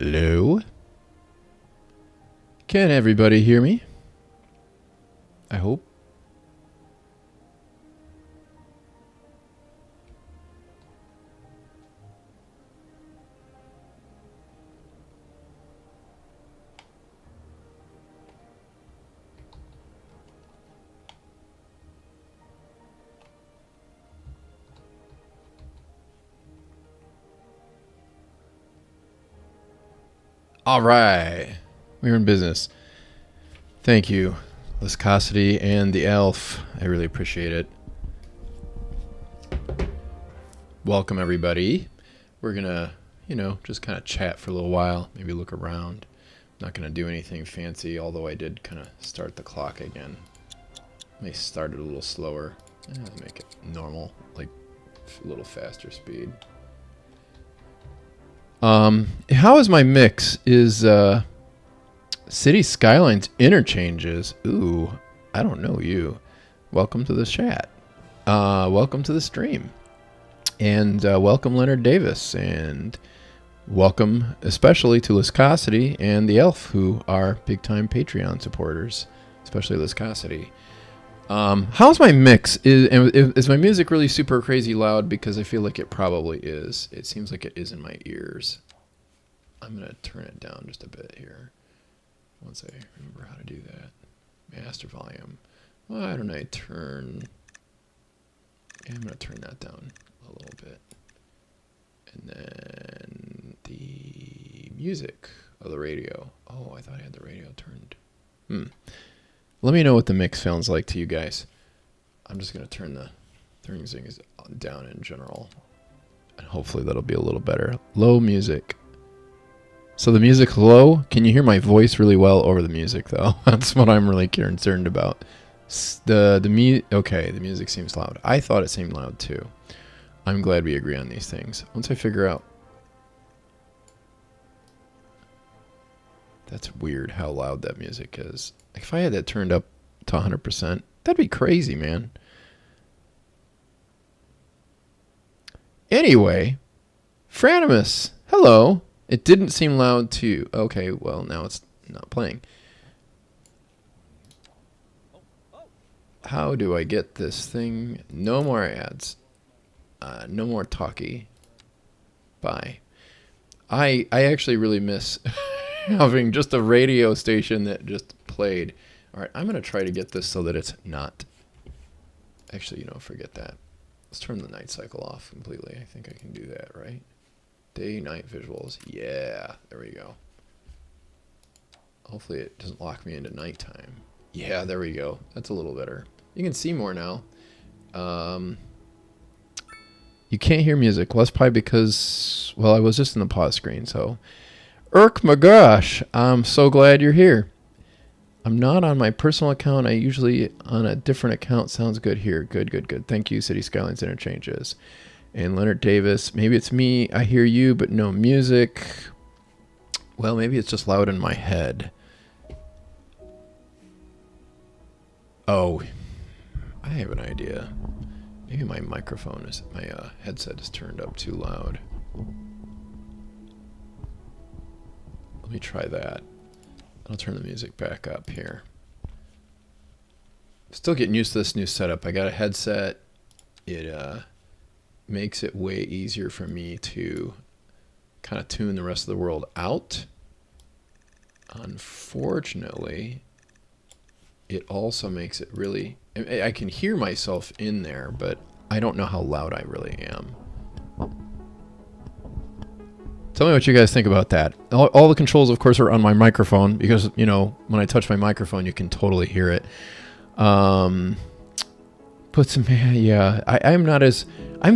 Hello? Can everybody hear me? I hope. All right, we're in business. Thank you, Viscosity and the Elf. I really appreciate it. Welcome, everybody. We're gonna, just kind of chat for a little while, maybe look around. Not gonna do anything fancy, although I did kind of start the clock again. May start it a little slower. Make it normal, like a little faster speed. How is my mix? Is City Skylines interchanges? Ooh, I don't know you. Welcome to the chat. Welcome to the stream. And welcome Leonard Davis. And welcome especially to Viscosity and the Elf, who are big time Patreon supporters, especially Viscosity. How's my mix? Is my music really super crazy loud? Because I feel like it probably is. It seems like it is in my ears. I'm going to turn it down just a bit here. Once I remember how to do that. Master volume. Why don't I turn... Yeah, I'm going to turn that down a little bit. And then the music of the radio. Oh, I thought I had the radio turned. Let me know what the mix sounds like to you guys. I'm just going to turn the things down in general. And hopefully that'll be a little better. Low music. So the music's low. Can you hear my voice really well over the music, though? That's what I'm really concerned about. Okay, the music seems loud. I thought it seemed loud, too. I'm glad we agree on these things. Once I figure out... That's weird how loud that music is. If I had that turned up to 100%, that'd be crazy, man. Anyway, Franimus, hello. It didn't seem loud to you. Okay, well, now it's not playing. How do I get this thing? No more ads. No more talkie. Bye. I actually really miss... having just a radio station that just played. All right, I'm going to try to get this so that it's not... Actually, forget that. Let's turn the night cycle off completely. I think I can do that, right? Day-night visuals. Yeah, there we go. Hopefully it doesn't lock me into nighttime. Yeah, there we go. That's a little better. You can see more now. You can't hear music. Well, that's probably because... Well, I was just in the pause screen, so... Irk McGosh, I'm so glad you're here. I'm not on my personal account. I usually on a different account. Sounds good here. Good. Thank you, City Skylines Interchanges. And Leonard Davis, maybe it's me. I hear you, but no music. Well, maybe it's just loud in my head. Oh, I have an idea. Maybe my microphone is, my headset is turned up too loud. Let me try that. I'll turn the music back up here. Still getting used to this new setup. I got a headset. It makes it way easier for me to kind of tune the rest of the world out. Unfortunately, it also makes it really... I can hear myself in there, but I don't know how loud I really am. Tell me what you guys think about that. All the controls, of course, are on my microphone because, when I touch my microphone, you can totally hear it. I'm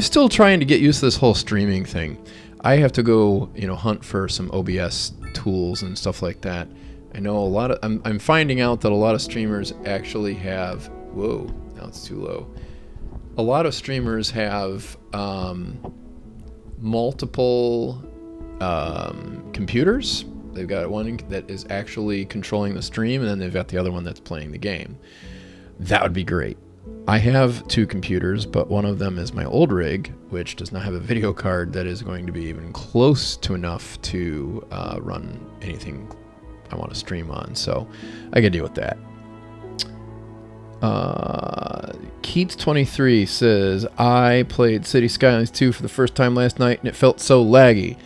still trying to get used to this whole streaming thing. I have to go, hunt for some OBS tools and stuff like that. I know a lot of, I'm finding out that a lot of streamers actually have, whoa, now it's too low. A lot of streamers have multiple computers. They've got one that is actually controlling the stream, and then they've got the other one that's playing the game. That would be great. I have two computers, but one of them is my old rig, which does not have a video card that is going to be even close to enough to run anything I want to stream on. So I can deal with that. Keats23 says, I played City Skylines 2 for the first time last night and it felt so laggy.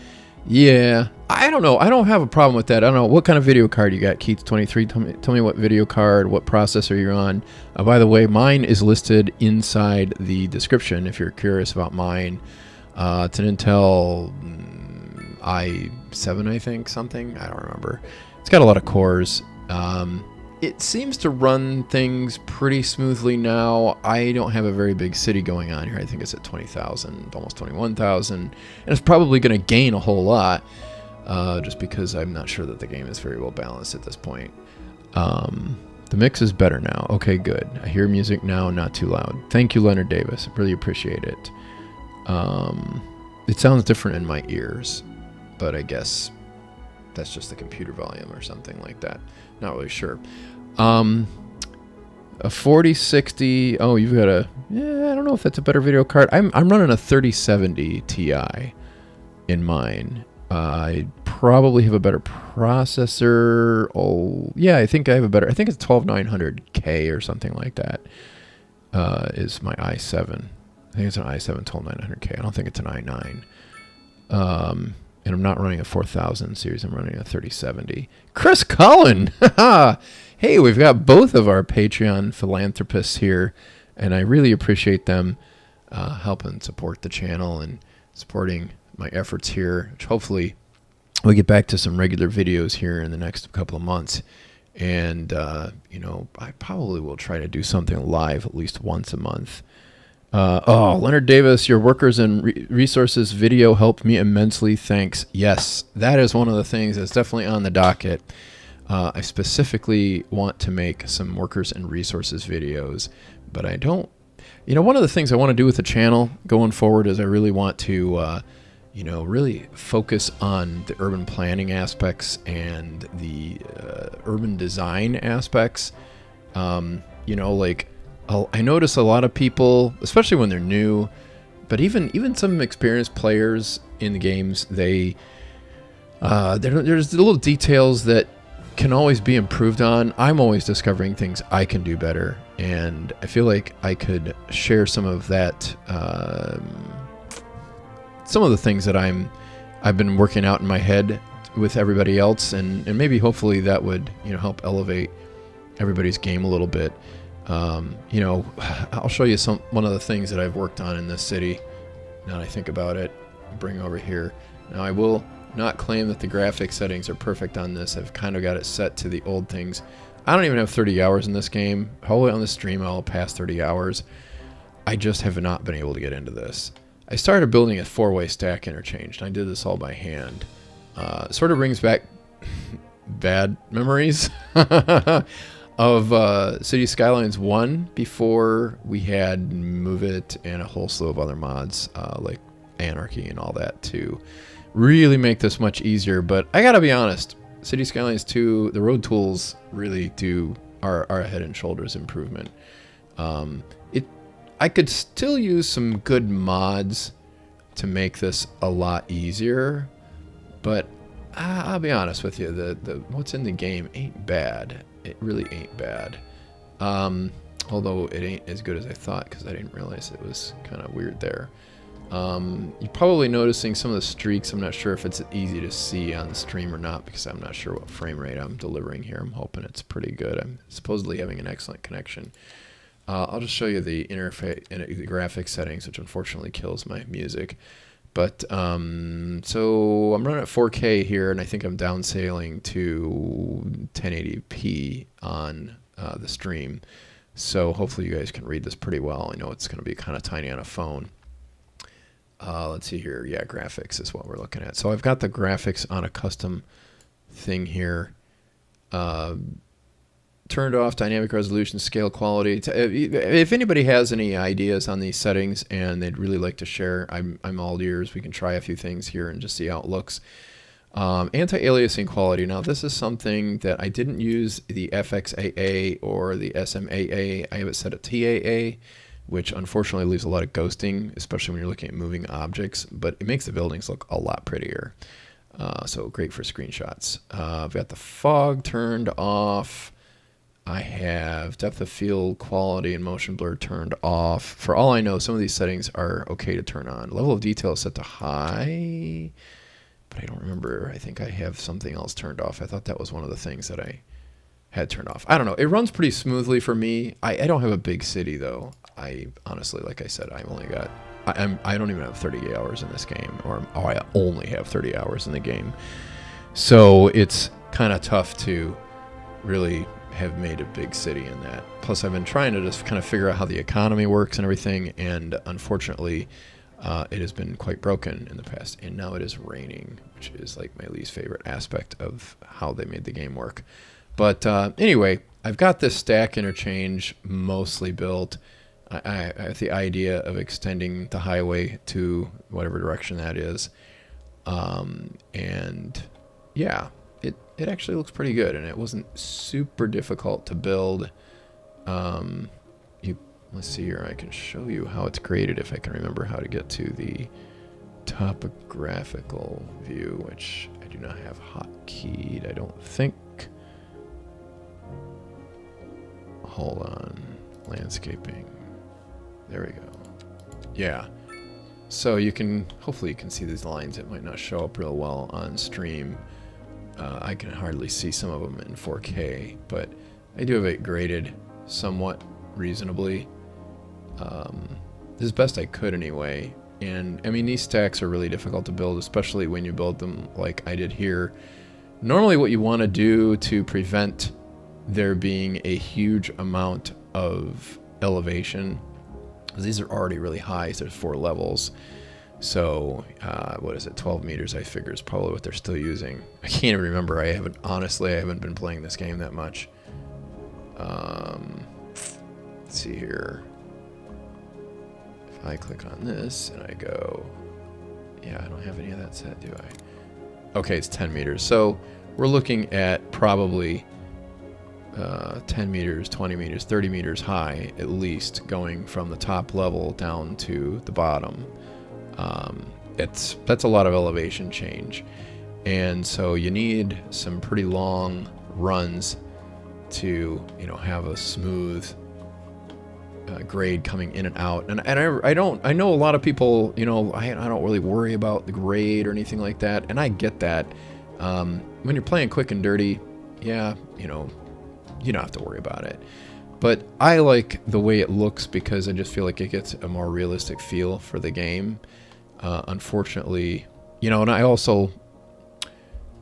Yeah, I don't know. I don't have a problem with that. I don't know. What kind of video card you got, Keats23? Tell me what video card, what processor you're on. By the way, mine is listed inside the description if you're curious about mine. It's an Intel i7, I think, something. I don't remember. It's got a lot of cores. It seems to run things pretty smoothly now. I don't have a very big city going on here. I think it's at 20,000, almost 21,000. And it's probably going to gain a whole lot just because I'm not sure that the game is very well balanced at this point. The mix is better now. Okay, good. I hear music now, not too loud. Thank you, Leonard Davis. Really appreciate it. It sounds different in my ears, but I guess that's just the computer volume or something like that. Not really sure. A 4060. Oh, you've got a. Yeah, I don't know if that's a better video card. I'm running a 3070 Ti in mine. I probably have a better processor. Oh, yeah, I think I have a better. I think it's 12900K or something like that. Is my i7. I think it's an i7 12900K. I don't think it's an i9. And I'm not running a 4000 series. I'm running a 3070. Chris Cullen! Hey, we've got both of our Patreon philanthropists here, and I really appreciate them helping support the channel and supporting my efforts here, which hopefully we'll get back to some regular videos here in the next couple of months. And, you know, I probably will try to do something live at least once a month. Leonard Davis, your workers and resources video helped me immensely. Thanks. Yes, that is one of the things that's definitely on the docket. I specifically want to make some workers and resources videos, but I don't, you know, one of the things I want to do with the channel going forward is I really want to, you know, really focus on the urban planning aspects and the urban design aspects. You know, like, I notice a lot of people, especially when they're new, but even some experienced players in the games, there's the little details that can always be improved on. I'm always discovering things I can do better, and I feel like I could share some of that, some of the things that I've been working out in my head with everybody else, and maybe hopefully that would, you know, help elevate everybody's game a little bit. You know, I'll show you one of the things that I've worked on in this city. Now that I think about it, bring over here. Now I will not claim that the graphic settings are perfect on this. I've kind of got it set to the old things. I don't even have 30 hours in this game. Hopefully on the stream I'll pass 30 hours. I just have not been able to get into this. I started building a 4-way stack interchange, and I did this all by hand. Sort of brings back bad memories of City Skylines 1 before we had Move It and a whole slew of other mods like Anarchy and all that to really make this much easier. But I gotta be honest, City Skylines 2, the road tools really are a head and shoulders improvement. I could still use some good mods to make this a lot easier, but I'll be honest with you, the what's in the game ain't bad. It really ain't bad. Although it ain't as good as I thought, because I didn't realize it was kind of weird there. You're probably noticing some of the streaks. I'm not sure if it's easy to see on the stream or not, because I'm not sure what frame rate I'm delivering here. I'm hoping it's pretty good. I'm supposedly having an excellent connection. I'll just show you the interface and the graphics settings, which unfortunately kills my music. But so I'm running at 4K here, and I think I'm downscaling to 1080p on the stream. So hopefully you guys can read this pretty well. I know it's going to be kind of tiny on a phone. Let's see here. Yeah, graphics is what we're looking at. So I've got the graphics on a custom thing here. Turned off dynamic resolution, scale quality. If anybody has any ideas on these settings and they'd really like to share, I'm all ears. We can try a few things here and just see how it looks. Anti-aliasing quality. Now, this is something that I didn't use the FXAA or the SMAA. I have it set at TAA, which unfortunately leaves a lot of ghosting, especially when you're looking at moving objects, but it makes the buildings look a lot prettier. So great for screenshots. I've got the fog turned off. I have depth of field, quality, and motion blur turned off. For all I know, some of these settings are okay to turn on. Level of detail is set to high, but I don't remember. I think I have something else turned off. I thought that was one of the things that I had turned off. I don't know. It runs pretty smoothly for me. I don't have a big city, though. I honestly, like I said, I've only got... I don't even have 30 hours in this game, or I only have 30 hours in the game. So it's kind of tough to really have made a big city in that. Plus, I've been trying to just kind of figure out how the economy works and everything, and unfortunately, it has been quite broken in the past. And now it is raining, which is like my least favorite aspect of how they made the game work. But anyway, I've got this stack interchange mostly built. I have the idea of extending the highway to whatever direction that is. And yeah, it actually looks pretty good, and it wasn't super difficult to build. Let's see here. I can show you how it's created if I can remember how to get to the topographical view, which I do not have hotkeyed, I don't think. Hold on. Landscaping. There we go. Yeah. So you can, hopefully you can see these lines. It might not show up real well on stream. I can hardly see some of them in 4K, but I do have it graded somewhat reasonably. As best I could anyway. And I mean, these stacks are really difficult to build, especially when you build them like I did here. Normally what you want to do to prevent there being a huge amount of elevation, because these are already really high, so there's 4 levels. So, what is it, 12 meters I figure is probably what they're still using. I can't even remember. Honestly, I haven't been playing this game that much. Let's see here. If I click on this and I go, yeah, I don't have any of that set, do I? Okay, it's 10 meters. So we're looking at probably 10 meters, 20 meters, 30 meters high, at least, going from the top level down to the bottom. That's a lot of elevation change. And so you need some pretty long runs to, have a smooth grade coming in and out. And I know a lot of people, I don't really worry about the grade or anything like that. And I get that. When you're playing quick and dirty, yeah, you don't have to worry about it. But I like the way it looks because I just feel like it gets a more realistic feel for the game. Unfortunately, and I also,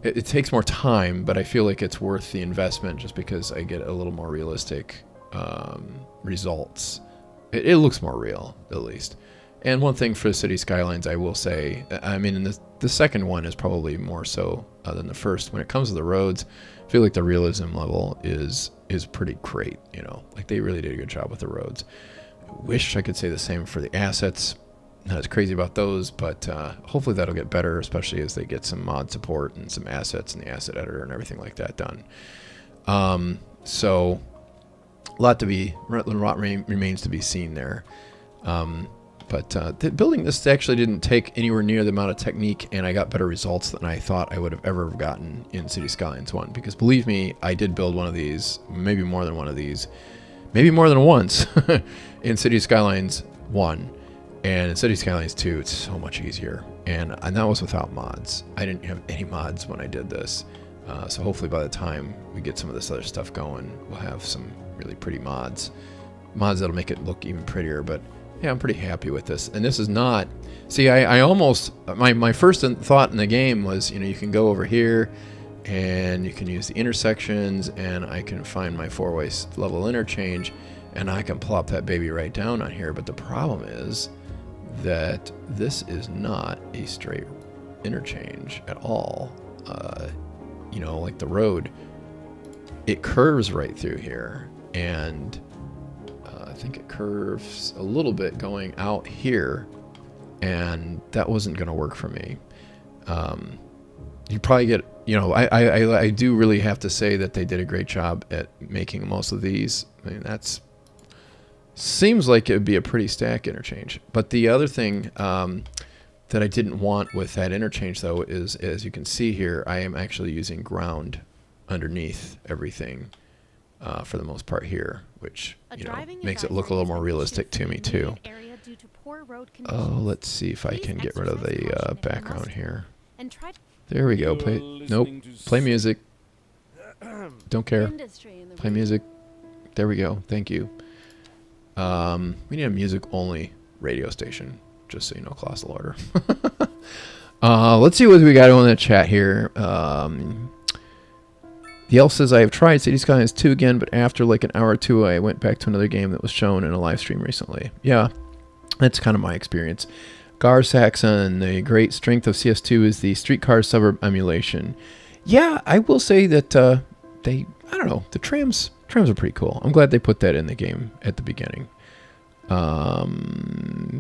it takes more time, but I feel like it's worth the investment just because I get a little more realistic results. It looks more real, at least. And one thing for City Skylines, I will say, I mean, the second one is probably more so than the first. When it comes to the roads, I feel like the realism level is pretty great. Like they really did a good job with the roads. I wish I could say the same for the assets. Not as crazy about those, but hopefully that'll get better, especially as they get some mod support and some assets and the asset editor and everything like that done. So a lot remains to be seen there. But building this actually didn't take anywhere near the amount of technique, and I got better results than I thought I would have ever gotten in City Skylines 1. Because believe me, I did build one of these, maybe more than one of these, maybe more than once in City Skylines 1. And in City Skylines 2, it's so much easier. And that was without mods. I didn't have any mods when I did this. So hopefully by the time we get some of this other stuff going, we'll have some really pretty mods. Mods that'll make it look even prettier, but yeah, I'm pretty happy with this. And this is not... See, I almost... My first thought in the game was, you can go over here, and you can use the intersections, and I can find my 4-way level interchange, and I can plop that baby right down on here. But the problem is that this is not a straight interchange at all. Like the road, it curves right through here, and I think it curves a little bit going out here, and that wasn't going to work for me. you probably get, I do really have to say that they did a great job at making most of these. I mean, that's seems like it would be a pretty stack interchange. But the other thing that I didn't want with that interchange, though, is, as you can see here, I am actually using ground underneath everything for the most part here, which makes it look a little more realistic to me too. Oh, let's see if I can get rid of the background here. There we go. Play music. Don't care. Play music. There we go. Thank you. We need a music-only radio station, just so you know, colossal order. Let's see what we got on the chat here. The elf says, I have tried City Skylines 2 again, but after like an hour or two, I went back to another game that was shown in a live stream recently. Yeah, that's kind of my experience. Gar Saxon, the great strength of CS2 is the streetcar suburb emulation. Yeah, I will say that I don't know, the trams are pretty cool. I'm glad they put that in the game at the beginning.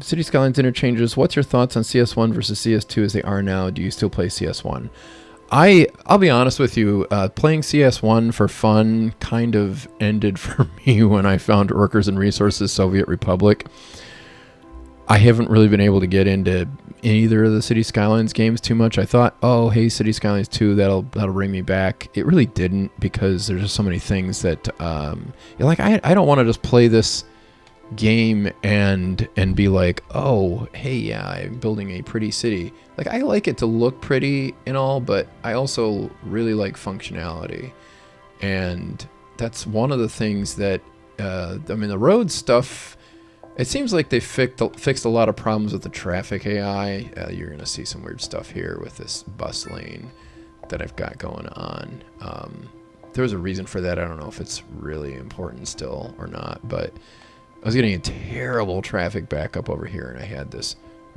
City Skylines interchanges. What's your thoughts on CS1 versus CS2 as they are now? Do you still play CS1? I'll be honest with you, playing CS1 for fun kind of ended for me when I found Workers and Resources Soviet Republic. I haven't really been able to get into either of the City Skylines games too much. I thought, oh, hey, City Skylines 2, that'll bring me back. It really didn't, because there's just so many things that, I don't want to just play this game and be like, oh, hey, yeah, I'm building a pretty city. Like, I like it to look pretty and all, but I also really like functionality. And that's one of the things that, the road stuff, it seems like they fixed a lot of problems with the traffic AI. You're going to see some weird stuff here with this bus lane that I've got going on. There was a reason for that. I don't know if it's really important still or not, but I was getting a terrible traffic backup over here, and I had this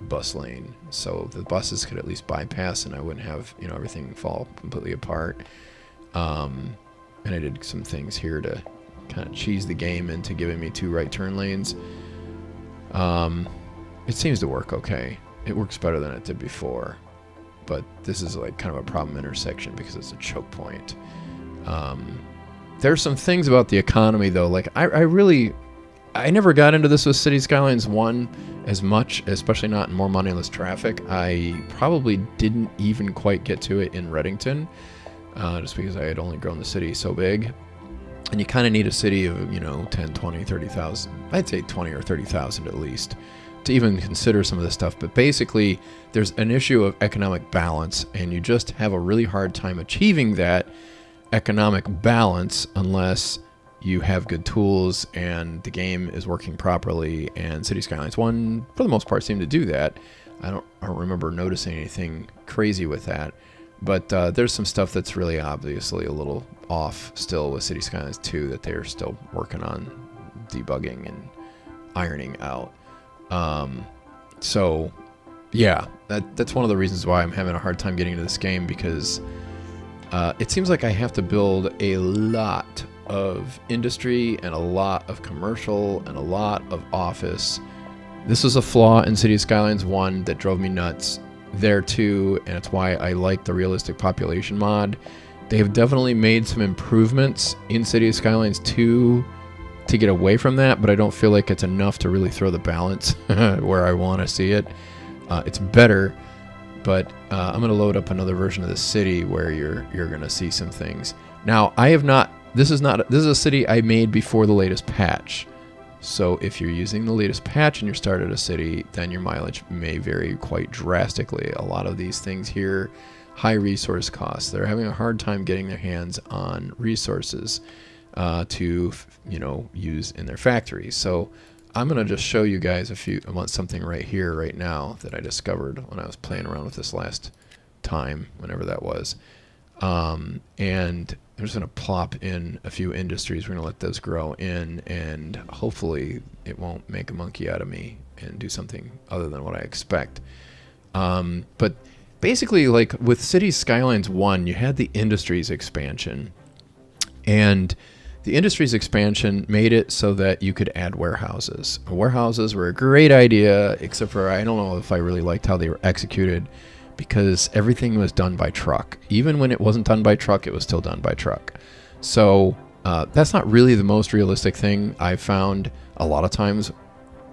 bus lane, so the buses could at least bypass, and I wouldn't have everything fall completely apart. And I did some things here to kind of cheese the game into giving me 2 right turn lanes. It seems to work okay. It works better than it did before, but this is like kind of a problem intersection because it's a choke point. There's some things about the economy though, like I never got into this with City Skylines 1 as much, especially not in More Money Less Traffic. I probably didn't even quite get to it in Reddington, just because I had only grown the city so big. And you kind of need a city of, 10, 20, 30,000. I'd say 20 or 30,000 at least to even consider some of this stuff. But basically, there's an issue of economic balance, and you just have a really hard time achieving that economic balance unless you have good tools and the game is working properly. And City Skylines 1, for the most part, seemed to do that. I don't remember noticing anything crazy with that. But there's some stuff that's really obviously a little off still with City Skylines 2 that they're still working on debugging and ironing out. So, yeah, that's one of the reasons why I'm having a hard time getting into this game, because it seems like I have to build a lot of industry and a lot of commercial and a lot of office. This was a flaw in City Skylines 1 that drove me nuts there too, and it's why I like the realistic population mod. They have definitely made some improvements in City Skylines 2 to get away from that, but I don't feel like it's enough to really throw the balance where I want to see it. It's better, but I'm going to load up another version of the city where you're going to see some things. Now, this is a city I made before the latest patch. So if you're using the latest patch and you're started a city, then your mileage may vary quite drastically. A lot of these things here, high resource costs. They're having a hard time getting their hands on resources to use in their factories. So I'm going to just show you guys something right here, right now, that I discovered when I was playing around with this last time, whenever that was. And I'm just going to plop in a few industries. We're going to let those grow in, and hopefully it won't make a monkey out of me and do something other than what I expect. But basically, like with City Skylines 1, you had the industries expansion, and the industries expansion made it so that you could add warehouses. Warehouses were a great idea, except for I don't know if I really liked how they were executed, because everything was done by truck. Even when it wasn't done by truck, it was still done by truck. So that's not really the most realistic thing I've found a lot of times,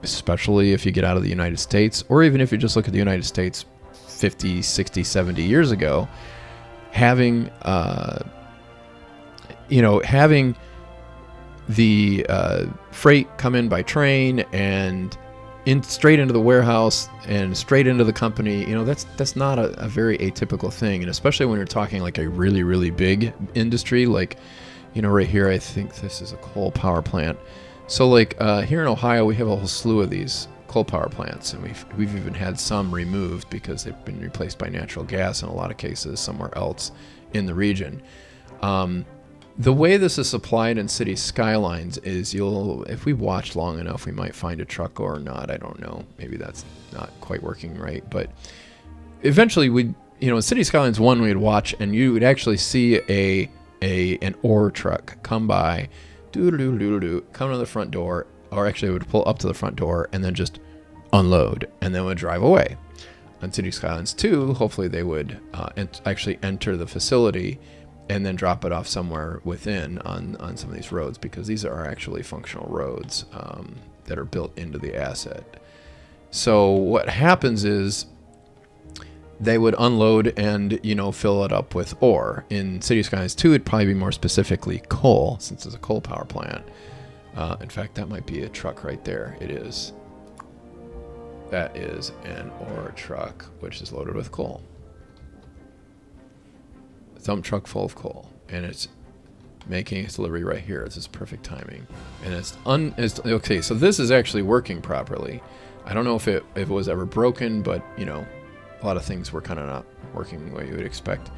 especially if you get out of the United States, or even if you just look at the United States 50, 60, 70 years ago, having having the freight come in by train and straight into the warehouse and straight into the company, that's not a very atypical thing. And especially when you're talking like a really, really big industry, like, right here, I think this is a coal power plant. So like here in Ohio, we have a whole slew of these coal power plants, and we've even had some removed because they've been replaced by natural gas in a lot of cases somewhere else in the region. The way this is supplied in city skylines is if we watch long enough, we might find a truck or not. I don't know. Maybe that's not quite working right. But eventually in city skylines 1, we'd watch and you would actually see an ore truck come by, come to the front door, or actually it would pull up to the front door and then just unload and then would drive away. On city skylines 2, hopefully they would actually enter the facility and then drop it off somewhere within on some of these roads, because these are actually functional roads that are built into the asset. So what happens is they would unload and fill it up with ore. In City Skylines 2, it'd probably be more specifically coal, since it's a coal power plant. In fact, that might be a truck right there. It is. That is an ore truck, which is loaded with coal. Dump truck full of coal, and it's making its delivery right here. This is perfect timing, and it's okay. So this is actually working properly. I don't know if it was ever broken, but a lot of things were kind of not working the way you would expect.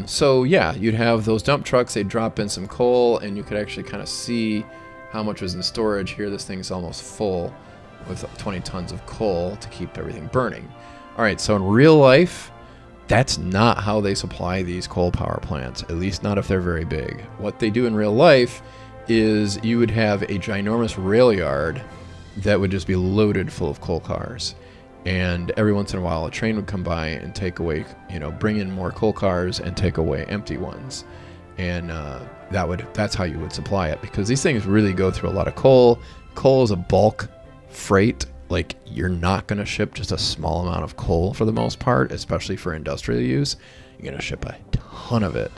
So yeah, you'd have those dump trucks. They'd drop in some coal, and you could actually kind of see how much was in storage. Here, this thing's almost full with 20 tons of coal to keep everything burning. All right, so in real life, that's not how they supply these coal power plants, at least not if they're very big. What they do in real life is you would have a ginormous rail yard that would just be loaded full of coal cars. And every once in a while, a train would come by and take away, bring in more coal cars and take away empty ones. And that's how you would supply it, because these things really go through a lot of coal. Coal is a bulk freight. Like, you're not going to ship just a small amount of coal for the most part, especially for industrial use. You're going to ship a ton of it.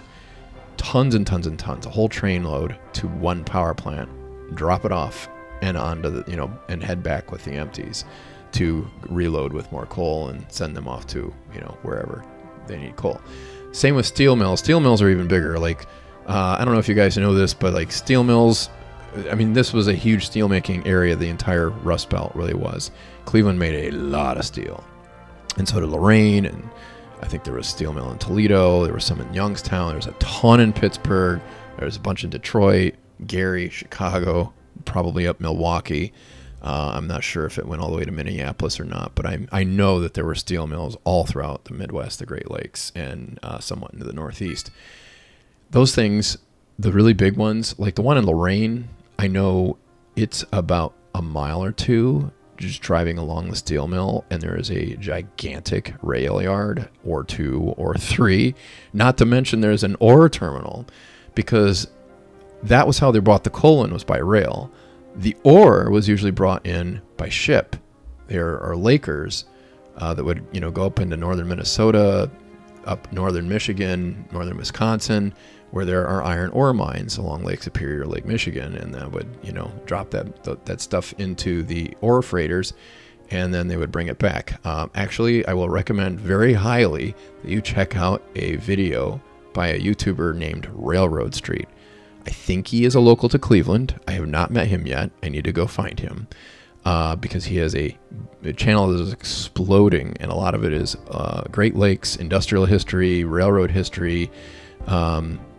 Tons and tons and tons. A whole train load to one power plant. Drop it off and onto the, and head back with the empties to reload with more coal and send them off to, wherever they need coal. Same with steel mills. Steel mills are even bigger. Like, I don't know if you guys know this, but like steel mills, this was a huge steelmaking area. The entire Rust Belt really was. Cleveland made a lot of steel, and so did Lorain, and I think there was a steel mill in Toledo. There was some in Youngstown. There was a ton in Pittsburgh. There was a bunch in Detroit, Gary, Chicago, probably up Milwaukee. I'm not sure if it went all the way to Minneapolis or not, but I know that there were steel mills all throughout the Midwest, the Great Lakes, and somewhat into the Northeast. Those things, the really big ones, like the one in Lorain, I know it's about a mile or two just driving along the steel mill, and there is a gigantic rail yard or 2 or 3. Not to mention there's an ore terminal, because that was how they brought the coal in, was by rail. The ore was usually brought in by ship. There are lakers that would go up into northern Minnesota, up northern Michigan, northern Wisconsin, where there are iron ore mines along Lake Superior, Lake Michigan, and that would, drop that stuff into the ore freighters, and then they would bring it back. Actually, I will recommend very highly that you check out a video by a YouTuber named Railroad Street. I think he is a local to Cleveland. I have not met him yet. I need to go find him because he has a channel that is exploding, and a lot of it is Great Lakes, industrial history, railroad history,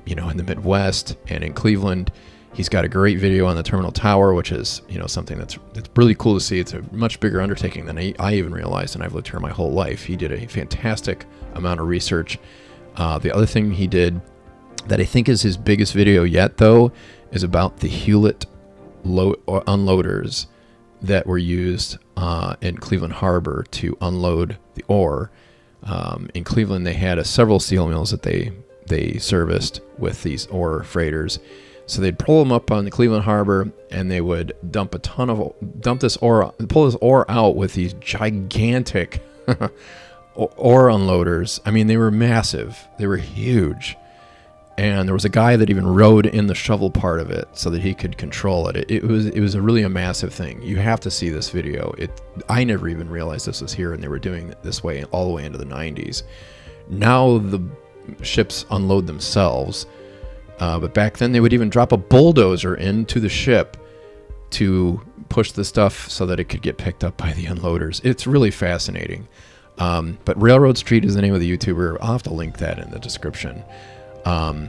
in the Midwest and in Cleveland. He's got a great video on the Terminal Tower, which is, something that's really cool to see. It's a much bigger undertaking than I even realized, and I've lived here my whole life. He did a fantastic amount of research. The other thing he did that I think is his biggest video yet, though, is about the Hewlett unloaders that were used in Cleveland Harbor to unload the ore. In Cleveland, they had several steel mills that they serviced with these ore freighters. So they'd pull them up on the Cleveland Harbor, and they would pull this ore out with these gigantic ore unloaders. I mean, they were massive. They were huge. And there was a guy that even rode in the shovel part of it so that he could control it. It was really a massive thing. You have to see this video. I never even realized this was here, and they were doing it this way all the way into the 90s. Now the ships unload themselves, but back then they would even drop a bulldozer into the ship to push the stuff so that it could get picked up by the unloaders. It's really fascinating. But Railroad Street is the name of the YouTuber. I'll have to link that in the description.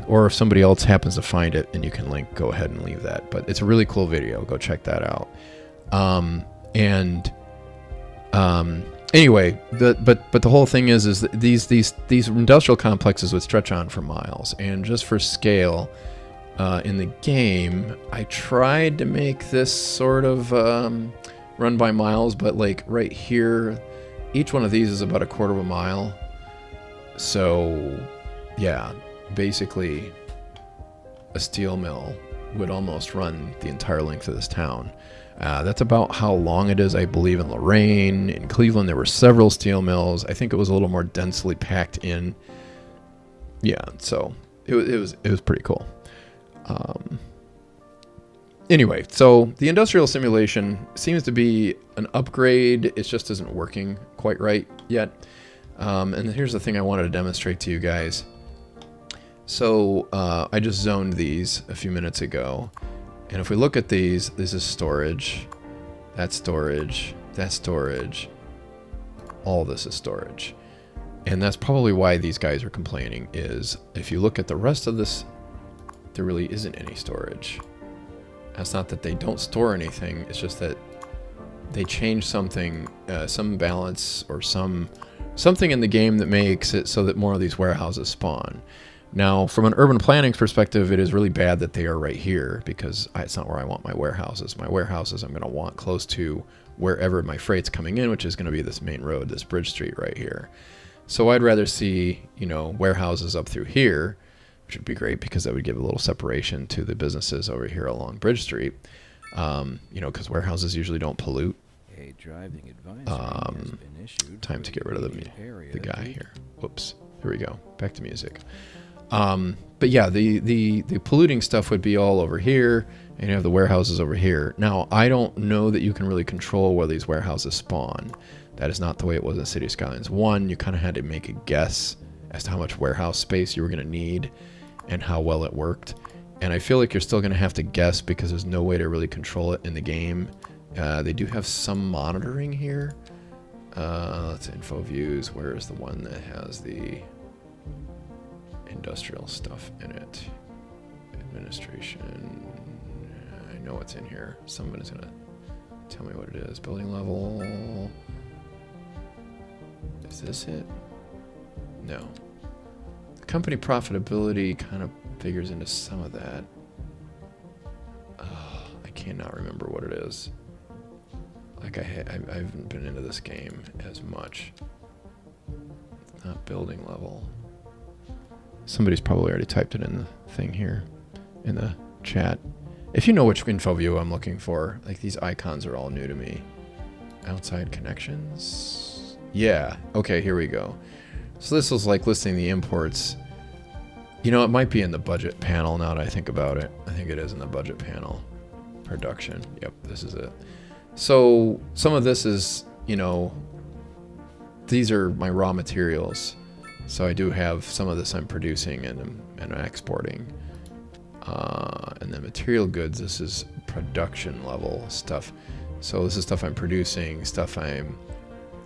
Or if somebody else happens to find it and you can link, go ahead and leave that. But it's a really cool video. Go check that out. Anyway, but the whole thing is that these industrial complexes would stretch on for miles. And just for scale, in the game, I tried to make this sort of run by miles, but like right here, each one of these is about 1/4 of a mile. So, yeah. Basically, a steel mill would almost run the entire length of this town. That's about how long it is, I believe, in Lorain. In Cleveland, there were several steel mills. I think it was a little more densely packed in. Yeah, so it was pretty cool. Anyway, so the industrial simulation seems to be an upgrade. It just isn't working quite right yet. And here's the thing I wanted to demonstrate to you guys. So I just zoned these a few minutes ago, and if we look at these, this is storage, that's storage, that's storage, all this is storage. And that's probably why these guys are complaining, is if you look at the rest of this, there really isn't any storage. That's not that they don't store anything, it's just that they change something, some balance or something in the game that makes it so that more of these warehouses spawn. Now, from an urban planning perspective, it is really bad that they are right here, because it's not where I want my warehouses. My warehouses I'm going to want close to wherever my freight's coming in, which is going to be this main road, this Bridge Street right here. So I'd rather see, warehouses up through here, which would be great because that would give a little separation to the businesses over here along Bridge Street. Because warehouses usually don't pollute. A driving advisory has been issued. Time to get rid of the guy here. Whoops. Here we go. Back to music. But yeah, the polluting stuff would be all over here, and you have the warehouses over here. Now, I don't know that you can really control where these warehouses spawn. That is not the way it was in City Skylines 1. You kind of had to make a guess as to how much warehouse space you were going to need and how well it worked. And I feel like you're still going to have to guess because there's no way to really control it in the game. They do have some monitoring here. Let's info views. Where is the one that has the industrial stuff in it? Administration. I know it's in here. Somebody's gonna tell me what it is. Building level. Is this it? No. The company profitability kind of figures into some of that. I cannot remember what it is. Like I haven't been into this game as much. It's not building level. Somebody's probably already typed it in the thing here, in the chat. If you know which info view I'm looking for, like these icons are all new to me. Outside connections? Yeah, okay, here we go. So this was like listing the imports. You know, it might be in the budget panel now that I think about it. I think it is in the budget panel. Production, yep, this is it. So some of this is, these are my raw materials. So I do have some of this I'm producing and exporting. And then material goods, this is production level stuff. So this is stuff I'm producing, stuff I'm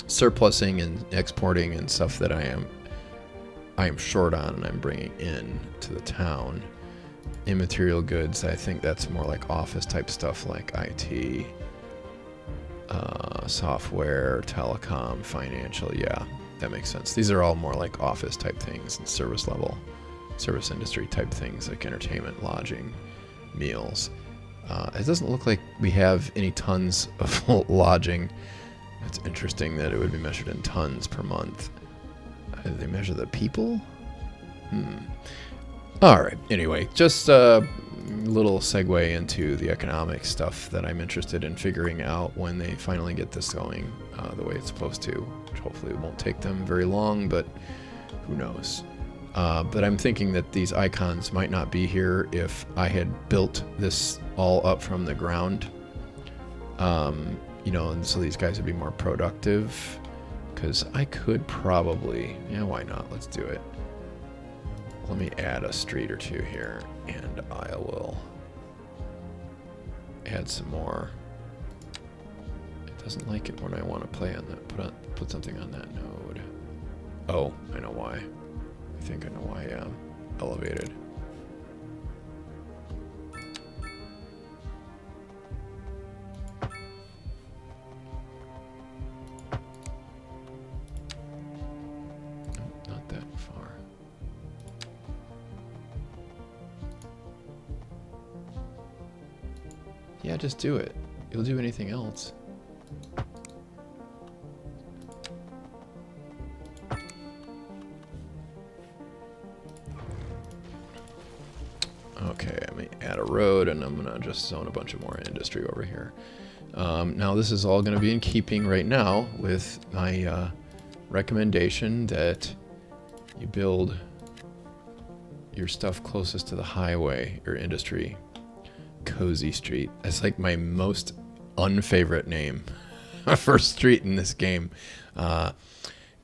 surplusing and exporting, and stuff that I am short on and I'm bringing in to the town. Immaterial goods, I think that's more like office type stuff like IT, software, telecom, financial, yeah. That makes sense. These are all more like office type things and service industry type things like entertainment, lodging, meals. It doesn't look like we have any tons of lodging. It's interesting that it would be measured in tons per month. They measure the people? Alright, anyway, just a little segue into the economic stuff that I'm interested in figuring out when they finally get this going the way it's supposed to, which hopefully it won't take them very long, but who knows. But I'm thinking that these icons might not be here if I had built this all up from the ground. You know, and so these guys would be more productive, because I could probably, yeah, why not? Let's do it. Let me add a street or two here, and I will add some more. It doesn't like it when I want to play on that. Put something on that node. Oh, I know why. I think I know why. Elevated. Yeah, just do it. You'll do anything else. Okay, let me add a road, and I'm gonna just zone a bunch of more industry over here. Now this is all gonna be in keeping right now with my recommendation that you build your stuff closest to the highway, your industry. Cozy Street. That's like my most unfavorite name for a street in this game. Gotta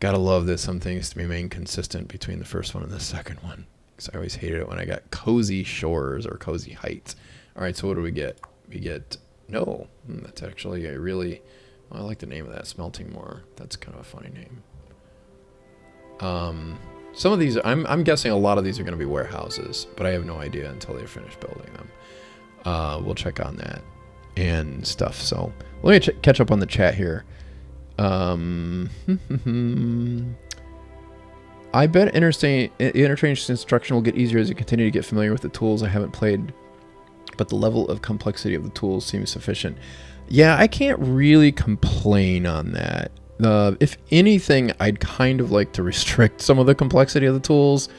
love that some things remain consistent between the first one and the second one. Because I always hated it when I got Cozy Shores or Cozy Heights. Alright, so what do we get? We get... No. That's actually a really... Well, I like the name of that. Smelting More. That's kind of a funny name. Some of these... I'm guessing a lot of these are going to be warehouses. But I have no idea until they finish building them. We'll check on that and stuff. So let me catch up on the chat here. I bet interchange instruction will get easier as you continue to get familiar with the tools. I haven't played, but the level of complexity of the tools seems sufficient. Yeah, I can't really complain on that. If anything, I'd kind of like to restrict some of the complexity of the tools.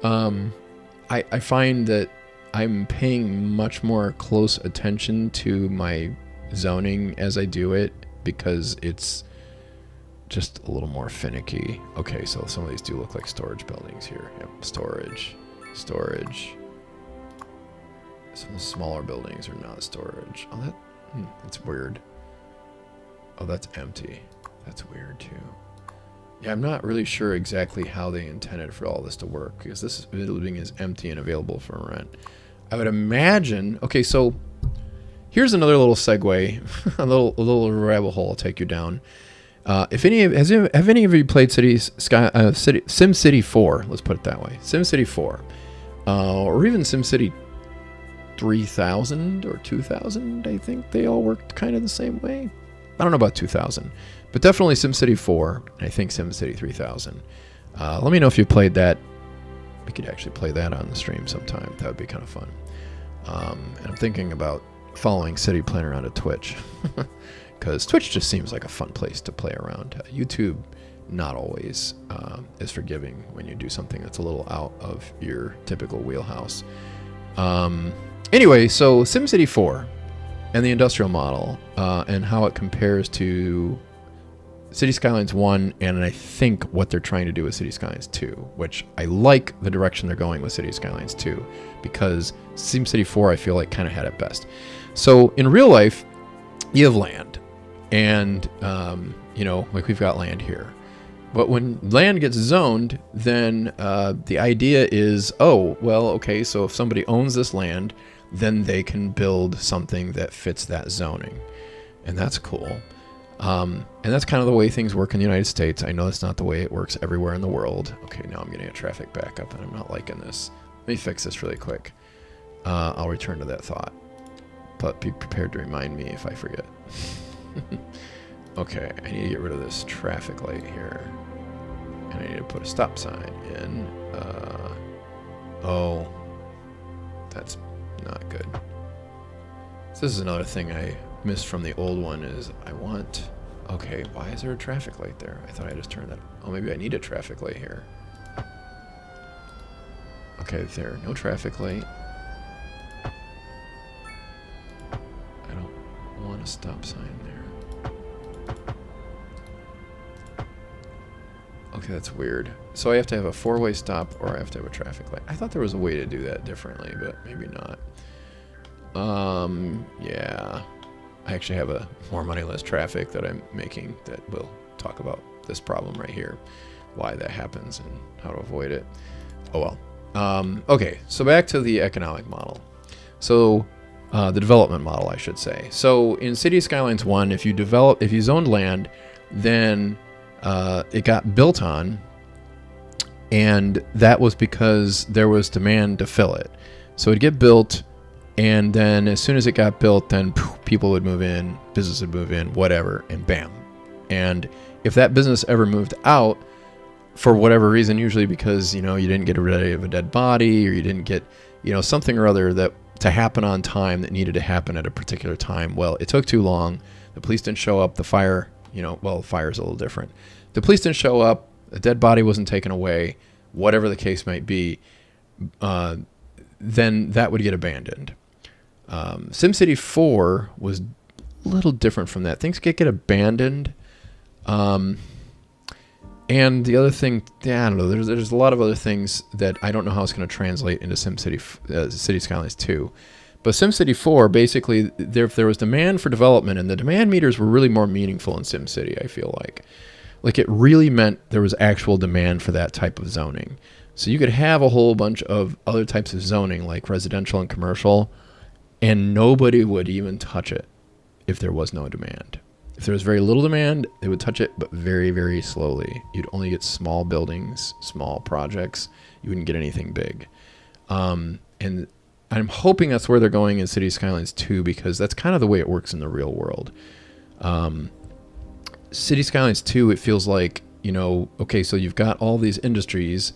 I find that I'm paying much more close attention to my zoning as I do it because it's just a little more finicky. Okay, so some of these do look like storage buildings here. Yep, storage. Some of the smaller buildings are not storage. Oh, that's weird. Oh, that's empty. That's weird too. Yeah, I'm not really sure exactly how they intended for all this to work because this building is empty and available for rent. I would imagine... Okay, so here's another little segue, a little rabbit hole I'll take you down. Have any of you played SimCity 4? Let's put it that way. SimCity 4. Or even SimCity 3000 or 2000, I think they all worked kind of the same way. I don't know about 2000, but definitely SimCity 4, and I think SimCity 3000. Let me know if you played that. We could actually play that on the stream sometime. That would be kind of fun. And I'm thinking about following City Planner onto Twitch. Because Twitch just seems like a fun place to play around. YouTube, not always, is forgiving when you do something that's a little out of your typical wheelhouse. Anyway, so SimCity 4 and the industrial model and how it compares to City Skylines 1 and I think what they're trying to do with City Skylines 2, which I like the direction they're going with City Skylines 2 because SimCity 4 I feel like kind of had it best. So in real life, you have land. And, you know, like we've got land here. But when land gets zoned, then the idea is, oh, well, okay, so if somebody owns this land, then they can build something that fits that zoning. And that's cool. And that's kind of the way things work in the United States. I know that's not the way it works everywhere in the world. Okay, now I'm getting a traffic backup, and I'm not liking this. Let me fix this really quick. I'll return to that thought. But be prepared to remind me if I forget. Okay, I need to get rid of this traffic light here. And I need to put a stop sign in. Oh, that's not good. So this is another thing I missed from the old one is I want Okay, why is there a traffic light there? I thought I just turned that. Oh, maybe I need a traffic light here. Okay, there, no traffic light. I don't want a stop sign there. Okay, that's weird. So I have to have a 4-way stop or I have to have a traffic light. I thought there was a way to do that differently, but maybe not. Yeah. I actually have a more money, less traffic that I'm making that will talk about this problem right here, why that happens and how to avoid it. Oh well. Okay, so back to the economic model. So the development model, I should say. So in City Skylines 1, if you zoned land, then it got built on, and that was because there was demand to fill it. So it'd get built, and then as soon as it got built, then people would move in, business would move in, whatever, and bam. And if that business ever moved out, for whatever reason, usually because, you didn't get rid of a dead body, or you didn't get, something or other that to happen on time that needed to happen at a particular time. Well, it took too long. The police didn't show up. The fire, well, fire's a little different. The police didn't show up. A dead body wasn't taken away, whatever the case might be, then that would get abandoned. SimCity 4 was a little different from that. Things get abandoned. And the other thing, I don't know, there's a lot of other things that I don't know how it's going to translate into SimCity, City Skylines 2. But SimCity 4, basically, if there was demand for development, and the demand meters were really more meaningful in SimCity, I feel like. Like, it really meant there was actual demand for that type of zoning. So you could have a whole bunch of other types of zoning, like residential and commercial, and nobody would even touch it if there was no demand. If there was very little demand, they would touch it, but very, very slowly. You'd only get small buildings, small projects. You wouldn't get anything big. And I'm hoping that's where they're going in City Skylines 2, because that's kind of the way it works in the real world. City Skylines 2, it feels like, okay, so you've got all these industries,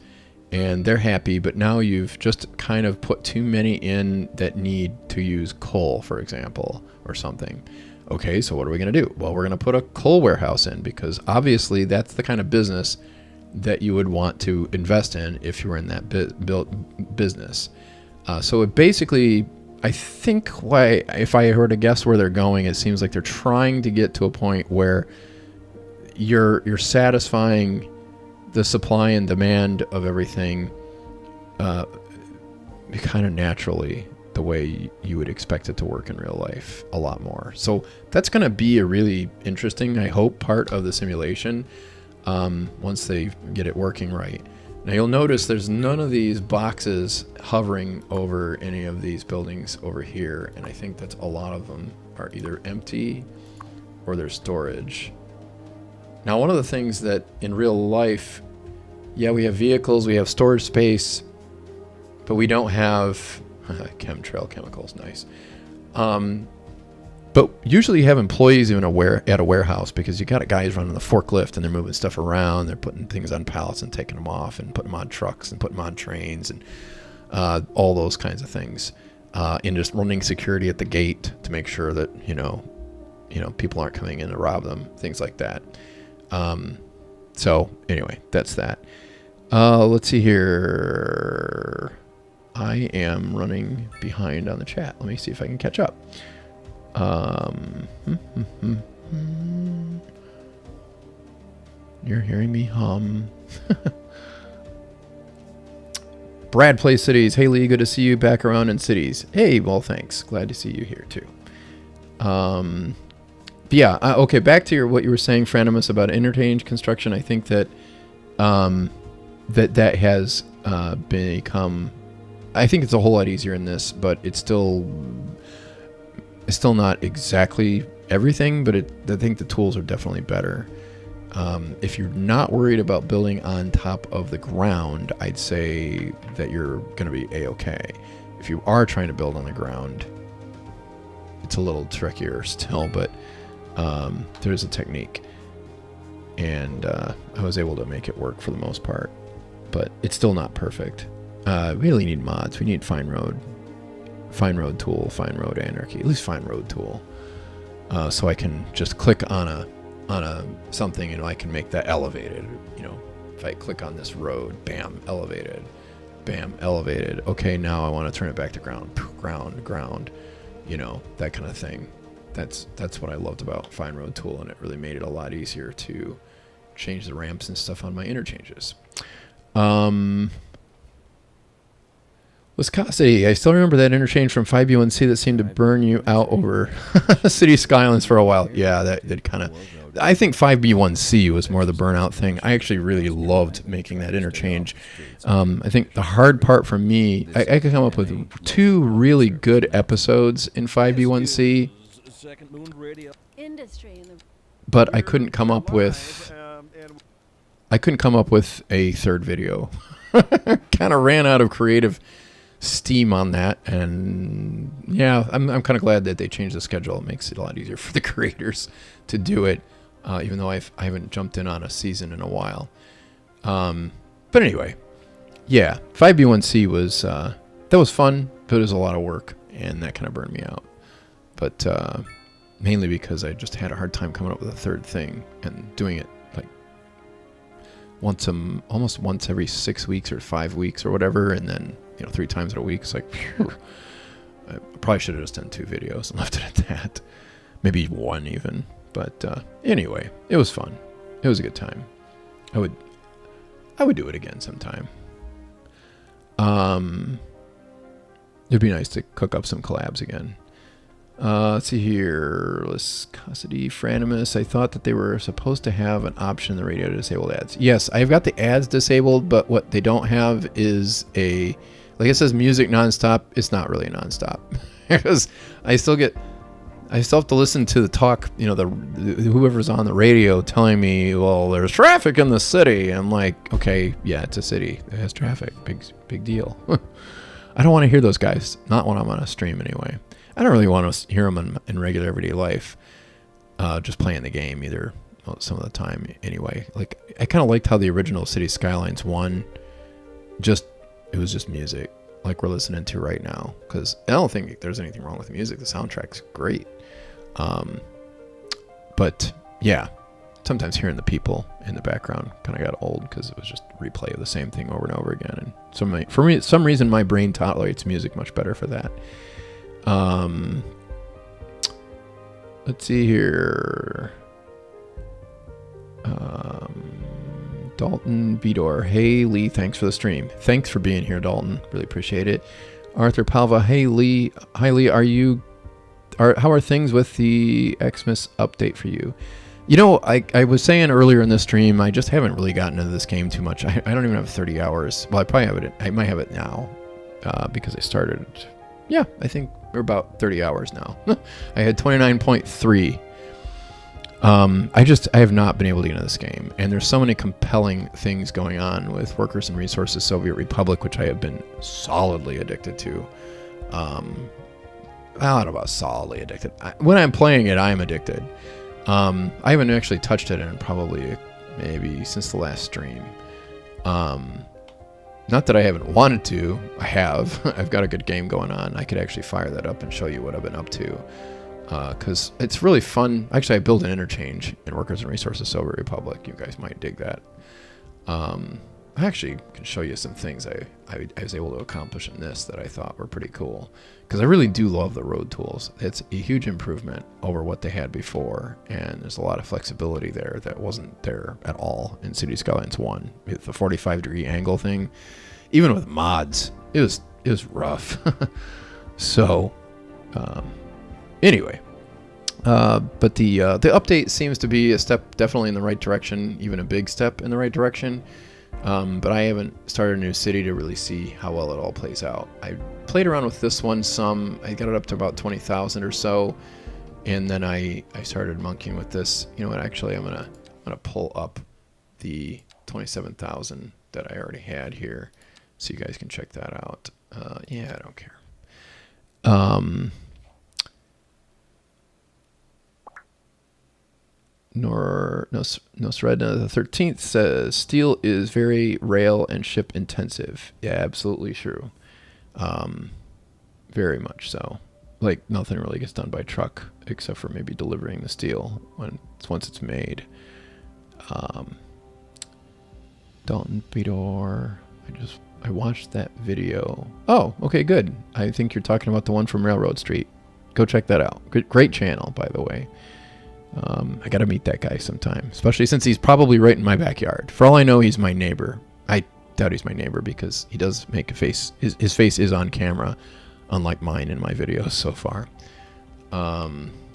and they're happy, but now you've just kind of put too many in that need to use coal, for example, or something. Okay, so what are we going to do? Well, we're going to put a coal warehouse in, because obviously that's the kind of business that you would want to invest in if you were in that business. So it basically, I think, if I were to guess where they're going, it seems like they're trying to get to a point where you're satisfying the supply and demand of everything kind of naturally, the way you would expect it to work in real life, a lot more. So that's going to be a really interesting, I hope, part of the simulation once they get it working right. Now you'll notice there's none of these boxes hovering over any of these buildings over here, and I think that's a lot of them are either empty or they're storage. Now, one of the things that in real life, yeah, we have vehicles, we have storage space, but we don't have chemtrail chemicals, nice. But usually you have employees even at a warehouse, because you got guys running the forklift and they're moving stuff around. They're putting things on pallets and taking them off and putting them on trucks and putting them on trains and all those kinds of things. And just running security at the gate to make sure that, people aren't coming in to rob them, things like that. So anyway, that's that. Let's see here. I am running behind on the chat. Let me see if I can catch up. You're hearing me hum. Brad plays cities. Hey Lee, good to see you back around in cities. Hey, well, thanks. Glad to see you here too. But yeah, okay, back to what you were saying, Franimus, about interchange construction. I think that that has become, I think it's a whole lot easier in this, but it's still not exactly everything, but I think the tools are definitely better. If you're not worried about building on top of the ground, I'd say that you're going to be A-okay. If you are trying to build on the ground, it's a little trickier still, but there's a technique. And I was able to make it work for the most part, but it's still not perfect. We really need mods. We need Fine Road tool, Fine Road Anarchy, at least Fine Road tool. So I can just click on on a something, I can make that elevated. If I click on this road, bam, elevated, bam, elevated. Okay, now I want to turn it back to ground, ground, that kind of thing. That's what I loved about Fine Road Tool, and it really made it a lot easier to change the ramps and stuff on my interchanges. Viscosity. I still remember that interchange from 5B1C that seemed to burn you out over City Skylines for a while. Yeah, that kind of... I think 5B1C was more the burnout thing. I actually really loved making that interchange. I think the hard part for me, I could come up with 2 really good episodes in 5B1C, but I couldn't come up with a third video. Kind of ran out of creative steam on that, and yeah, I'm kind of glad that they changed the schedule. It makes it a lot easier for the creators to do it, even though I haven't jumped in on a season in a while. But anyway, yeah, 5B1C was that was fun, but it was a lot of work, and that kind of burned me out. But mainly because I just had a hard time coming up with a third thing and doing it like almost once every 6 weeks or 5 weeks or whatever, and then 3 times in a week. It's like, phew. I probably should have just done 2 videos and left it at that. Maybe 1 even. But anyway, it was fun. It was a good time. I would do it again sometime. It'd be nice to cook up some collabs again. Let's see here. Viscosity, Franimus. I thought that they were supposed to have an option in the radio to disable ads. Yes, I've got the ads disabled, but what they don't have is like it says music nonstop. It's not really nonstop because I still have to listen to the talk, whoever's on the radio telling me, well, there's traffic in the city. I'm like, okay, yeah, it's a city. It has traffic. Big deal. I don't want to hear those guys. Not when I'm on a stream anyway. I don't really want to hear them in regular everyday life, just playing the game either some of the time anyway. Like, I kind of liked how the original City Skylines 1, it was just music like we're listening to right now, because I don't think there's anything wrong with the music. The soundtrack's great. But yeah, sometimes hearing the people in the background kind of got old because it was just a replay of the same thing over and over again. And so for me, some reason my brain tolerates music much better for that. Let's see here. Dalton Vidor. Hey, Lee, thanks for the stream. Thanks for being here, Dalton. Really appreciate it. Arthur Palva. Hey, Lee. Hi, Lee. How are things with the Xmas update for you? I was saying earlier in the stream, I just haven't really gotten into this game too much. I don't even have 30 hours. Well, I probably have it. I might have it now because I started. Yeah, I think we're about 30 hours now. I had 29.3. I have not been able to get into this game, and there's so many compelling things going on with Workers and Resources Soviet Republic, which I have been solidly addicted to. I don't know about solidly addicted. When I'm playing it, I'm addicted. I haven't actually touched it in probably maybe since the last stream. Not that I haven't wanted to. I have. I've got a good game going on. I could actually fire that up and show you what I've been up to. Because it's really fun. Actually, I built an interchange in Workers and Resources Soviet Republic. You guys might dig that. I actually can show you some things I was able to accomplish in this that I thought were pretty cool. Because I really do love the road tools. It's a huge improvement over what they had before. And there's a lot of flexibility there that wasn't there at all in City Skylines 1. With the 45-degree angle thing. Even with mods, it was rough. So, anyway. But the update seems to be a step definitely in the right direction. Even a big step in the right direction. But I haven't started a new city to really see how well it all plays out. I played around with this one some. I got it up to about 20,000 or so, and then I started monkeying with this. You know what? Actually, I'm gonna pull up the 27,000 that I already had here, so you guys can check that out. Yeah, I don't care. Nosredna the 13th says steel is very rail and ship intensive. Yeah, absolutely true. Very much so. like nothing really gets done by truck except for maybe delivering the steel once it's made. Dalton Bedor. I watched that video. Oh, okay, good. I think you're talking about the one from Railroad Street. Go check that out. Great channel, by the way. I got to meet that guy sometime, especially since he's probably right in my backyard. For all I know, he's my neighbor. I doubt he's my neighbor because he does make a face. His face is on camera, unlike mine in my videos so far.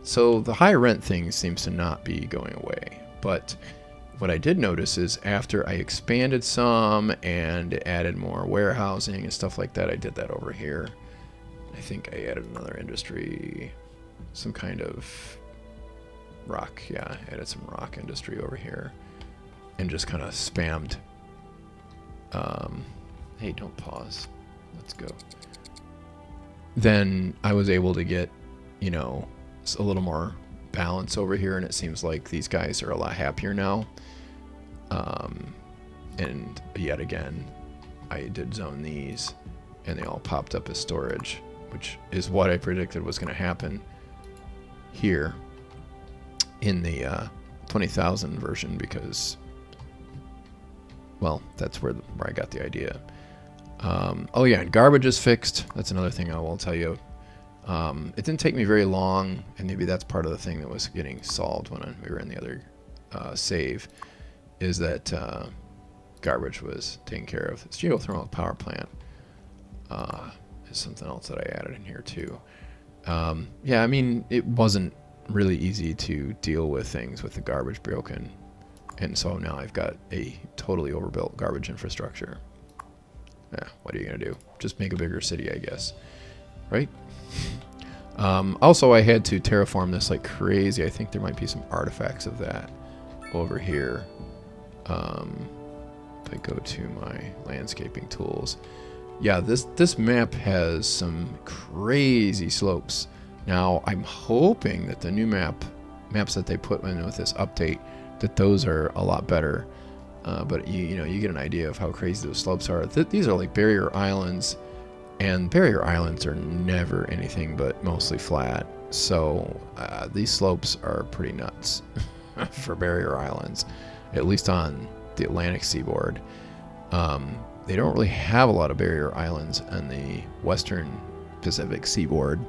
So the high rent thing seems to not be going away. But what I did notice is after I expanded some and added more warehousing and stuff like that, I did that over here. I think I added another industry, some kind of rock. Yeah, I added some rock industry over here and just kind of spammed. Hey, don't pause. Let's go. Then I was able to get, you know, a little more balance over here, and it seems like these guys are a lot happier now. And yet again, I did zone these, and they all popped up as storage, which is what I predicted was going to happen here in the 20,000 version, because, well, that's where I got the idea. Oh yeah, and garbage is fixed. That's another thing I will tell you. It didn't take me very long, and maybe that's part of the thing that was getting solved when we were in the other save, is that garbage was taken care of. This geothermal power plant is something else that I added in here too. Yeah, I mean, it wasn't really easy to deal with things with the garbage broken, and so now I've got a totally overbuilt garbage infrastructure. Yeah, what are you gonna do? Just make a bigger city, I guess, right? Also, I had to terraform this like crazy. I think there might be some artifacts of that over here. If I go to my landscaping tools, yeah, this map has some crazy slopes. Now, I'm hoping that the new maps that they put in with this update, that those are a lot better. But you know, you get an idea of how crazy those slopes are. These are like barrier islands, and barrier islands are never anything but mostly flat. So these slopes are pretty nuts for barrier islands, at least on the Atlantic seaboard. They don't really have a lot of barrier islands on the western Pacific seaboard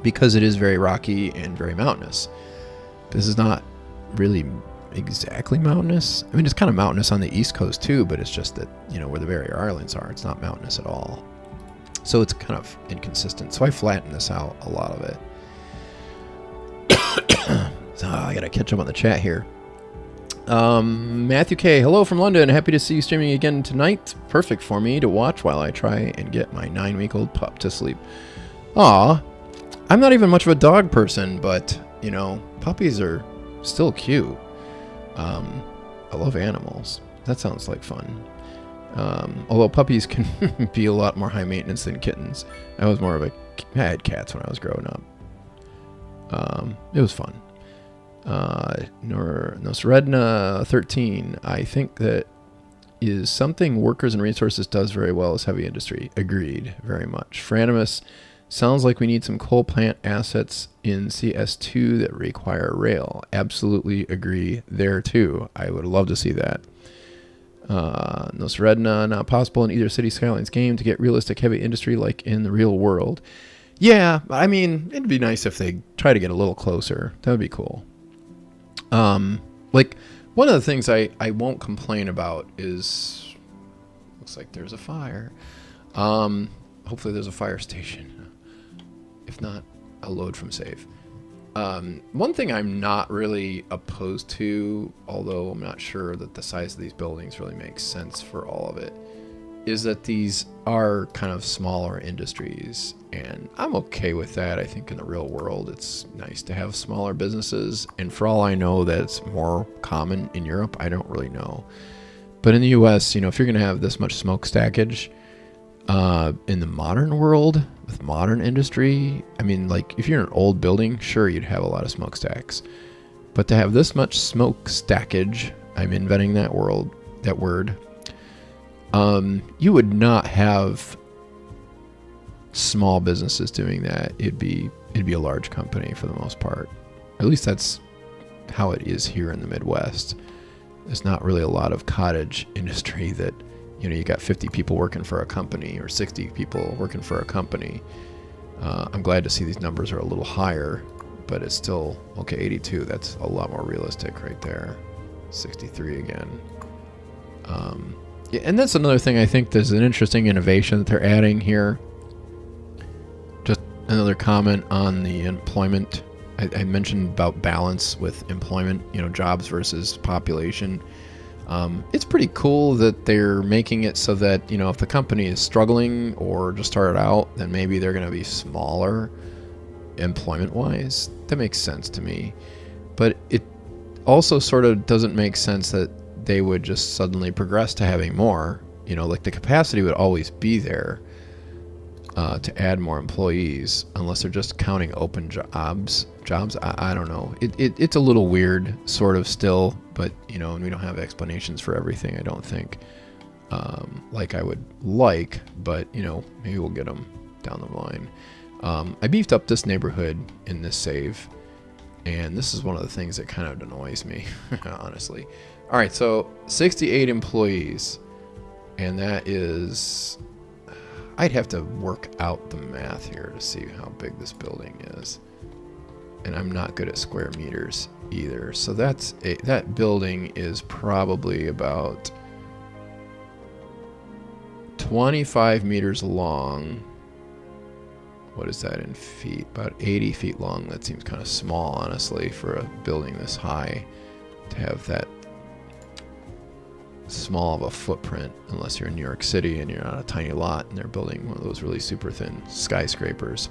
because it is very rocky and very mountainous. This is not really exactly mountainous. I mean, it's kind of mountainous on the east coast too, but it's just that, you know, where the barrier islands are, it's not mountainous at all. So it's kind of inconsistent. So I flattened this out, a lot of it. So I gotta catch up on the chat here. Matthew K, hello from London. Happy to see you streaming again tonight. Perfect for me to watch while I try and get my 9-week-old pup to sleep. Aw, I'm not even much of a dog person, but, you know, puppies are still cute. I love animals. That sounds like fun. Although puppies can be a lot more high maintenance than kittens. I had cats when I was growing up. It was fun. Nosredna 13. I think that is something Workers and Resources does very well as heavy industry. Agreed, very much. Franimus, sounds like we need some coal plant assets in CS2 that require rail. Absolutely agree there too. I would love to see that. Nosredna, not possible in either City Skylines game to get realistic heavy industry like in the real world. Yeah, I mean, it'd be nice if they try to get a little closer. That would be cool. Like, one of the things I won't complain about is, looks like there's a fire. Hopefully there's a fire station. If not, I'll load from save. One thing I'm not really opposed to, although I'm not sure that the size of these buildings really makes sense for all of it, is that these are kind of smaller industries, and I'm okay with that. I think in the real world it's nice to have smaller businesses, and for all I know that's more common in Europe. I don't really know. But in the US, you know, if you're going to have this much smoke stackage in the modern world with modern industry, I mean, like if you're in an old building, sure, you'd have a lot of smokestacks. But to have this much smoke stackage, I'm inventing that word, you would not have small businesses doing that, it'd be a large company for the most part. At least that's how it is here in the Midwest. There's not really a lot of cottage industry that, you got 50 people working for a company or 60 people working for a company. I'm glad to see these numbers are a little higher, but it's still, okay, 82, that's a lot more realistic right there. 63 again. Yeah, and that's another thing I think there's an interesting innovation that they're adding here. Just another comment on the employment. I mentioned about balance with employment, jobs versus population. It's pretty cool that they're making it so that, if the company is struggling or just started out, then maybe they're going to be smaller employment-wise. That makes sense to me. But it also sort of doesn't make sense that they would just suddenly progress to having more. Like the capacity would always be there to add more employees, unless they're just counting open jobs. I don't know. It's a little weird, sort of still, but and we don't have explanations for everything. I don't think, like I would like, but maybe we'll get them down the line. I beefed up this neighborhood in this save, and this is one of the things that kind of annoys me, honestly. All right, so 68 employees, and that is, I'd have to work out the math here to see how big this building is. And I'm not good at square meters either. So that building is probably about 25 meters long. What is that in feet? About 80 feet long. That seems kind of small, honestly, for a building this high to have that small of a footprint, unless you're in New York City and you're on a tiny lot and they're building one of those really super thin skyscrapers.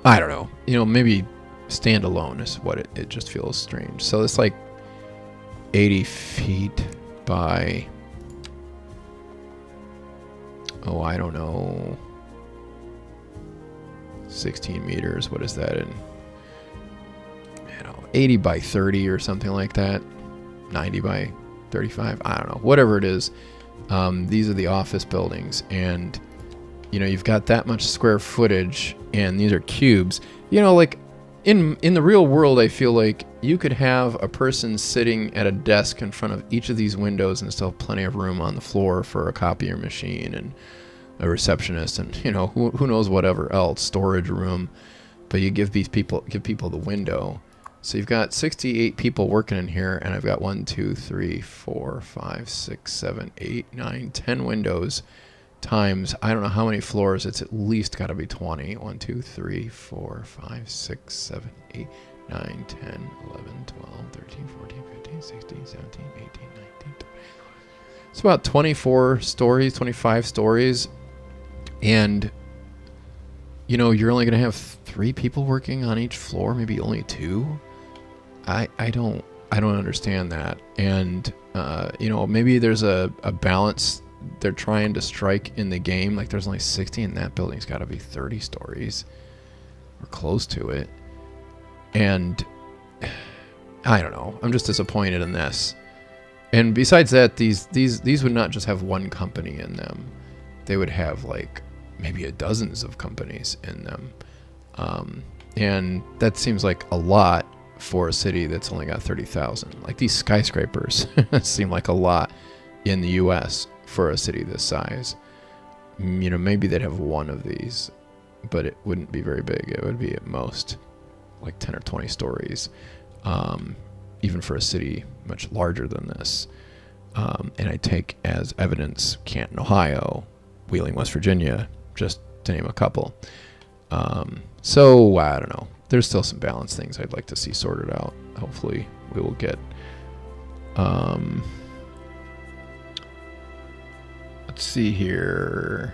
I don't know. Maybe standalone is what it just feels strange. So it's like 80 feet by, I don't know, 16 meters. What is that in, 80 by 30 or something like that. 90 by 35. I don't know. Whatever it is. These are the office buildings, and you've got that much square footage, and these are cubes. Like in the real world, I feel like you could have a person sitting at a desk in front of each of these windows and still have plenty of room on the floor for a copier machine and a receptionist and who knows whatever else, storage room. But you give people the window. So you've got 68 people working in here, and I've got 1, 2, 3, 4, 5, 6, 7, 8, 9, 10 windows times, I don't know how many floors. It's at least got to be 20. 1, 2, 3, 4, 5, 6, 7, 8, 9, 10, 11, 12, 13, 14, 15, 16, 17, 18, 19, 20. It's about 24 stories, 25 stories. And, you're only going to have 3 people working on each floor, maybe only 2. I don't understand that. And, maybe there's a balance they're trying to strike in the game. Like there's only 60 and that building's got to be 30 stories or close to it. And I don't know. I'm just disappointed in this. And besides that, these would not just have one company in them. They would have like maybe dozens of companies in them. And that seems like a lot for a city that's only got 30,000. Like these skyscrapers seem like a lot in the US for a city this size. Maybe they'd have one of these, but it wouldn't be very big. It would be at most like 10 or 20 stories, even for a city much larger than this. And I take as evidence Canton, Ohio, Wheeling, West Virginia, just to name a couple. So I don't know. There's still some balance things I'd like to see sorted out. Hopefully we will get. Let's see here.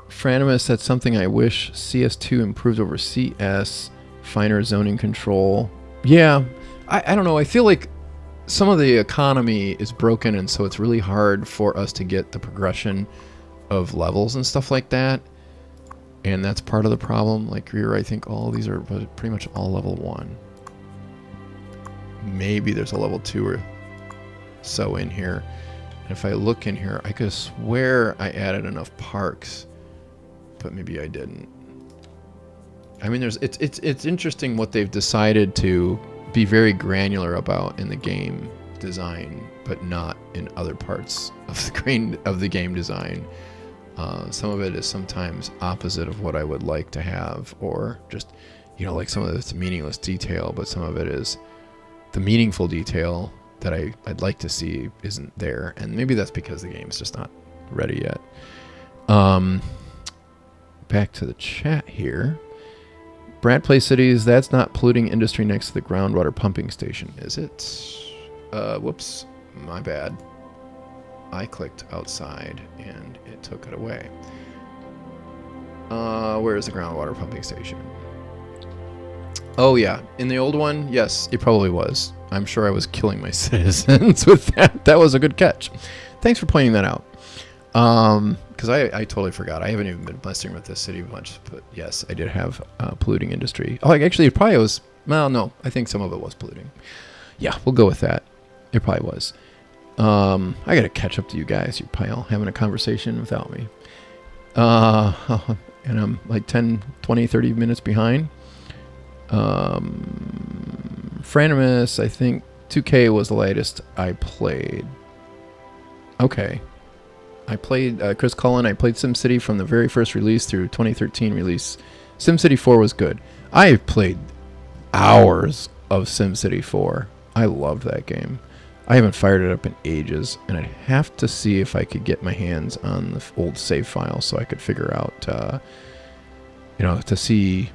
Franimus, that's something I wish CS2 improves over CS. Finer zoning control. Yeah, I don't know. I feel like some of the economy is broken, and so it's really hard for us to get the progression of levels and stuff like that. And that's part of the problem. Like here, I think all of these are pretty much all level 1. Maybe there's a level 2 or so in here. And if I look in here, I could swear I added enough parks, but maybe I didn't. I mean, it's interesting what they've decided to be very granular about in the game design, but not in other parts of the game design. Some of it is sometimes opposite of what I would like to have, or just, you know, like some of it's meaningless detail, but some of it is the meaningful detail that I'd like to see isn't there, and maybe that's because the game's just not ready yet. Back to the chat here. Brad Play Cities, that's not polluting industry next to the groundwater pumping station, is it? Whoops, my bad. I clicked outside and it took it away. Where is the groundwater pumping station? Oh yeah, in the old one, yes, it probably was. I'm sure I was killing my citizens with that. That was a good catch. Thanks for pointing that out. Because I totally forgot. I haven't even been messing with this city much, but yes, I did have polluting industry. Oh, actually, it probably was. Well, no, I think some of it was polluting. Yeah, we'll go with that. It probably was. I got to catch up to you guys. You're probably all having a conversation without me. And I'm like 10, 20, 30 minutes behind. Franimus, I think 2K was the latest I played. Okay. I played Chris Cullen. I played SimCity from the very first release through 2013 release. SimCity 4 was good. I played hours of SimCity 4. I loved that game. I haven't fired it up in ages, and I'd have to see if I could get my hands on the old save file so I could figure out, to see,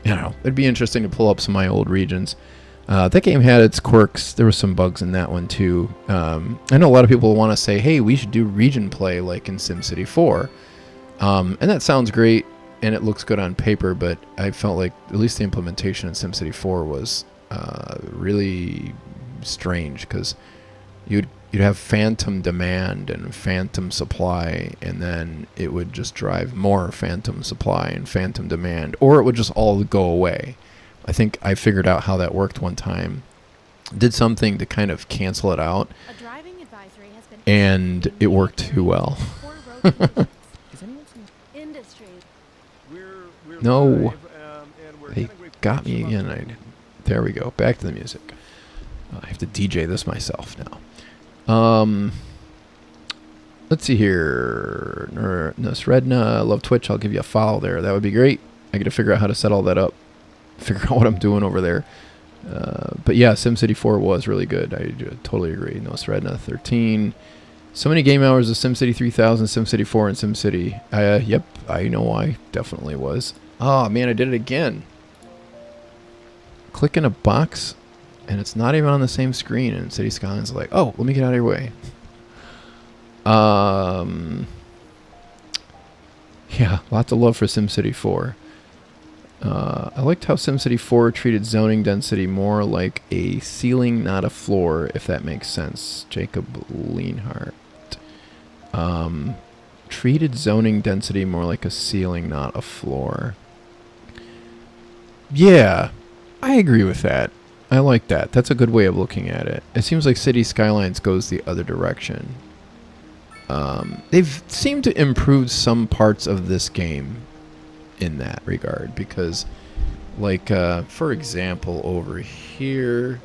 it'd be interesting to pull up some of my old regions. That game had its quirks. There were some bugs in that one too. I know a lot of people want to say, hey, we should do region play like in SimCity 4. And that sounds great, and it looks good on paper, but I felt like at least the implementation in SimCity 4 was really strange, because you'd have phantom demand and phantom supply, and then it would just drive more phantom supply and phantom demand, or it would just all go away. I think I figured out how that worked one time. Did something to kind of cancel it out, and it worked too well. No, they got me again. There we go. Back to the music. I have to DJ this myself now. Let's see here. Nasredna, love Twitch. I'll give you a follow there. That would be great. I got to figure out how to set all that up. Figure out what I'm doing over there. But yeah, SimCity 4 was really good. I totally agree. Nasredna 13. So many game hours of SimCity 3000, SimCity 4, and SimCity. Yep, I know I definitely was. Oh man, I did it again. Click in a box, and it's not even on the same screen. And City Skylines is like, oh, let me get out of your way. Yeah, lots of love for SimCity 4. I liked how SimCity 4 treated zoning density more like a ceiling, not a floor, if that makes sense. Jacob Leanhart. Treated zoning density more like a ceiling, not a floor. Yeah, I agree with that. I like that. That's a good way of looking at it. It seems like City Skylines goes the other direction. They've seemed to improve some parts of this game in that regard, because like for example over here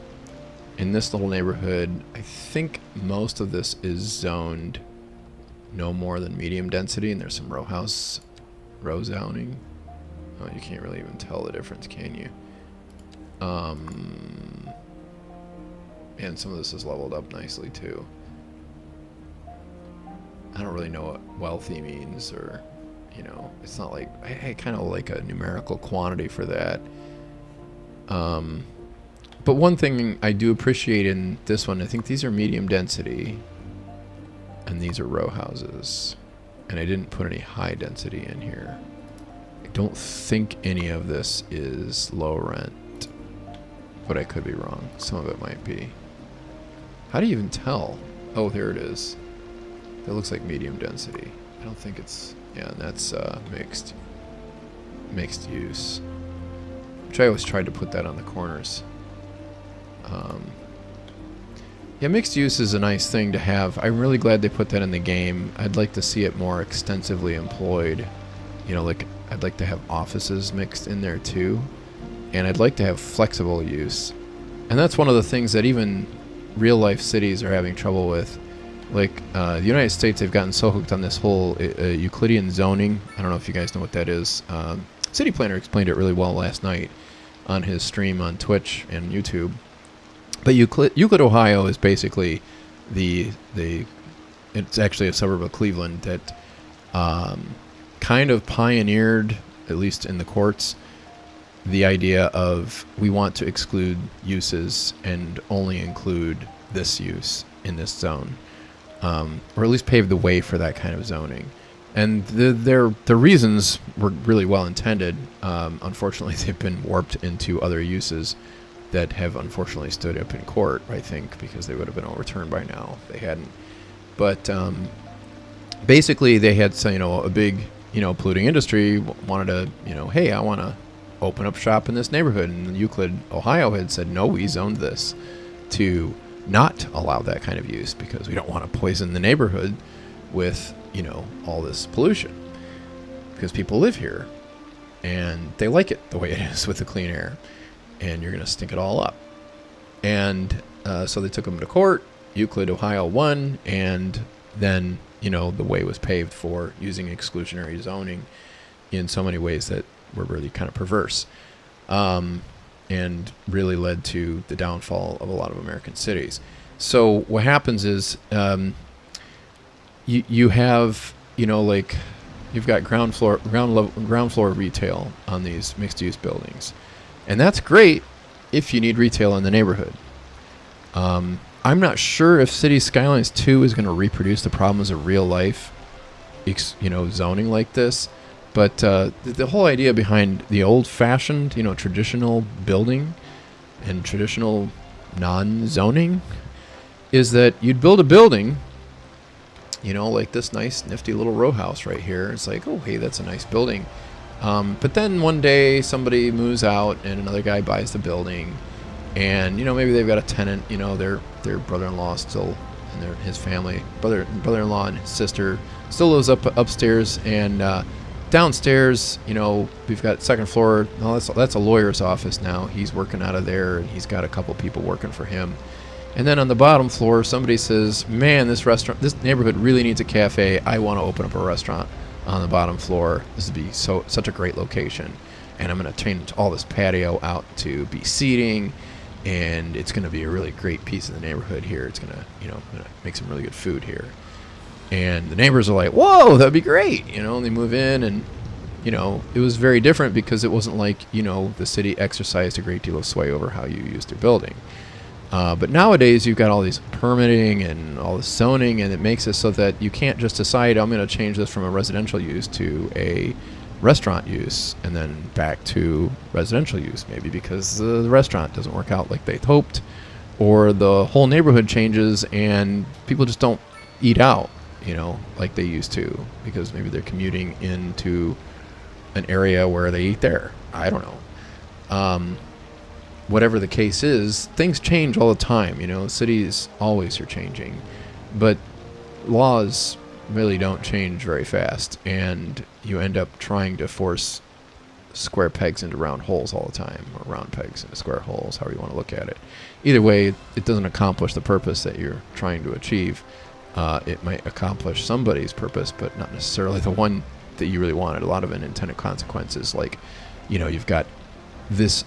in this little neighborhood, I think most of this is zoned no more than medium density, and there's some row zoning. Oh, you can't really even tell the difference, can you? And some of this is leveled up nicely too. I don't really know what wealthy means, or it's not like, I kind of like a numerical quantity for that. But one thing I do appreciate in this one, I think these are medium density, and these are row houses, and I didn't put any high density in here. I don't think any of this is low rent, but I could be wrong. Some of it might be. How do you even tell? Oh, there it is. That looks like medium density. I don't think it's... Yeah, and that's mixed use. Which I always tried to put that on the corners. Yeah, mixed use is a nice thing to have. I'm really glad they put that in the game. I'd like to see it more extensively employed. You know, like I'd like to have offices mixed in there too. And I'd like to have flexible use. And that's one of the things that even real life cities are having trouble with. Like the United States, they've gotten so hooked on this whole Euclidean zoning. I don't know if you guys know what that is. City Planner explained it really well last night on his stream on Twitch and YouTube. But Euclid, Ohio is basically it's actually a suburb of Cleveland that kind of pioneered, at least in the courts, the idea of we want to exclude uses and only include this use in this zone, or at least pave the way for that kind of zoning. And the reasons were really well intended. Unfortunately, they've been warped into other uses that have unfortunately stood up in court, I think, because they would have been overturned by now if they hadn't. But basically, they had, a big, polluting industry wanted to, hey, I want to open up shop in this neighborhood. And Euclid, Ohio had said, no, we zoned this to not allow that kind of use because we don't want to poison the neighborhood with, all this pollution. Because people live here and they like it the way it is with the clean air. And you're going to stink it all up. And so they took them to court. Euclid, Ohio won. And then, the way was paved for using exclusionary zoning in so many ways that were really kind of perverse. And really led to the downfall of a lot of American cities. So what happens is you have, you've got ground floor retail on these mixed-use buildings. And that's great if you need retail in the neighborhood. I'm not sure if City Skylines 2 is going to reproduce the problems of real life, zoning like this. But the whole idea behind the old-fashioned, traditional building and traditional non-zoning is that you'd build a building, like this nice, nifty little row house right here. It's like, oh, hey, that's a nice building. But then one day somebody moves out and another guy buys the building, and maybe they've got a tenant. Their brother-in-law still, and his family, brother-in-law and his sister still lives upstairs, and downstairs, we've got second floor. No, that's a lawyer's office now. He's working out of there, and he's got a couple people working for him. And then on the bottom floor, somebody says, "Man, this neighborhood really needs a cafe. I want to open up a restaurant on the bottom floor. This would be such a great location, and I'm going to change all this patio out to be seating, and it's going to be a really great piece of the neighborhood here. It's going to, gonna make some really good food here." And the neighbors are like, "Whoa, that'd be great!" And they move in, and it was very different because it wasn't like the city exercised a great deal of sway over how you used their building. But nowadays, you've got all these permitting and all this zoning, and it makes it so that you can't just decide, I'm going to change this from a residential use to a restaurant use, and then back to residential use, maybe because the restaurant doesn't work out like they'd hoped, or the whole neighborhood changes, and people just don't eat out, like they used to, because maybe they're commuting into an area where they eat there. I don't know. Whatever the case is, things change all the time. Cities always are changing, but laws really don't change very fast, and you end up trying to force square pegs into round holes all the time, or round pegs into square holes, however you want to look at it. Either way, it doesn't accomplish the purpose that you're trying to achieve. It might accomplish somebody's purpose, but not necessarily the one that you really wanted. A lot of unintended consequences, like, you've got this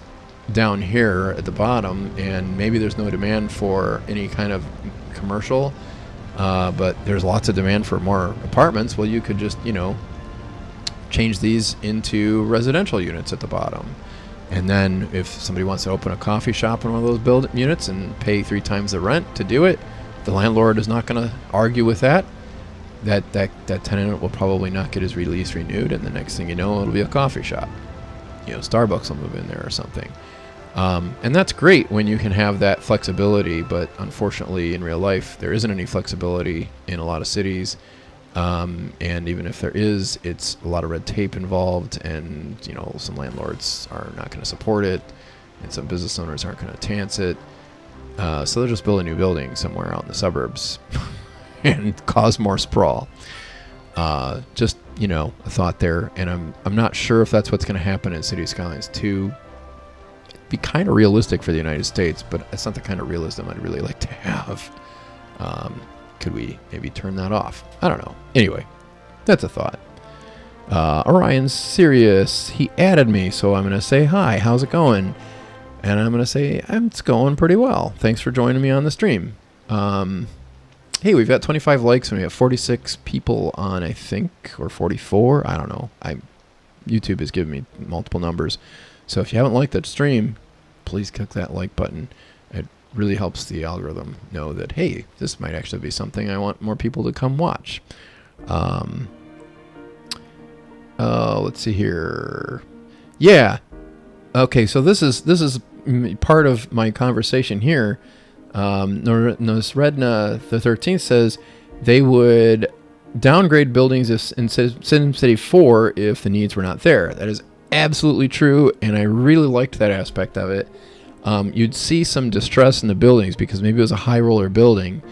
down here at the bottom, and maybe there's no demand for any kind of commercial, but there's lots of demand for more apartments. Well, you could just, change these into residential units at the bottom. And then if somebody wants to open a coffee shop in one of those units and pay 3 times the rent to do it, the landlord is not going to argue with that. That tenant will probably not get his lease renewed, and the next thing you know, it'll be a coffee shop. Starbucks will move in there or something. And that's great when you can have that flexibility, but unfortunately in real life there isn't any flexibility in a lot of cities, and even if there is, it's a lot of red tape involved, and some landlords are not going to support it, and some business owners aren't going to chance it. So they'll just build a new building somewhere out in the suburbs and cause more sprawl. Just, a thought there. And I'm not sure if that's what's going to happen in City Skylines 2. It'd be kind of realistic for the United States, but it's not the kind of realism I'd really like to have. Could we maybe turn that off? I don't know. Anyway, that's a thought. Orion's serious. He added me, so I'm going to say hi. How's it going? And I'm going to say it's going pretty well. Thanks for joining me on the stream. Hey, we've got 25 likes and we have 46 people on, I think, or 44. I don't know. YouTube has given me multiple numbers. So if you haven't liked that stream, please click that like button. It really helps the algorithm know that, hey, this might actually be something I want more people to come watch. Let's see here. Yeah. Okay, so this is part of my conversation here. Nosredna the 13th says they would downgrade buildings in SimCity 4 if the needs were not there. That is absolutely true, and I really liked that aspect of it. You'd see some distress in the buildings because maybe it was a high roller building,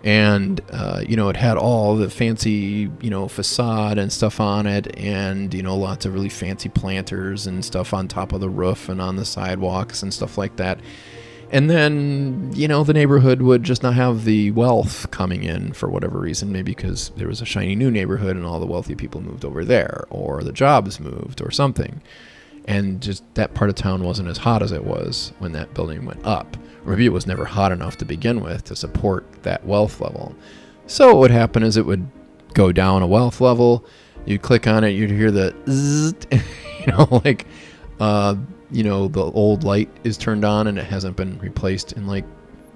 and it had all the fancy facade and stuff on it, and lots of really fancy planters and stuff on top of the roof and on the sidewalks and stuff like that. And then, the neighborhood would just not have the wealth coming in for whatever reason, maybe because there was a shiny new neighborhood and all the wealthy people moved over there, or the jobs moved or something. And just that part of town wasn't as hot as it was when that building went up. Or maybe it was never hot enough to begin with to support that wealth level. So what would happen is it would go down a wealth level. You'd click on it, you'd hear the zzz, the old light is turned on and it hasn't been replaced in like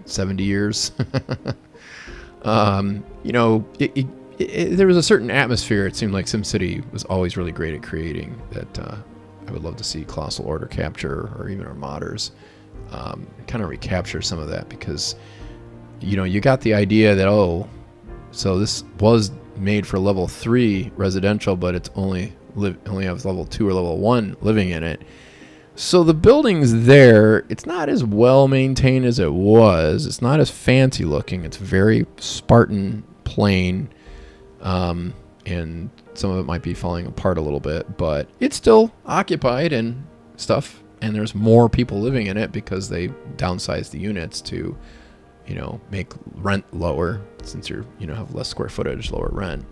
70 years. There was a certain atmosphere it seemed like SimCity was always really great at creating that I would love to see Colossal Order capture, or even our modders kind of recapture some of that, because you got the idea that, so this was made for level 3 residential, but it's only has level 2 or level 1 living in it. So the building's there. It's not as well maintained as it was. It's not as fancy looking. It's very Spartan, plain, and some of it might be falling apart a little bit, but it's still occupied and stuff. And there's more people living in it because they downsized the units to, make rent lower, since you have less square footage, lower rent.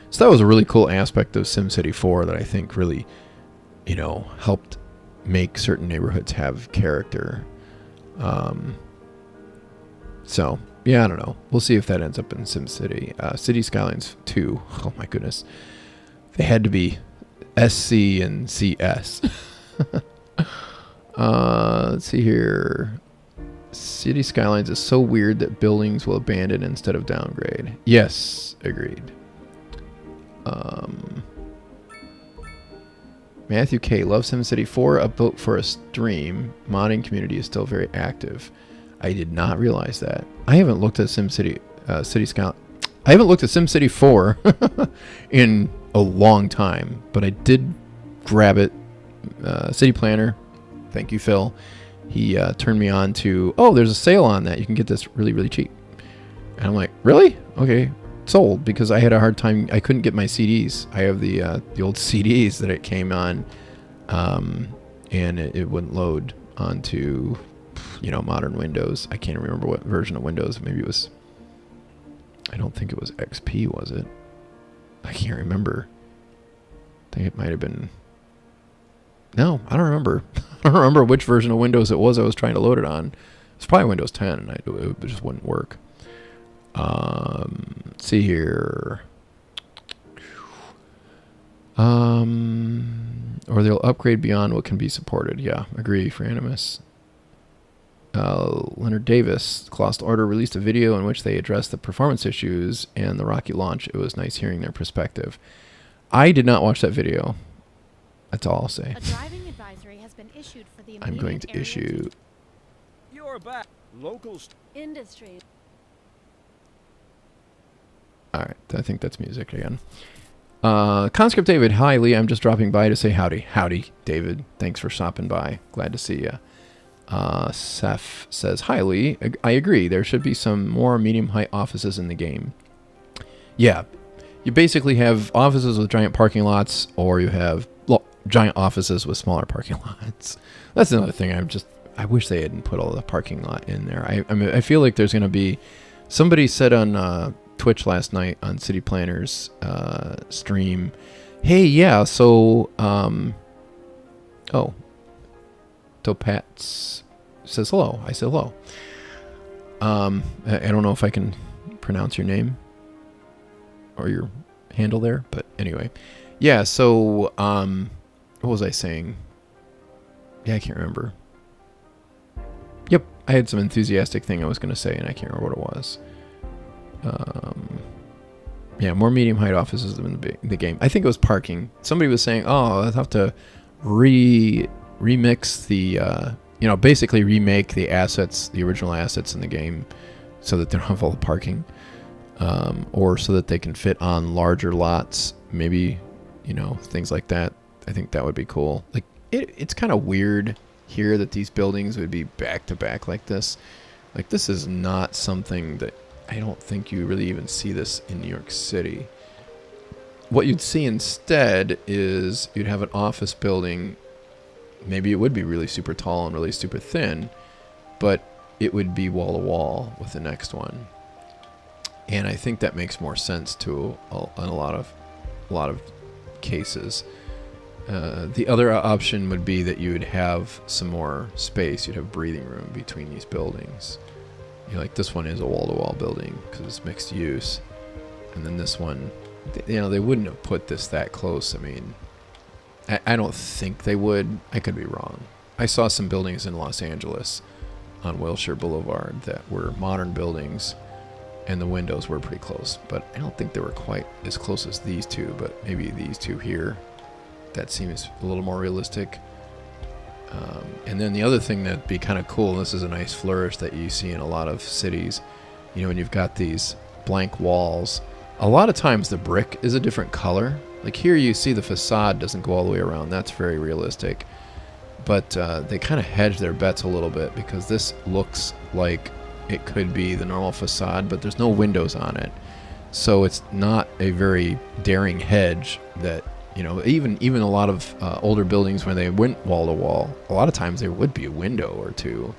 So that was a really cool aspect of SimCity 4 that I think really, helped make certain neighborhoods have character. So yeah, I don't know. We'll see if that ends up in SimCity. City Skylines 2. Oh my goodness. They had to be SC and CS. Let's see here. City Skylines is so weird that buildings will abandon instead of downgrade. Yes, agreed. Matthew K. loves SimCity 4. A vote for a stream. Modding community is still very active. I did not realize that. I haven't looked at SimCity I haven't looked at SimCity 4 in a long time, but I did grab it. City Planner, thank you, Phil. He turned me on to, there's a sale on that. You can get this really, really cheap. And I'm like, really? Okay. Sold, because I had a hard time. I couldn't get my CDs. I have the old CDs that it came on, and it wouldn't load onto, modern Windows. I can't remember what version of Windows. Maybe it was, I don't think it was XP, was it? I can't remember. I think it might have been. No, I don't remember. I don't remember which version of Windows it was I was trying to load it on. It's probably Windows 10, and it just wouldn't work. Let's see here. Or they'll upgrade beyond what can be supported. Yeah, agree, Franimus. Leonard Davis, Colossal Order released a video in which they addressed the performance issues and the rocky launch. It was nice hearing their perspective. I did not watch that video. That's all I'll say. A driving advisory has been issued for the I'm going to issue. You're back. Locals. Industry. All right, I think that's music again. Conscript David, hi Lee, I'm just dropping by to say howdy. Howdy, David. Thanks for stopping by. Glad to see you. Seth says, "Hi Lee, I agree. There should be some more medium-height offices in the game." Yeah, you basically have offices with giant parking lots, or you have giant offices with smaller parking lots. That's another thing. I wish they hadn't put all the parking lot in there. I mean, I feel like there's going to be. Somebody said on Twitch last night on City Planners stream, "Hey, yeah, so Topats says hello." I said hello. I don't know if I can pronounce your name or your handle there, but anyway. Yeah, so what was I saying? Yeah, I can't remember. Yep, I had some enthusiastic thing I was going to say, and I can't remember what it was. Yeah, more medium height offices in the game. I think it was parking. Somebody was saying, "Oh, I'll have to remix the, basically remake the assets, the original assets in the game, so that they don't have all the parking, or so that they can fit on larger lots. Maybe, things like that. I think that would be cool. Like, it's kind of weird here that these buildings would be back to back like this. Like, this is not something that I don't think you really even see this in New York City. What you'd see instead is you'd have an office building. Maybe it would be really super tall and really super thin, but it would be wall to wall with the next one. And I think that makes more sense in a lot of cases. The other option would be that you would have some more space. You'd have breathing room between these buildings. Like this one is a wall-to-wall building because it's mixed use, and then this one, they wouldn't have put this that close. I mean, I don't think they would. I could be wrong. I saw some buildings in Los Angeles on Wilshire Boulevard that were modern buildings, and the windows were pretty close, but I don't think they were quite as close as these two, but maybe these two here. That seems a little more realistic. And then the other thing that'd be kind of cool, this is a nice flourish that you see in a lot of cities, when you've got these blank walls, a lot of times the brick is a different color. Like here you see the facade doesn't go all the way around. That's very realistic. But they kind of hedge their bets a little bit because this looks like it could be the normal facade, but there's no windows on it. So it's not a very daring hedge that, even a lot of older buildings when they went wall to wall, a lot of times there would be a window or two.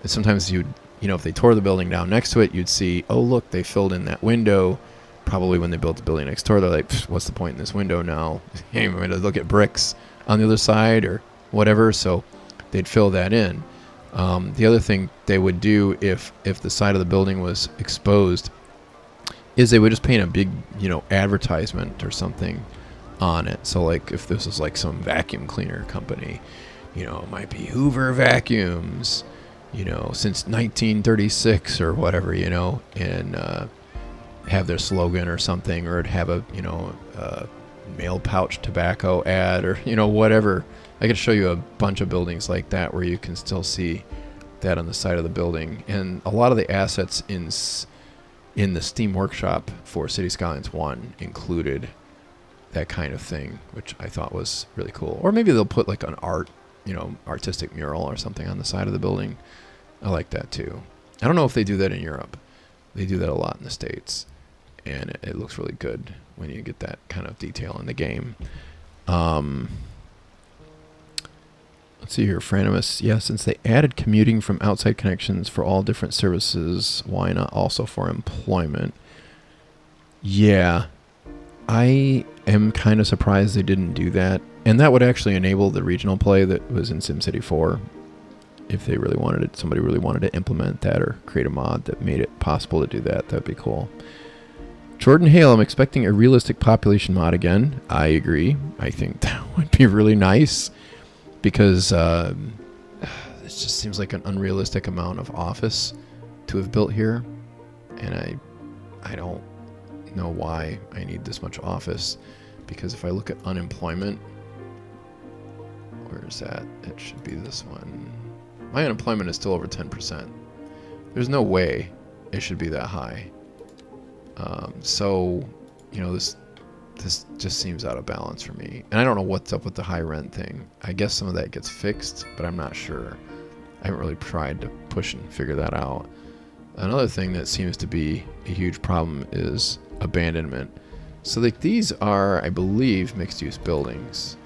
And sometimes if they tore the building down next to it, you'd see, oh, look, they filled in that window. Probably when they built the building next door, they're like, what's the point in this window now? I'm going to look at bricks on the other side or whatever. So they'd fill that in. The other thing they would do if the side of the building was exposed is they would just paint a big, advertisement or something on it. So like if this is like some vacuum cleaner company, it might be Hoover Vacuums, since 1936 or whatever, and have their slogan or something, or have a mail pouch tobacco ad or whatever. I could show you a bunch of buildings like that where you can still see that on the side of the building. And a lot of the assets in the Steam Workshop for City Skylines 1 included that kind of thing, which I thought was really cool. Or maybe they'll put like an artistic mural or something on the side of the building. I like that too. I don't know if they do that in Europe. They do that a lot in the States, and it looks really good when you get that kind of detail in the game. Let's see here, Franimus. Yeah, since they added commuting from outside connections for all different services, why not also for employment? Yeah, I am kind of surprised they didn't do that. And that would actually enable the regional play that was in SimCity 4. If they really wanted it, somebody really wanted to implement that or create a mod that made it possible to do that, that'd be cool. Jordan Hale, I'm expecting a realistic population mod again. I agree. I think that would be really nice because it just seems like an unrealistic amount of office to have built here. And I don't know why I need this much office, because if I look at unemployment, where is that? It should be this one. My unemployment is still over 10%. There's no way it should be that high. So, this just seems out of balance for me. And I don't know what's up with the high rent thing. I guess some of that gets fixed, but I'm not sure. I haven't really tried to push and figure that out. Another thing that seems to be a huge problem is abandonment. So like these are, I believe, mixed-use buildings.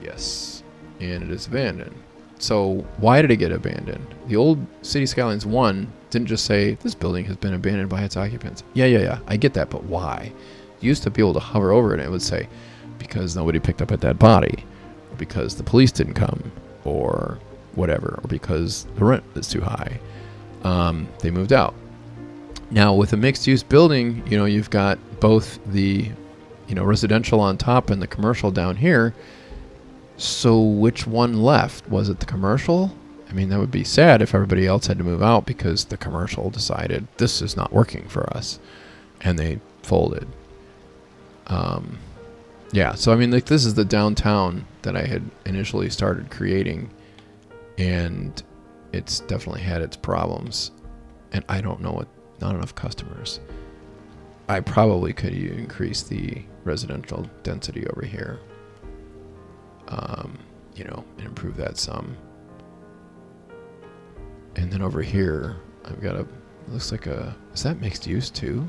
Yes, and it is abandoned. So why did it get abandoned? The old City Skylines 1 didn't just say, this building has been abandoned by its occupants. Yeah, I get that, but why? You used to be able to hover over it and it would say, because nobody picked up a dead body, or because the police didn't come, or whatever, or because the rent is too high. They moved out. Now with a mixed-use building, you know, you've got both the, you know, residential on top and the commercial down here. So which one left? Was it the commercial? I mean, that would be sad if everybody else had to move out because the commercial decided this is not working for us, and they folded. Yeah, so I mean, like, this is the downtown that I had initially started creating, and it's definitely had its problems, and I don't know what, not enough customers. I probably could increase the residential density over here, you know, and improve that some. And then over here, I've got a, looks like a, is that mixed use too?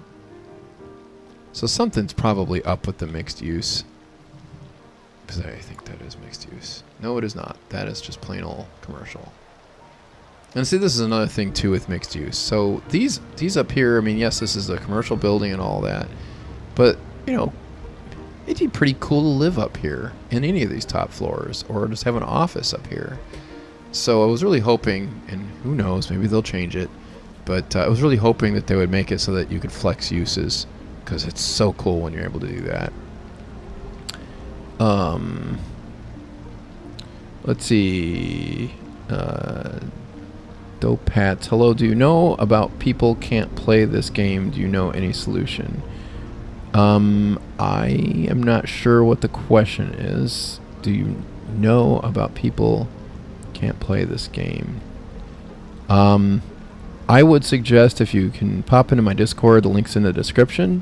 So something's probably up with the mixed use. Because I think that is mixed use. No, it is not. That is just plain old commercial. And see, this is another thing too with mixed use. So these up here, I mean, yes, this is a commercial building and all that, but you know, it'd be pretty cool to live up here in any of these top floors, or just have an office up here. So I was really hoping, and who knows, maybe they'll change it, but I was really hoping that they would make it so that you could flex uses, because it's so cool when you're able to do that. Let's see. Dope Hats. Hello, do you know about people can't play this game? Do you know any solution? I am not sure what the question is. Do you know about people can't play this game? I would suggest if you can pop into my Discord, the link's in the description.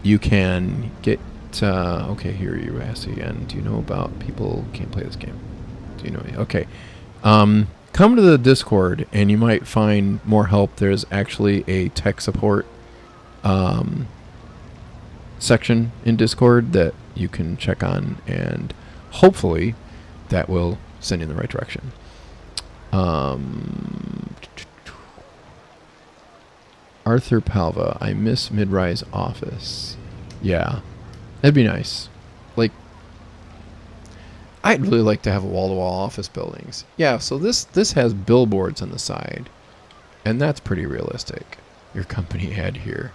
You can get, okay, here you ask again. Do you know about people can't play this game? Do you know? Okay. Come to the Discord and you might find more help. There's actually a tech support section in Discord that you can check on, and hopefully that will send you in the right direction. Arthur Palva, I miss mid-rise office. Yeah, that'd be nice. Like, I'd really like to have wall-to-wall office buildings. Yeah, so this has billboards on the side, and that's pretty realistic. Your company ad here.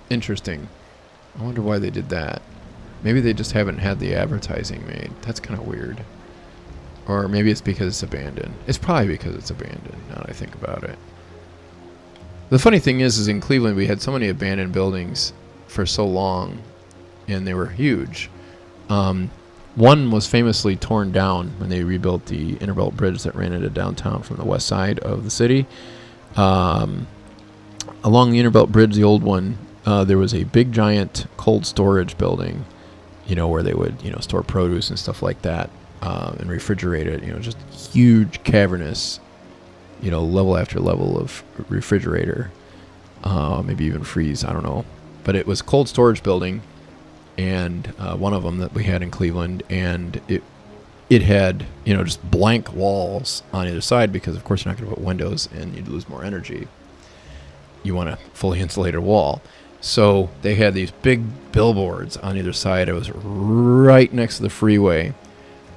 Interesting. I wonder why they did that. Maybe they just haven't had the advertising made. That's kind of weird. Or maybe it's because it's abandoned. It's probably because it's abandoned, now that I think about it. The funny thing is in Cleveland we had so many abandoned buildings for so long, and they were huge. One was famously torn down when they rebuilt the Interbelt Bridge that ran into downtown from the west side of the city. Along the Interbelt Bridge, the old one, there was a big giant cold storage building, you know, where they would, you know, store produce and stuff like that, and refrigerate it, you know, just huge cavernous, you know, level after level of refrigerator, maybe even freeze, I don't know. But it was a cold storage building, and one of them that we had in Cleveland, and it had, you know, just blank walls on either side, because of course you're not going to put windows and you'd lose more energy. You want a fully insulated wall. So they had these big billboards on either side. It was right next to the freeway.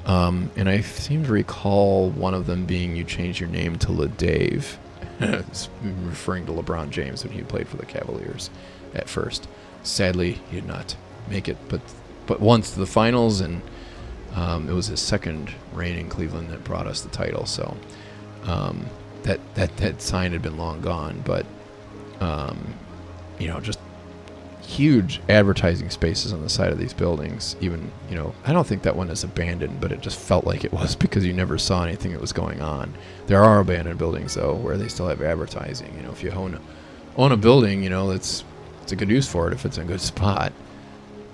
And I seem to recall one of them being, you change your name to LaDave. It's referring to LeBron James when he played for the Cavaliers at first. Sadly, he did not make it, but once to the finals, and it was his second reign in Cleveland that brought us the title. So that sign had been long gone, but you know, just huge advertising spaces on the side of these buildings. Even, you know, I don't think that one is abandoned, but it just felt like it was, because you never saw anything that was going on. There are abandoned buildings though where they still have advertising. You know, if you own a building, you know, it's a good use for it if it's in a good spot.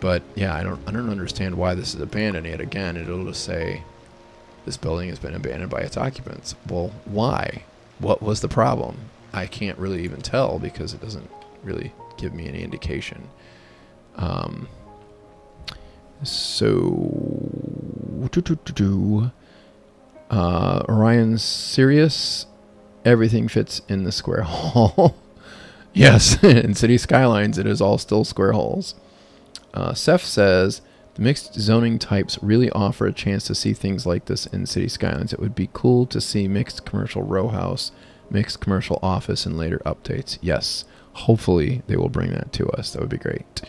But yeah, I don't understand why this is abandoned yet again. It'll just say this building has been abandoned by its occupants. Well, why? What was the problem? I can't really even tell because it doesn't really give me any indication. Orion's serious. Everything fits in the square hole. Yes, in City Skylines, it is all still square holes. Seth says, the mixed zoning types really offer a chance to see things like this in City Skylines. It would be cool to see mixed commercial row house, mixed commercial office in later updates. Yes, hopefully they will bring that to us. That would be great.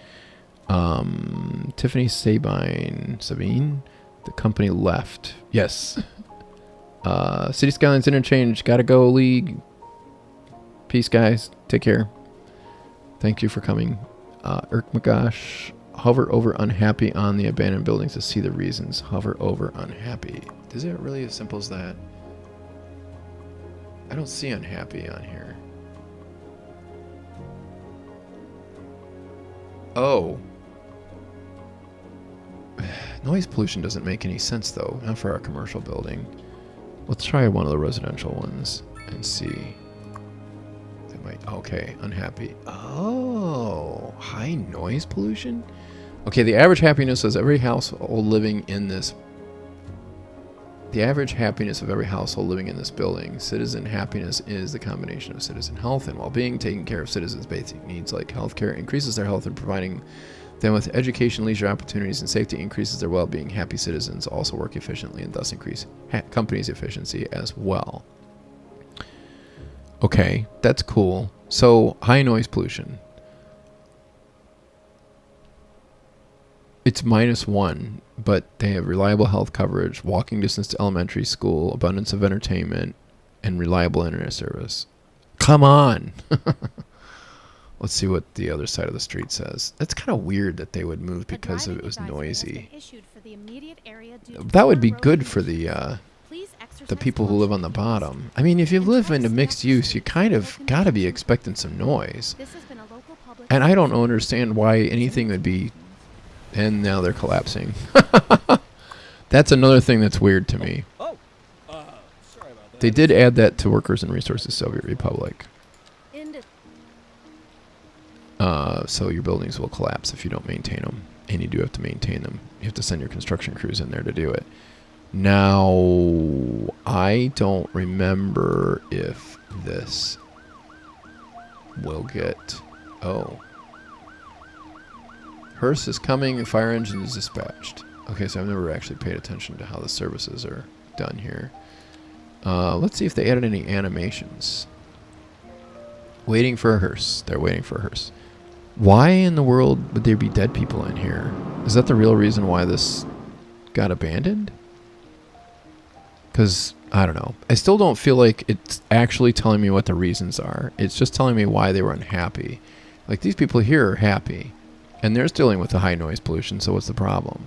Tiffany Sabine, the company left. Yes. City Skylines interchange. Gotta go, League. Peace, guys. Take care. Thank you for coming. Irkmagosh. Hover over unhappy on the abandoned buildings to see the reasons. Hover over unhappy. Is it really as simple as that? I don't see unhappy on here. Oh. Noise pollution doesn't make any sense though. Not for our commercial building. Let's try one of the residential ones and see. They might. Okay, unhappy. Oh, high noise pollution? Okay, the average happiness of every household living in this. The average happiness of every household living in this building. Citizen happiness is the combination of citizen health and well-being. Taking care of citizens' basic needs like healthcare increases their health and providing them with education, leisure opportunities, and safety increases their well-being. Happy citizens also work efficiently and thus increase companies' efficiency as well. Okay, that's cool. So, high noise pollution. It's -1, but they have reliable health coverage, walking distance to elementary school, abundance of entertainment, and reliable internet service. Come on! Let's see what the other side of the street says. That's kind of weird that they would move because it was noisy. That would be good for the people who live on the bottom. I mean, if you live in a mixed use, you kind of got to be expecting some noise. And I don't understand why anything would be... And now they're collapsing. That's another thing that's weird to me. Sorry about that. They did add that to Workers and Resources Soviet Republic. So your buildings will collapse if you don't maintain them. And you do have to maintain them. You have to send your construction crews in there to do it. Now, I don't remember if this will get... Oh. Hearst is coming, fire engine is dispatched. Okay, so I've never actually paid attention to how the services are done here. Let's see if they added any animations. Waiting for a hearse. They're waiting for a hearse. Why in the world would there be dead people in here? Is that the real reason why this got abandoned? Because, I don't know. I still don't feel like it's actually telling me what the reasons are. It's just telling me why they were unhappy. Like, these people here are happy. And they're dealing with the high noise pollution, so what's the problem?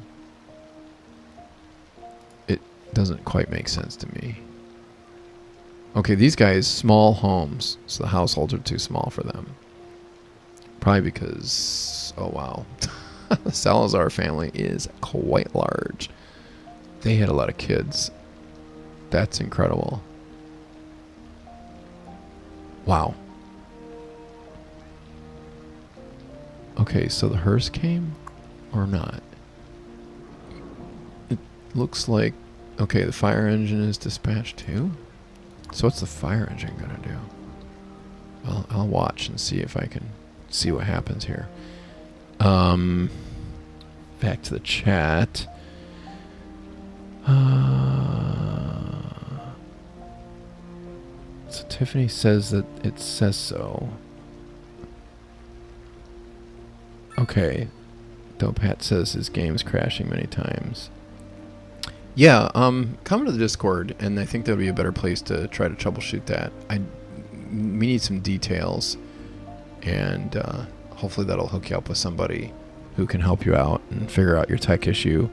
It doesn't quite make sense to me. Okay, these guys, small homes, so the households are too small for them. Probably because, oh wow, the Salazar family is quite large. They had a lot of kids. That's incredible. Wow. Okay, so the hearse came or not? It looks like, okay, the fire engine is dispatched too? So what's the fire engine gonna do? Well, I'll watch and see if I can see what happens here. Back to the chat. So Tiffany says that it says so. Okay. Dopat says his game's crashing many times. Yeah, come to the Discord, and I think that would be a better place to try to troubleshoot that. We need some details, and hopefully that'll hook you up with somebody who can help you out and figure out your tech issue.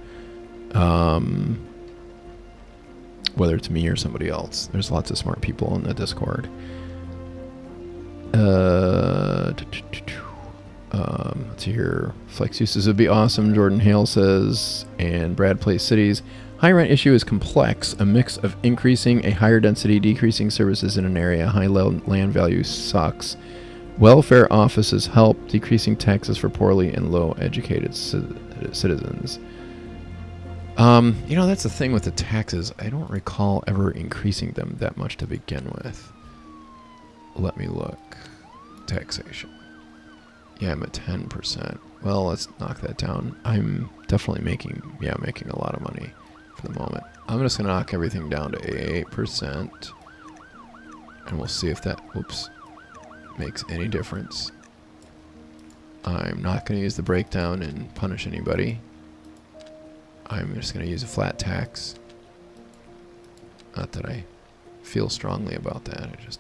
Whether it's me or somebody else. There's lots of smart people in the Discord. Let's see here. Flex uses would be awesome, Jordan Hale says. And Brad Plays Cities. High rent issue is complex. A mix of increasing a higher density, decreasing services in an area. High land value sucks. Welfare offices help, decreasing taxes for poorly and low educated citizens. That's the thing with the taxes. I don't recall ever increasing them that much to begin with. Let me look. Taxation. Yeah, I'm at 10%. Well, let's knock that down. I'm definitely making a lot of money for the moment. I'm just going to knock everything down to 8%. And we'll see if that, makes any difference. I'm not going to use the breakdown and punish anybody. I'm just going to use a flat tax. Not that I feel strongly about that. I just,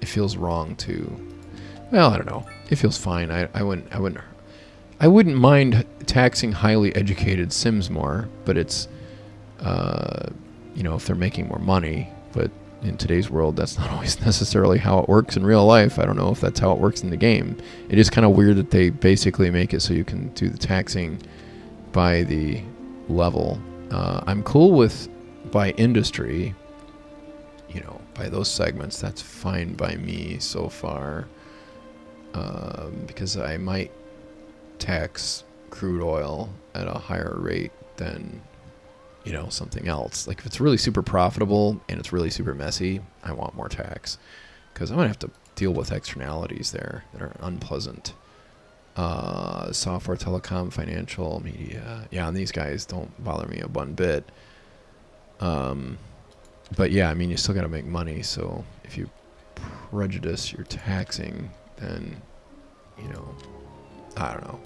it feels wrong to. Well, I don't know. It feels fine. I wouldn't mind taxing highly educated Sims more, but it's, if they're making more money. But in today's world, that's not always necessarily how it works in real life. I don't know if that's how it works in the game. It is kind of weird that they basically make it so you can do the taxing by the level. I'm cool with by industry, by those segments. That's fine by me so far, because I might tax crude oil at a higher rate than something else. Like if it's really super profitable and it's really super messy, I want more tax because I'm gonna have to deal with externalities there that are unpleasant. Software, telecom, financial, media. Yeah, and these guys don't bother me one bit. But yeah, you still gotta make money. So if you prejudice your taxing, then, I don't know.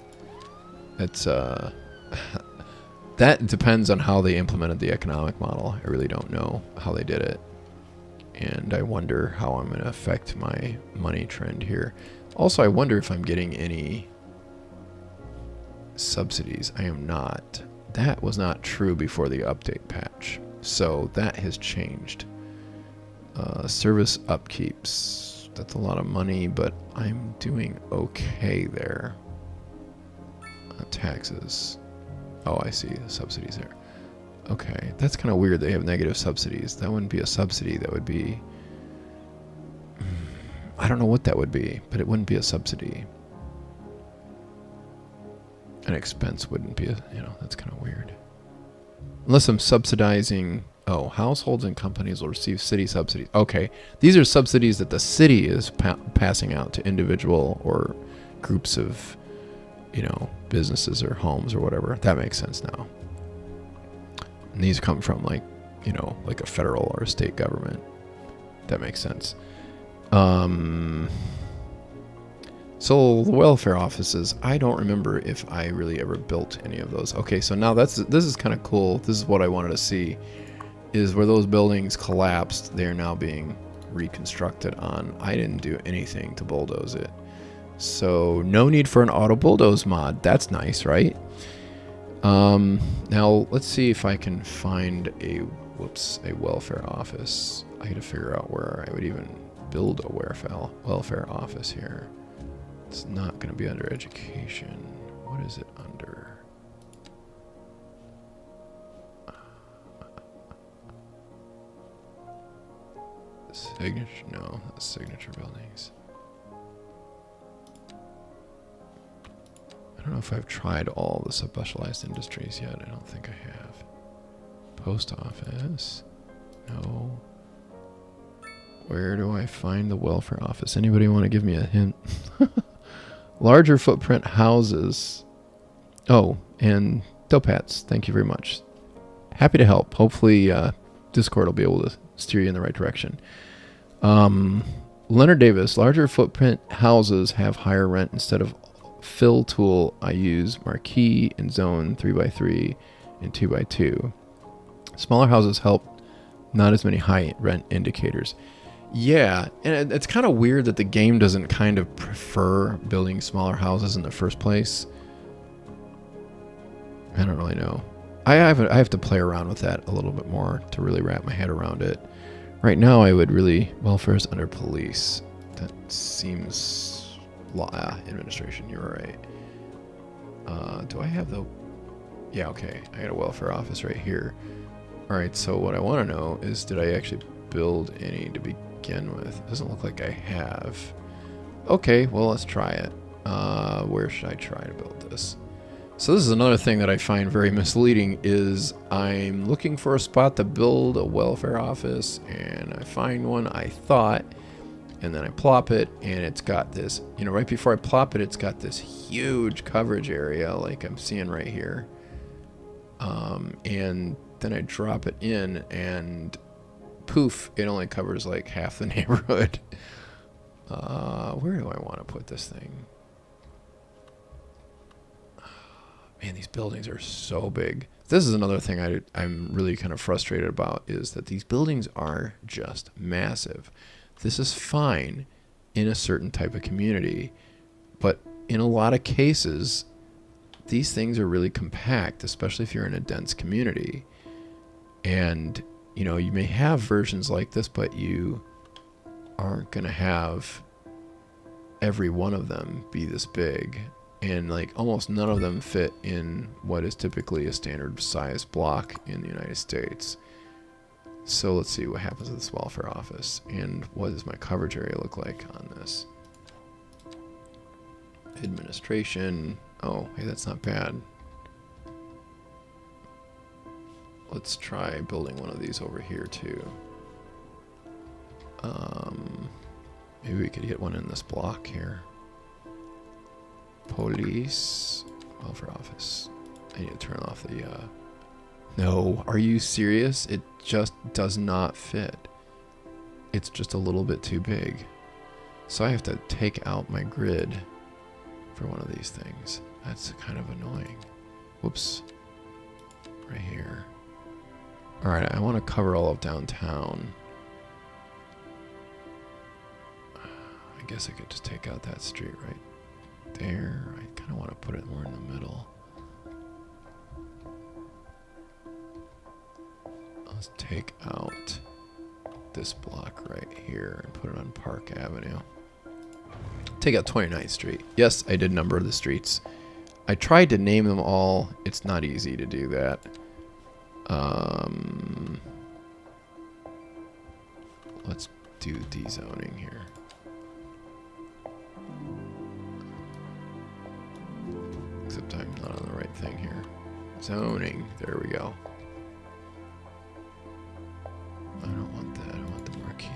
It's, that depends on how they implemented the economic model. I really don't know how they did it. And I wonder how I'm going to affect my money trend here. Also, I wonder if I'm getting any subsidies. I am not. That was not true before the update patch. So that has changed. Service upkeeps. That's a lot of money, but I'm doing okay there. Taxes. Oh, I see. The subsidies there. Okay. That's kind of weird. They have negative subsidies. That wouldn't be a subsidy. That would be... I don't know what that would be, but it wouldn't be a subsidy. An expense wouldn't be a... that's kind of weird. Unless I'm subsidizing... Oh, households and companies will receive city subsidies. Okay. These are subsidies that the city is passing out to individual or groups of... businesses or homes or whatever. That makes sense now. And these come from like a federal or a state government. That makes sense. So the welfare offices, I don't remember if I really ever built any of those. Okay, so now this is kind of cool. This is what I wanted to see, is where those buildings collapsed, they are now being reconstructed on. I didn't do anything to bulldoze it. So no need for an auto bulldoze mod. That's nice, right? Now let's see if I can find a welfare office. I gotta figure out where I would even build a welfare office here. It's not gonna be under education. What is it under? Signature? No, that's signature buildings. I don't know if I've tried all the specialized industries yet. I don't think I have. Post office. No. Where do I find the welfare office? Anybody want to give me a hint? Larger footprint houses. Oh, and Dopats. Thank you very much. Happy to help. Hopefully Discord will be able to steer you in the right direction. Leonard Davis. Larger footprint houses have higher rent instead of fill tool. I use marquee and zone 3x3 and 2x2. Smaller houses help, not as many high rent indicators. Yeah, and it's kind of weird that the game doesn't kind of prefer building smaller houses in the first place. I don't really know. I have to play around with that a little bit more to really wrap my head around it. Right now I would really... Welfare is under police. That seems administration. You're right. Do I have the... Yeah, okay. I got a welfare office right here. Alright, so what I want to know is, did I actually build any to begin with? It doesn't look like I have. Okay, well, let's try it. Where should I try to build this? So this is another thing that I find very misleading, is I'm looking for a spot to build a welfare office, and I find one, I thought, and then I plop it, and it's got this, you know, right before I plop it, it's got this huge coverage area like I'm seeing right here. And then I drop it in, and poof, it only covers like half the neighborhood. Where do I want to put this thing? Man, these buildings are so big. This is another thing I'm really kind of frustrated about, is that these buildings are just massive. This is fine in a certain type of community, but in a lot of cases, these things are really compact, especially if you're in a dense community. And, you know, you may have versions like this, but you aren't going to have every one of them be this big. And like almost none of them fit in what is typically a standard size block in the United States. So let's see what happens with this welfare office, and what does my coverage area look like on this. Administration. Oh, hey, that's not bad. Let's try building one of these over here too. Maybe we could get one in this block here. Police, welfare office. I need to turn off the, no, are you serious? It just does not fit. It's just a little bit too big. So I have to take out my grid for one of these things. That's kind of annoying. Whoops. Right here. Alright, I want to cover all of downtown. I guess I could just take out that street right there. I kind of want to put it more in the middle. Let's take out this block right here and put it on Park Avenue. Take out 29th Street. Yes, I did number the streets. I tried to name them all. It's not easy to do that. Let's do dezoning here. Except I'm not on the right thing here. Zoning. There we go. I don't want that. I want the marquee.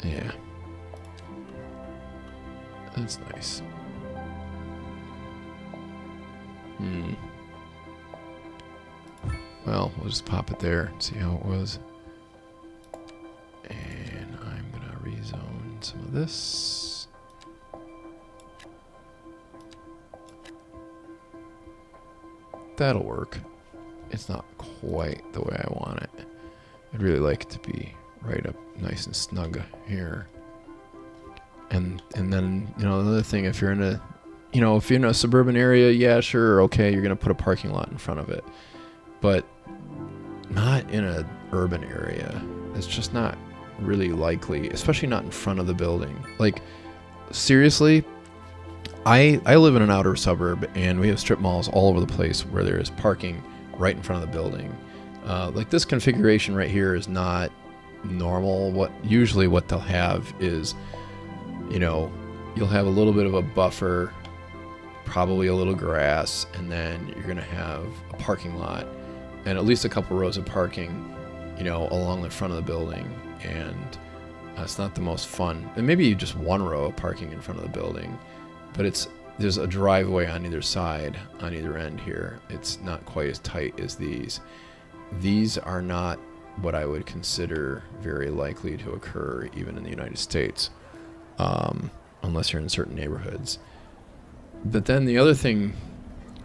Yeah. That's nice. Well, we'll just pop it there and see how it was. And I'm gonna rezone some of this. That'll work. It's not quite the way I want it. I'd really like it to be right up nice and snug here. And then, you know, another thing, if you're in a, you know, if you're in a suburban area, yeah, sure, okay, you're gonna put a parking lot in front of it. But not in an urban area. It's just not really likely, especially not in front of the building. Like, seriously, I live in an outer suburb, and we have strip malls all over the place where there is parking right in front of the building. Like this configuration right here is not normal. Usually what they'll have is, you know, you'll have a little bit of a buffer, probably a little grass, and then you're gonna have a parking lot and at least a couple rows of parking, you know, along the front of the building. And it's not the most fun. And maybe just one row of parking in front of the building, but there's a driveway on either side, on either end here. It's not quite as tight as these. These are not what I would consider very likely to occur even in the United States, unless you're in certain neighborhoods. But then the other thing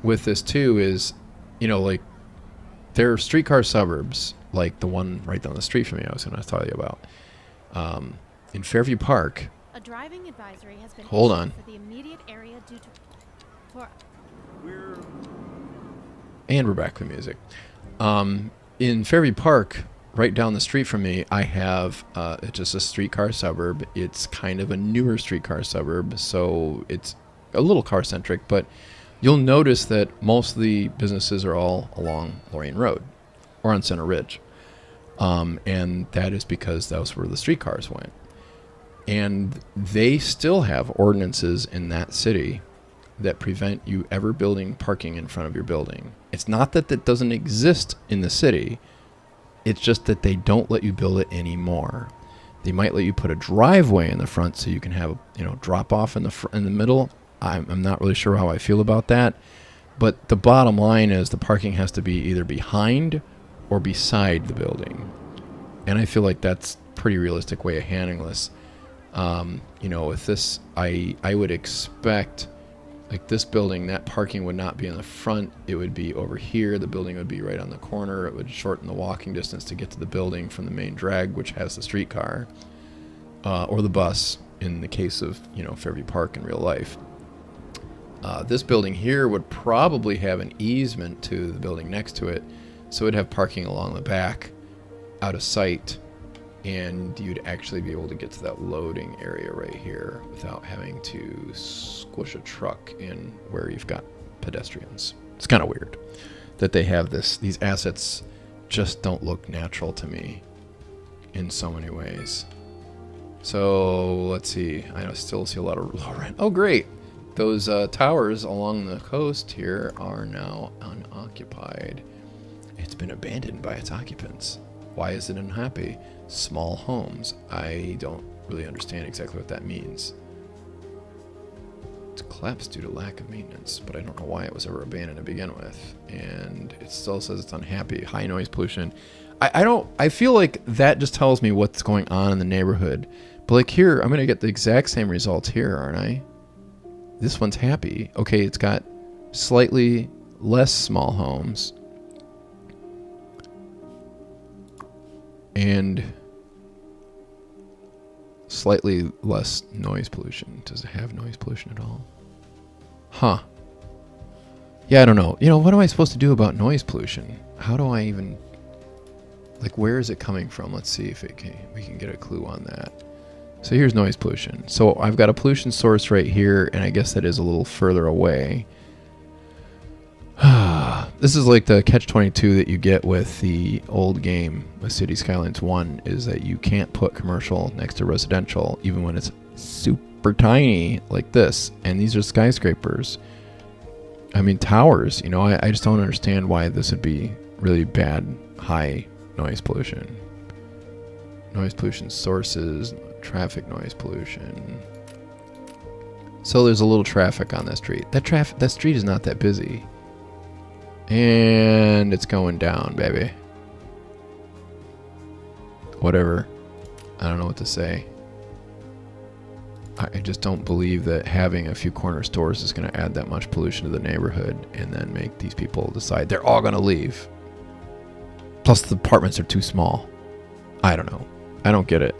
with this too is, you know, like, there are streetcar suburbs, like the one right down the street from me I was going to tell you about. In Fairview Park, A driving advisory has been Hold issued on. for the immediate area due to We're And we're back with music. In Fairview Park, right down the street from me, I have it's just a streetcar suburb. It's kind of a newer streetcar suburb, so it's a little car-centric, but you'll notice that most of the businesses are all along Lorraine Road or on Center Ridge. And that is because that's where the streetcars went. And they still have ordinances in that city that prevent you ever building parking in front of your building. It's not that that doesn't exist in the city. It's just that they don't let you build it anymore. They might let you put a driveway in the front so you can have, drop off in the middle. I'm not really sure how I feel about that. But the bottom line is the parking has to be either behind or beside the building. And I feel like that's a pretty realistic way of handling this. With this, I would expect, like this building, that parking would not be in the front. It would be over here. The building would be right on the corner. It would shorten the walking distance to get to the building from the main drag, which has the streetcar, or the bus in the case of, Fairview Park in real life. This building here would probably have an easement to the building next to it, so it'd have parking along the back, out of sight, and you'd actually be able to get to that loading area right here without having to squish a truck in where you've got pedestrians. It's kind of weird that they have this. These assets just don't look natural to me in so many ways. So let's see. I still see a lot of low rent. Oh, great. Those towers along the coast here are now unoccupied. It's been abandoned by its occupants. Why is it unhappy? Small homes. I don't really understand exactly what that means. It's collapsed due to lack of maintenance, but I don't know why it was ever abandoned to begin with. And it still says it's unhappy. High noise pollution. I feel like that just tells me what's going on in the neighborhood. But like here, I'm going to get the exact same results here, aren't I? This one's happy. Okay, it's got slightly less small homes. And slightly less noise pollution. Does it have noise pollution at all? Huh. Yeah, I don't know. What am I supposed to do about noise pollution? How do I even... where is it coming from? Let's see if we can get a clue on that. So here's noise pollution. So I've got a pollution source right here, and I guess that is a little further away. This is like the catch-22 that you get with the old game with City Skylines 1, is that you can't put commercial next to residential, even when it's super tiny like this. And these are skyscrapers. I mean, towers, I just don't understand why this would be really bad, high noise pollution. Noise pollution sources, traffic noise pollution. So there's a little traffic on that street. That street is not that busy. And it's going down, baby. Whatever. I don't know what to say. I just don't believe that having a few corner stores is going to add that much pollution to the neighborhood and then make these people decide they're all going to leave. Plus the apartments are too small. I don't know. I don't get it.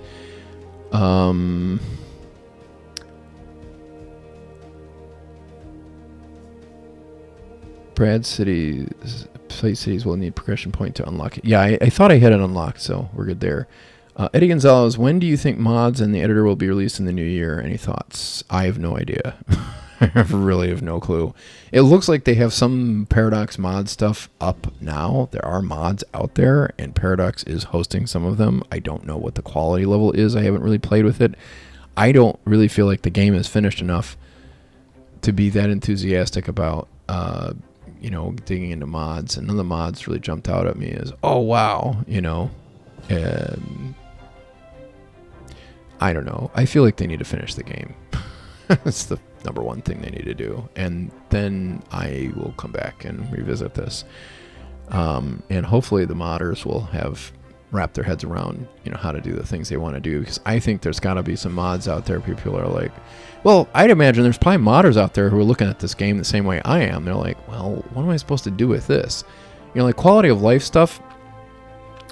Brad cities will need progression point to unlock it. Yeah, I thought I had it unlocked, so we're good there. Eddie Gonzalez, when do you think mods and the editor will be released in the new year? Any thoughts? I have no idea. I really have no clue. It looks like they have some Paradox mod stuff up now. There are mods out there, and Paradox is hosting some of them. I don't know what the quality level is. I haven't really played with it. I don't really feel like the game is finished enough to be that enthusiastic about digging into mods. And none of the mods really jumped out at me as, oh wow, I don't know. I feel like they need to finish the game. That's the number one thing they need to do. And then I will come back and revisit this. And hopefully the modders will have wrapped their heads around, how to do the things they want to do. Because I think there's got to be some mods out there. People are like, well, I'd imagine there's probably modders out there who are looking at this game the same way I am. They're like, well, what am I supposed to do with this? Quality of life stuff,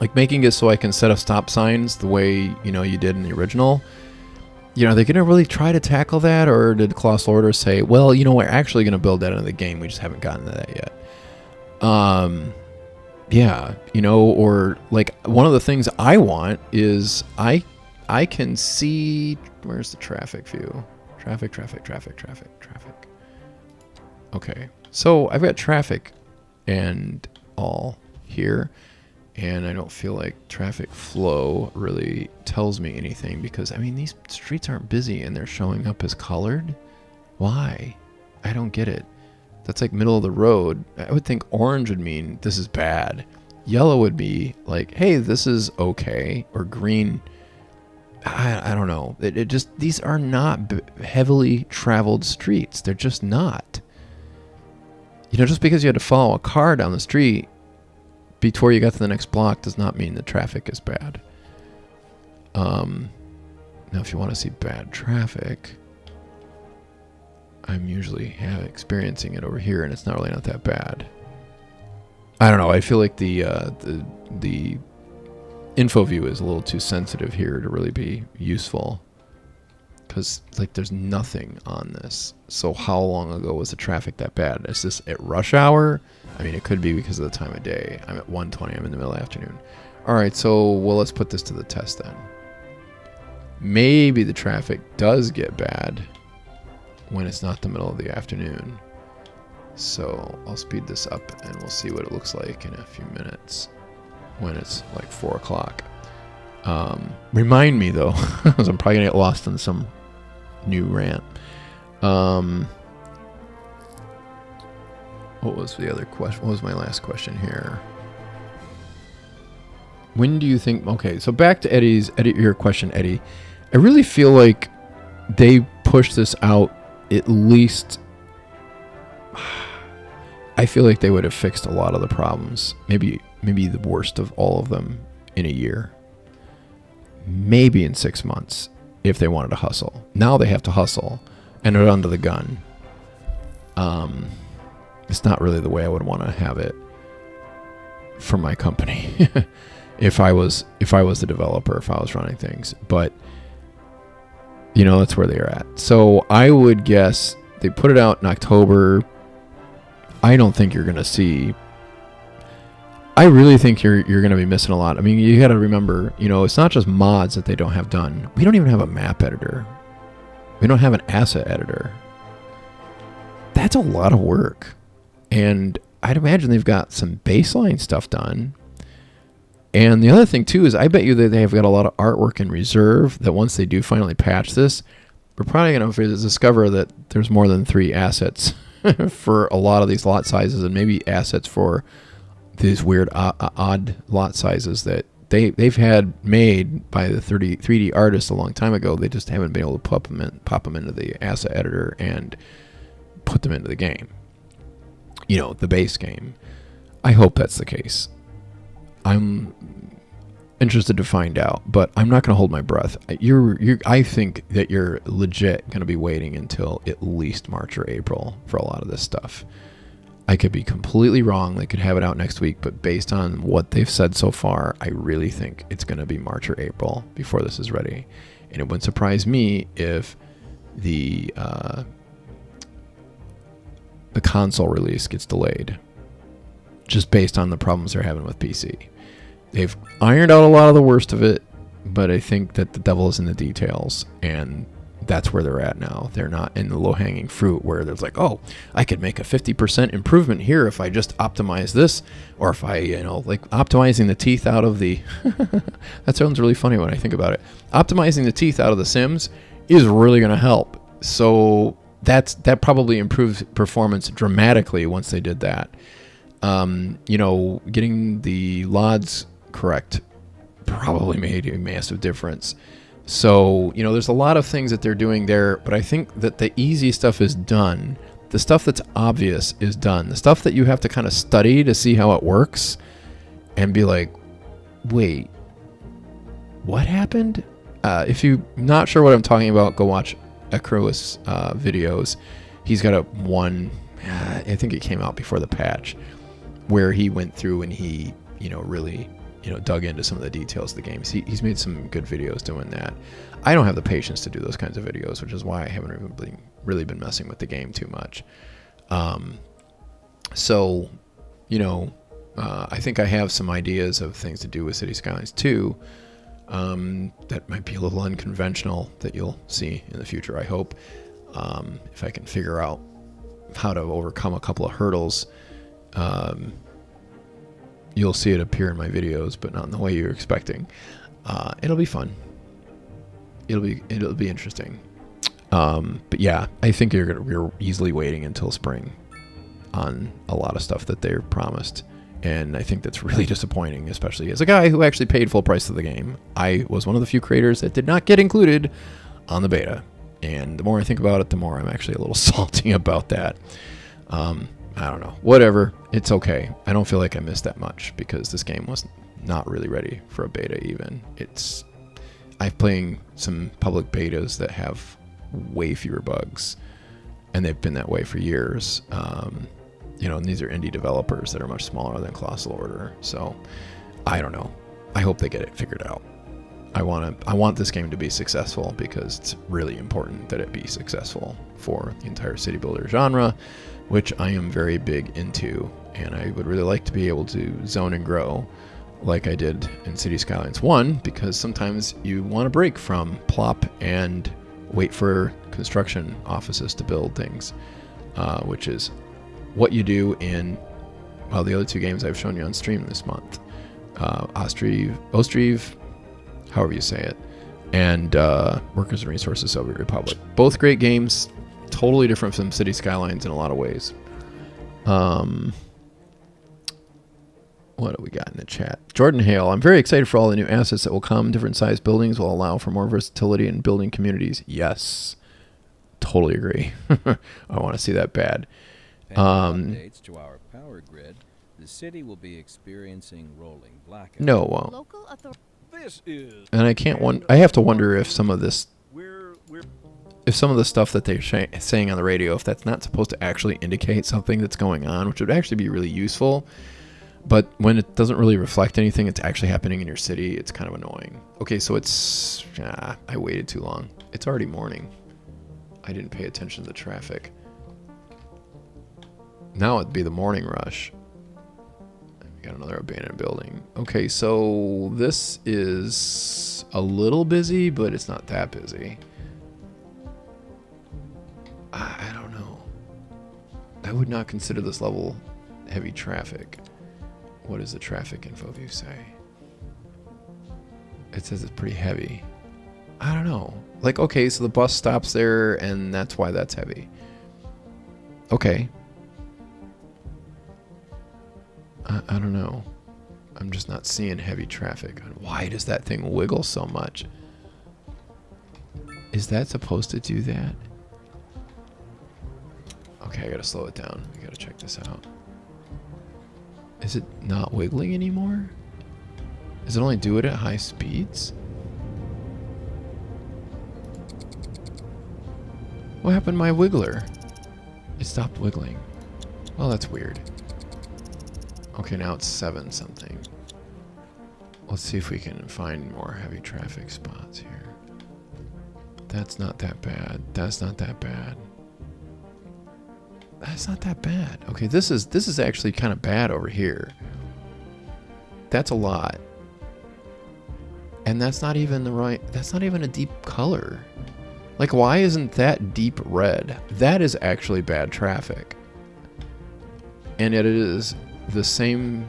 like making it so I can set up stop signs the way, you did in the original. you know, are they going to really try to tackle that, or did Colossal Order say, well, you know, we're actually going to build that into the game, we just haven't gotten to that yet? Yeah, you know, or like one of the things I want is I can see, where's the traffic view? Traffic. Okay, so I've got traffic and all here, and I don't feel like traffic flow really tells me anything, because I mean, these streets aren't busy and they're showing up as colored. Why? I don't get it. That's like middle of the road. I would think orange would mean this is bad. Yellow would be like, hey, this is okay. Or green, I don't know. It just, these are not heavily traveled streets. They're just not. You know, just because you had to follow a car down the street before you got to the next block does not mean the traffic is bad. Now, if you want to see bad traffic, I'm usually experiencing it over here, and it's not really not that bad. I don't know. I feel like the info view is a little too sensitive here to really be useful, because like there's nothing on this. So how long ago was the traffic that bad? Is this at rush hour? I mean, it could be because of the time of day. I'm at 1:20. I'm in the middle of the afternoon. All right. So well, let's put this to the test then. Maybe the traffic does get bad when it's not the middle of the afternoon. So I'll speed this up and we'll see what it looks like in a few minutes when it's like 4 o'clock. Remind me though, because I'm probably gonna get lost in some new rant. What was the other question? What was my last question here? When do you think, okay, so back to Eddie, your question, Eddie. I really feel like they pushed this out at least, I feel like they would have fixed a lot of the problems, maybe the worst of all of them, in a year, maybe in 6 months, if they wanted to hustle. Now they have to hustle and are under the gun. It's not really the way I would want to have it for my company if I was the developer, if I was running things. But you know, that's where they're at. So I would guess they put it out in October. I don't think you're going to see, I really think you're going to be missing a lot. I mean, you got to remember, you know, it's not just mods that they don't have done. We don't even have a map editor. We don't have an asset editor. That's a lot of work. And I'd imagine they've got some baseline stuff done. And the other thing too is I bet you that they have got a lot of artwork in reserve that once they do finally patch this, we're probably going to discover that there's more than 3 assets for a lot of these lot sizes, and maybe assets for these weird odd lot sizes that they've had made by the 3D artists a long time ago. They just haven't been able to pop them into the asset editor and put them into the game. You know, the base game. I hope that's the case. I'm interested to find out, but I'm not going to hold my breath. I think that you're legit going to be waiting until at least March or April for a lot of this stuff. I could be completely wrong. They could have it out next week, but based on what they've said so far, I really think it's going to be March or April before this is ready. And it wouldn't surprise me if the console release gets delayed, just based on the problems they're having with PC. They've ironed out a lot of the worst of it, but I think that the devil is in the details, and that's where they're at now. They're not in the low-hanging fruit where there's like, oh, I could make a 50% improvement here if I just optimize this, or if I, you know, like optimizing the teeth out of the... That sounds really funny when I think about it. Optimizing the teeth out of the Sims is really going to help. So that probably improves performance dramatically once they did that. You know, getting the LODs correct probably made a massive difference. So, you know, there's a lot of things that they're doing there, but I think that the easy stuff is done. The stuff that's obvious is done. The stuff that you have to kind of study to see how it works and be like, wait, what happened? If you're not sure what I'm talking about, go watch AERO's videos. He's got I think it came out before the patch, where he went through and he, you know, really dug into some of the details of the games. He's made some good videos doing that. I don't have the patience to do those kinds of videos, which is why I haven't really been messing with the game too much. So, I think I have some ideas of things to do with City Skylines 2 that might be a little unconventional that you'll see in the future, I hope. If I can figure out how to overcome a couple of hurdles, you'll see it appear in my videos, but not in the way you're expecting. It'll be fun. It'll be interesting. But yeah, I think you're easily waiting until spring on a lot of stuff that they're promised. And I think that's really disappointing, especially as a guy who actually paid full price for the game. I was one of the few creators that did not get included on the beta. And the more I think about it, the more I'm actually a little salty about that. I don't know. Whatever. It's okay. I don't feel like I missed that much because this game was not really ready for a beta even. I'm playing some public betas that have way fewer bugs, and they've been that way for years. And these are indie developers that are much smaller than Colossal Order. So I don't know. I hope they get it figured out. I want this game to be successful because it's really important that it be successful for the entire city builder genre, which I am very big into, and I would really like to be able to zone and grow like I did in City Skylines 1, because sometimes you want to break from plop and wait for construction offices to build things, which is what you do in, well, the other two games I've shown you on stream this month. Ostriv, however you say it, and Workers and Resources Soviet Republic. Both great games, totally different from City Skylines in a lot of ways. What do we got in the chat? Jordan Hale, I'm very excited for all the new assets that will come. Different sized buildings will allow for more versatility in building communities. Yes, totally agree. I want to see that bad. Updates to our power grid. The city will be experiencing rolling blackouts. No, it won't. Local authorities. This is. And I have to wonder if some of this, We're if some of the stuff that they're saying on the radio, if that's not supposed to actually indicate something that's going on, which would actually be really useful. But when it doesn't really reflect anything that's actually happening in your city, it's kind of annoying. Okay, so it's... I waited too long. It's already morning. I didn't pay attention to the traffic. Now it'd be the morning rush. We got another abandoned building. Okay, so this is a little busy, but it's not that busy. I don't know. I would not consider this level heavy traffic. What does the traffic info view say? It says it's pretty heavy. I don't know. Like, okay, so the bus stops there, and that's why that's heavy. Okay. I don't know. I'm just not seeing heavy traffic. Why does that thing wiggle so much? Is that supposed to do that? Okay, I gotta slow it down. We gotta check this out. Is it not wiggling anymore? Does it only do it at high speeds? What happened to my wiggler? It stopped wiggling. Well, that's weird. Okay, now it's 7 something. Let's see if we can find more heavy traffic spots here. That's not that bad. That's not that bad. That's not that bad. Okay, this is actually kind of bad over here. That's a lot. And that's not even that's not even a deep color. Like, why isn't that deep red? That is actually bad traffic. And yet it is the same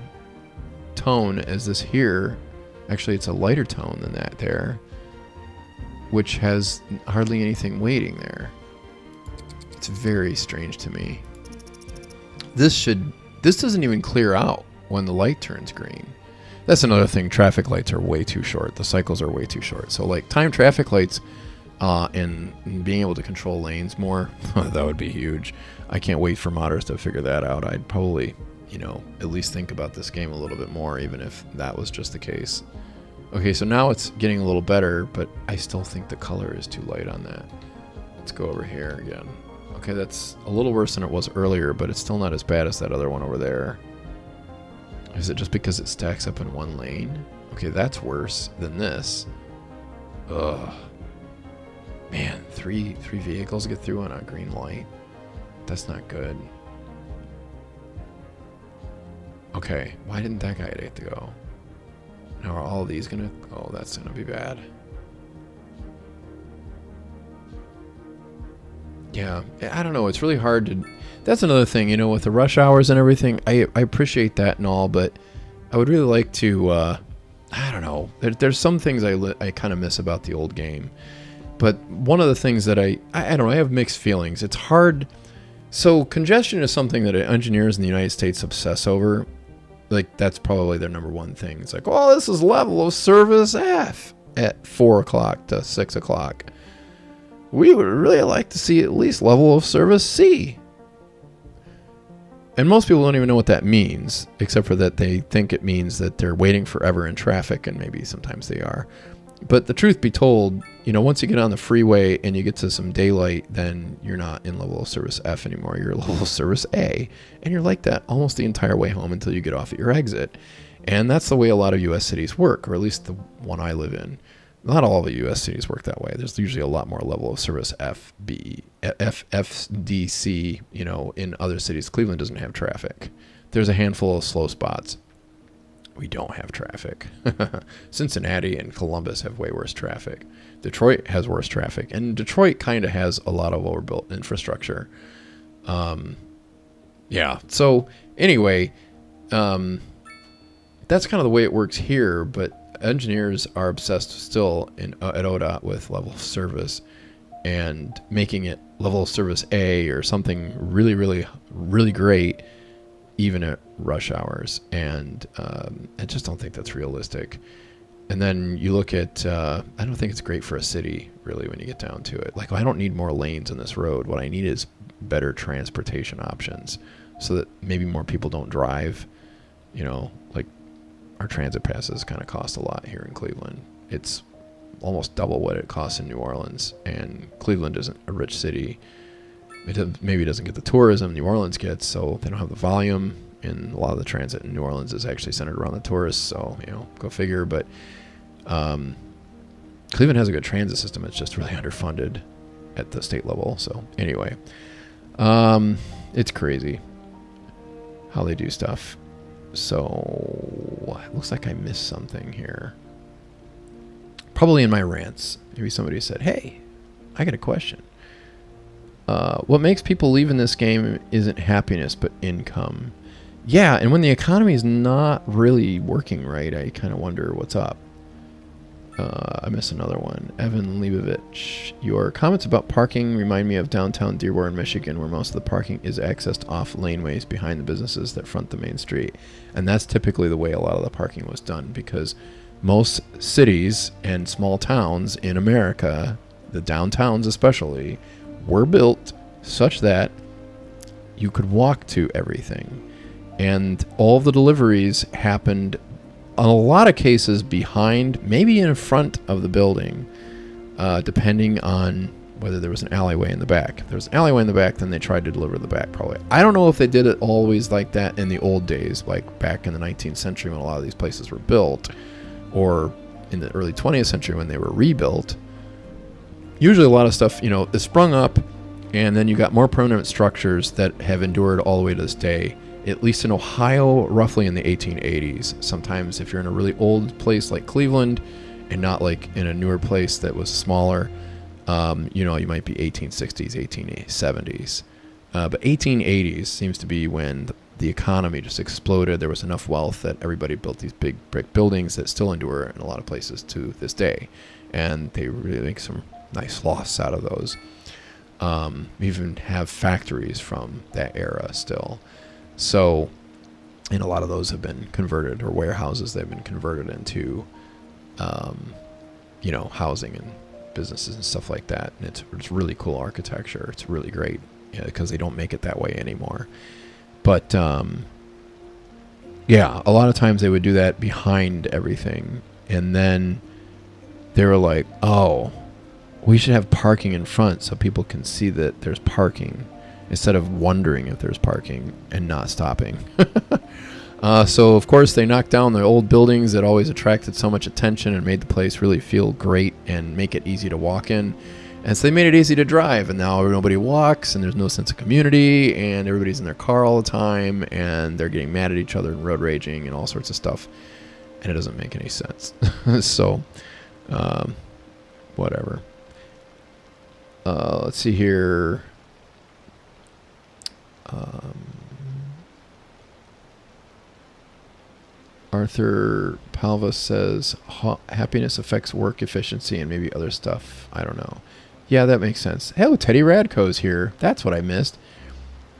tone as this here. Actually, it's a lighter tone than that there, which has hardly anything waiting there. It's very strange to me. This doesn't even clear out when the light turns green. That's another thing. Traffic lights are way too short. The cycles are way too short. So like time traffic lights and being able to control lanes more, that would be huge. I can't wait for modders to figure that out. I'd probably, at least think about this game a little bit more, even if that was just the case. Okay, so now it's getting a little better, but I still think the color is too light on that. Let's go over here again. Okay, that's a little worse than it was earlier, but it's still not as bad as that other one over there. Is it just because it stacks up in one lane? Okay, that's worse than this. Ugh. Man, three vehicles get through on a green light. That's not good. Okay, why didn't that guy get to go? Now are all of these gonna... Oh, that's gonna be bad. Yeah, I don't know. It's really hard to... That's another thing, you know, with the rush hours and everything. I appreciate that and all, but I would really like to... I don't know. There's some things I kind of miss about the old game. But one of the things that I don't know, I have mixed feelings. It's hard... So congestion is something that engineers in the United States obsess over. Like, that's probably their number one thing. It's like, oh, this is level of service F at 4 o'clock to 6 o'clock. We would really like to see at least level of service C. And most people don't even know what that means, except for that they think it means that they're waiting forever in traffic, and maybe sometimes they are. But the truth be told, you know, once you get on the freeway and you get to some daylight, then you're not in level of service F anymore. You're level of service A. And you're like that almost the entire way home until you get off at your exit. And that's the way a lot of U.S. cities work, or at least the one I live in. Not all of the U.S. cities work that way. There's usually a lot more level of service F, B, F, F, D, C, you know, in other cities. Cleveland doesn't have traffic. There's a handful of slow spots. We don't have traffic. Cincinnati and Columbus have way worse traffic. Detroit has worse traffic. And Detroit kind of has a lot of overbuilt infrastructure. Yeah. So anyway, that's kind of the way it works here. But engineers are obsessed still at ODOT with level of service and making it level of service A or something really, really, really great, even at rush hours. And I just don't think that's realistic. And then you look at, I don't think it's great for a city, really, when you get down to it. Like, I don't need more lanes on this road. What I need is better transportation options so that maybe more people don't drive. You know, like, our transit passes kind of cost a lot here in Cleveland. It's almost double what it costs in New Orleans. And Cleveland isn't a rich city. Maybe doesn't get the tourism New Orleans gets, so they don't have the volume. And a lot of the transit in New Orleans is actually centered around the tourists, so, you know, go figure. But Cleveland has a good transit system. It's just really underfunded at the state level. So anyway, it's crazy how they do stuff. So it looks like I missed something here. Probably in my rants. Maybe somebody said, hey, I got a question. What makes people leave in this game isn't happiness, but income. Yeah, and when the economy is not really working right, I kind of wonder what's up. I missed another one. Evan Leibovich, your comments about parking remind me of downtown Dearborn, Michigan, where most of the parking is accessed off laneways behind the businesses that front the main street. And that's typically the way a lot of the parking was done, because most cities and small towns in America, the downtowns especially, were built such that you could walk to everything. And all the deliveries happened, in a lot of cases, behind, maybe in front of the building, depending on whether there was an alleyway in the back. If there was an alleyway in the back, then they tried to deliver the back, probably. I don't know if they did it always like that in the old days, like back in the 19th century when a lot of these places were built, or in the early 20th century when they were rebuilt. Usually a lot of stuff, you know, is sprung up, and then you got more permanent structures that have endured all the way to this day. At least in Ohio, roughly in the 1880s. Sometimes if you're in a really old place like Cleveland and not like in a newer place that was smaller, you know, you might be 1860s, 1870s. But 1880s seems to be when the economy just exploded. There was enough wealth that everybody built these big brick buildings that still endure in a lot of places to this day. And they really make some nice loss out of those. We even have factories from that era still. So, and a lot of those have been converted, or warehouses that have been converted into, you know, housing and businesses and stuff like that. And it's really cool architecture. It's really great, because they don't make it that way anymore. But, yeah, a lot of times they would do that behind everything. And then they were like, oh, we should have parking in front so people can see that there's parking, instead of wondering if there's parking and not stopping. So, of course, they knocked down the old buildings that always attracted so much attention and made the place really feel great and make it easy to walk in. And so they made it easy to drive, and now nobody walks, and there's no sense of community, and everybody's in their car all the time, and they're getting mad at each other and road raging and all sorts of stuff, and it doesn't make any sense. So, whatever. Let's see here. Arthur Palva says happiness affects work efficiency and maybe other stuff. I don't know. Yeah, that makes sense. Hello, Teddy Radco's here. That's what I missed.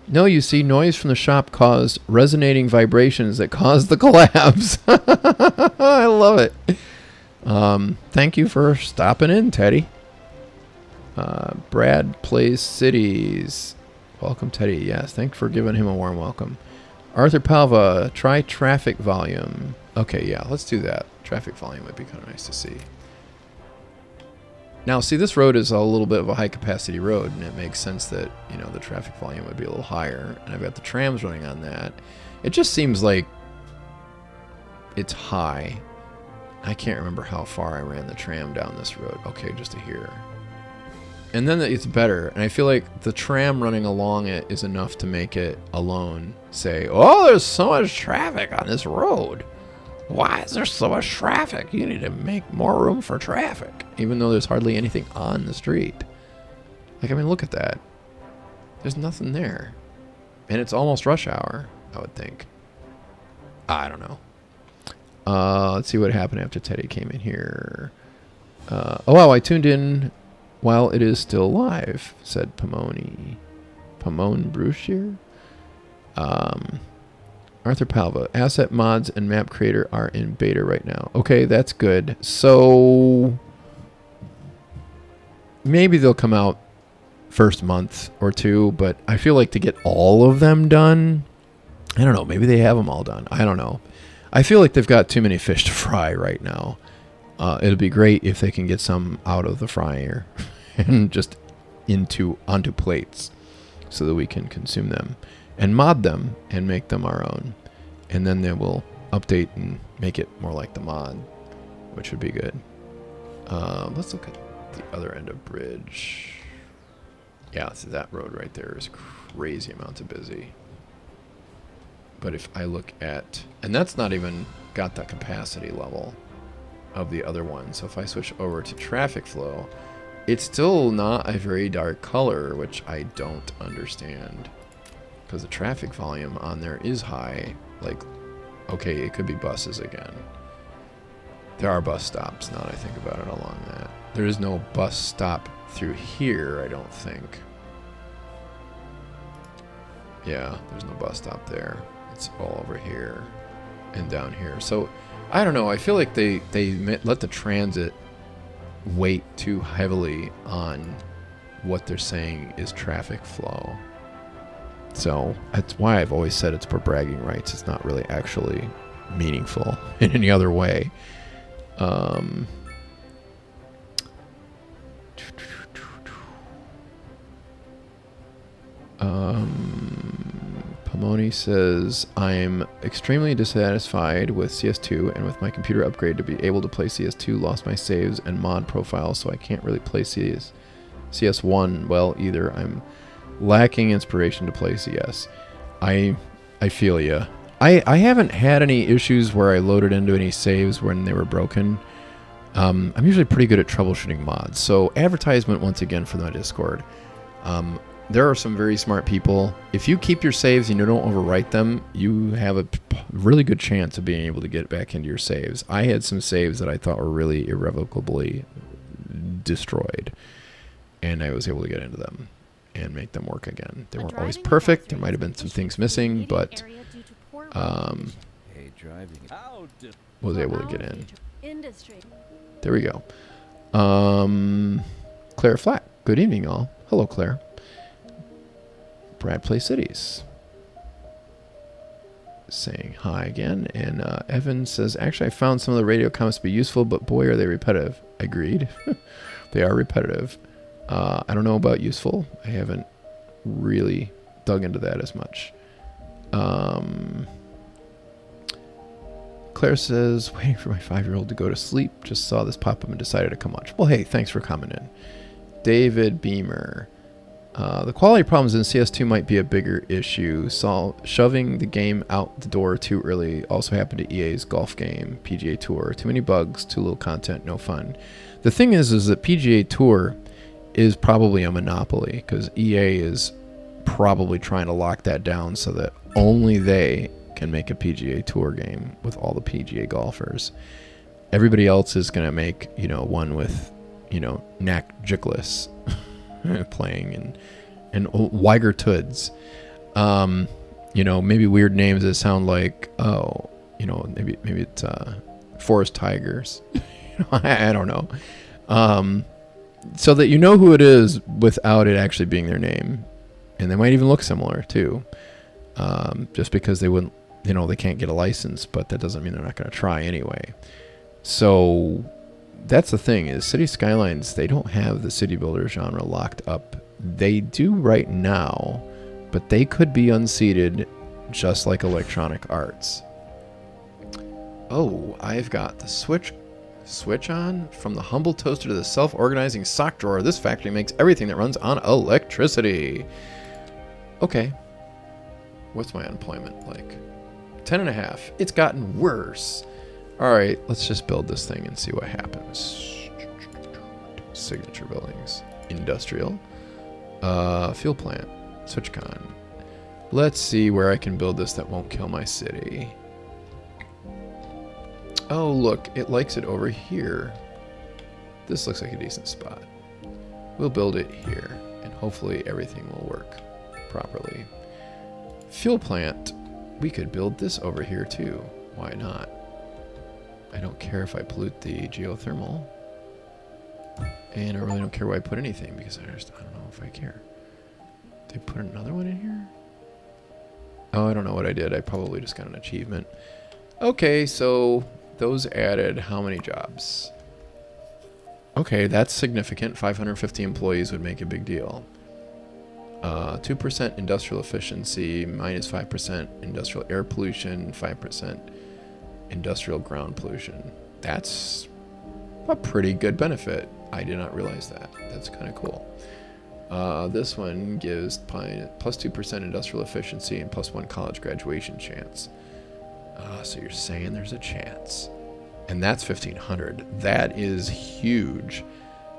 No, you see, noise from the shop caused resonating vibrations that caused the collapse. I love it. Thank you for stopping in, Teddy. Brad Plays Cities. Welcome, Teddy. Yes, thanks for giving him a warm welcome. Arthur Palva, try traffic volume. Okay, yeah, let's do that. Traffic volume would be kind of nice to see. Now, see, this road is a little bit of a high-capacity road, and it makes sense that, you know, the traffic volume would be a little higher. And I've got the trams running on that. It just seems like it's high. I can't remember how far I ran the tram down this road. Okay, just to here. And then it's better. And I feel like the tram running along it is enough to make it alone say, oh, there's so much traffic on this road. Why is there so much traffic? You need to make more room for traffic. Even though there's hardly anything on the street. Like, I mean, look at that. There's nothing there. And it's almost rush hour, I would think. I don't know. Let's see what happened after Teddy came in here. Oh, wow, I tuned in while it is still live, said Pomone Brushier. Arthur Palva, asset mods and map creator are in beta right now. Okay, that's good. So maybe they'll come out first month or two, but I feel like to get all of them done, I don't know, maybe they have them all done. I don't know. I feel like they've got too many fish to fry right now. It'll be great if they can get some out of the fryer and just onto plates so that we can consume them and mod them and make them our own. And then they will update and make it more like the mod, which would be good. Let's look at the other end of bridge. Yeah, so that road right there is crazy amounts of busy. But if I look at, and that's not even got the capacity level of the other one. So if I switch over to traffic flow, it's still not a very dark color, which I don't understand. Because the traffic volume on there is high. Like, okay, it could be buses again. There are bus stops, now that I think about it, along that. There is no bus stop through here, I don't think. Yeah, there's no bus stop there. It's all over here and down here. So, I don't know. I feel like they let the transit weight too heavily on what they're saying is traffic flow. So that's why I've always said it's for bragging rights. It's not really actually meaningful in any other way. Pomone says, I'm extremely dissatisfied with CS2 and with my computer upgrade to be able to play CS2, lost my saves and mod profiles, so I can't really play CS1 well either. I'm lacking inspiration to play CS. I feel ya. I haven't had any issues where I loaded into any saves when they were broken. I'm usually pretty good at troubleshooting mods. So advertisement once again for my Discord. There are some very smart people. If you keep your saves and you don't overwrite them, you have a really good chance of being able to get back into your saves. I had some saves that I thought were really irrevocably destroyed, and I was able to get into them and make them work again. They weren't always perfect. There might have been some things missing, but was able to get in. There we go. Claire Flack. Good evening, all. Hello, Claire. Brad Play Cities. Saying hi again. And Evan says, actually, I found some of the radio comments to be useful, but boy, are they repetitive. Agreed. They are repetitive. I don't know about useful. I haven't really dug into that as much. Claire says, waiting for my 5-year-old to go to sleep. Just saw this pop up and decided to come watch. Well, hey, thanks for coming in. David Beamer. The quality problems in CS2 might be a bigger issue. Shoving the game out the door too early also happened to EA's golf game, PGA Tour. Too many bugs, too little content, no fun. The thing is that PGA Tour is probably a monopoly because EA is probably trying to lock that down so that only they can make a PGA Tour game with all the PGA golfers. Everybody else is going to make, one with, Knack Jickless playing and Weiger Toods. Maybe weird names that sound like, maybe it's Forest Tigers. I don't know. So that you know who it is without it actually being their name. And they might even look similar too. Just because they wouldn't, they can't get a license, but that doesn't mean they're not going to try anyway. So that's the thing is City Skylines, they don't have the city builder genre locked up. They do right now, but they could be unseated just like Electronic Arts. Oh, I've got the switch on from the humble toaster to the self-organizing sock drawer. This factory makes everything that runs on electricity. Okay. What's my unemployment like? 10.5. It's gotten worse. All right, let's just build this thing and see what happens. Signature buildings. Industrial. Fuel plant. SwitchCon. Let's see where I can build this that won't kill my city. Oh, look, it likes it over here. This looks like a decent spot. We'll build it here, and hopefully everything will work properly. Fuel plant. We could build this over here too. Why not? I don't care if I pollute the geothermal. And I really don't care where I put anything because I don't know if I care. Did I put another one in here? Oh, I don't know what I did. I probably just got an achievement. Okay, so those added how many jobs? Okay, that's significant. 550 employees would make a big deal. 2% industrial efficiency, minus 5% industrial air pollution, 5% industrial ground pollution. That's a pretty good benefit. I did not realize that. That's kind of cool. This one gives plus 2% industrial efficiency and plus 1 college graduation chance. So you're saying there's a chance. And that's 1,500. That is huge.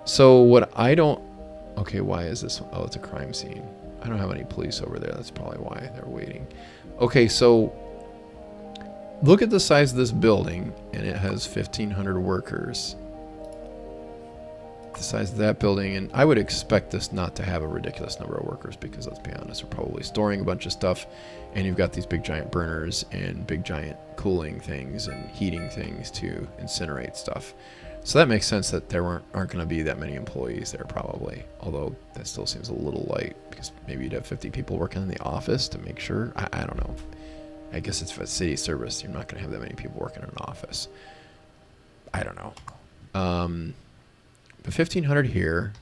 So what I don't... Okay, why is this? Oh, it's a crime scene. I don't have any police over there. That's probably why they're waiting. Okay, so look at the size of this building, and it has 1,500 workers. The size of that building, and I would expect this not to have a ridiculous number of workers because, let's be honest, they're probably storing a bunch of stuff, and you've got these big giant burners and big giant cooling things and heating things to incinerate stuff. So that makes sense that there aren't going to be that many employees there probably, although that still seems a little light because maybe you'd have 50 people working in the office to make sure. I don't know. I guess it's for city service. You're not going to have that many people working in an office. I don't know. But 1,500 here.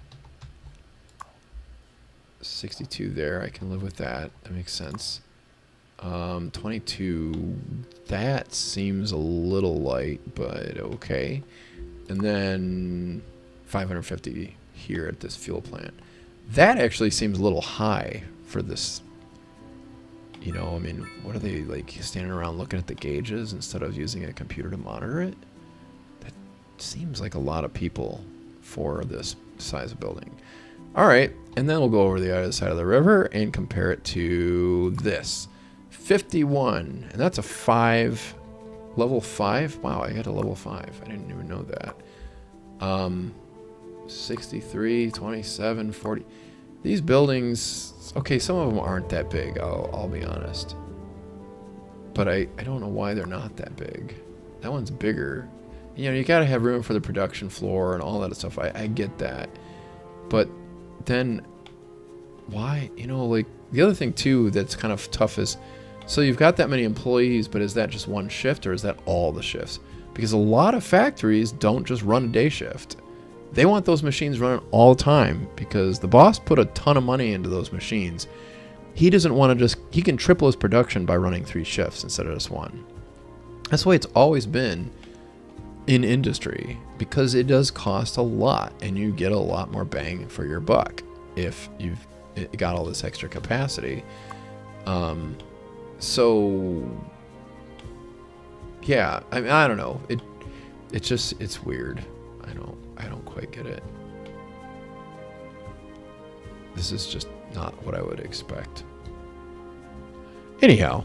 62 there. I can live with that. That makes sense. 22. That seems a little light, but okay. And then 550 here at this fuel plant. That actually seems a little high for this. I mean, what are they like standing around looking at the gauges instead of using a computer to monitor it? That seems like a lot of people for this size of building. All right, and then we'll go over the other side of the river and compare it to this. 51, and that's a 5. Level 5? Wow, I got a level 5. I didn't even know that. 63, 27, 40. These buildings, okay, some of them aren't that big, I'll be honest. But I don't know why they're not that big. That one's bigger. You gotta have room for the production floor and all that stuff. I get that. But then, why? Like, the other thing, too, that's kind of tough is, so you've got that many employees, but is that just one shift or is that all the shifts? Because a lot of factories don't just run a day shift. They want those machines running all the time because the boss put a ton of money into those machines. He doesn't want to he can triple his production by running 3 shifts instead of just 1. That's the way it's always been in industry, because it does cost a lot and you get a lot more bang for your buck if you've got all this extra capacity. So yeah, I mean, I don't know. It's weird. I don't quite get it. This is just not what I would expect. Anyhow,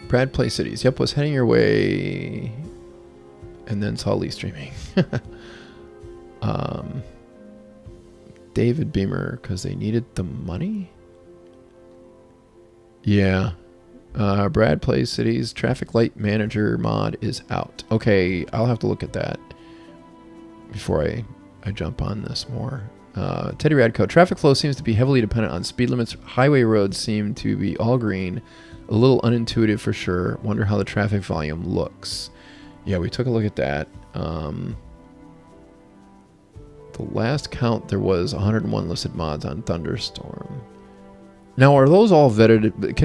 Brad Play Cities. Yep, was heading your way and then saw Lee streaming. David Beamer, because they needed the money? Yeah. Brad Plays Cities Traffic Light Manager mod is out. Okay, I'll have to look at that before I jump on this more. Teddy Radco. Traffic flow seems to be heavily dependent on speed limits. Highway roads seem to be all green. A little unintuitive for sure. Wonder how the traffic volume looks. Yeah, we took a look at that. The last count, there was 101 listed mods on Thunderstorm. Now, are those all vetted?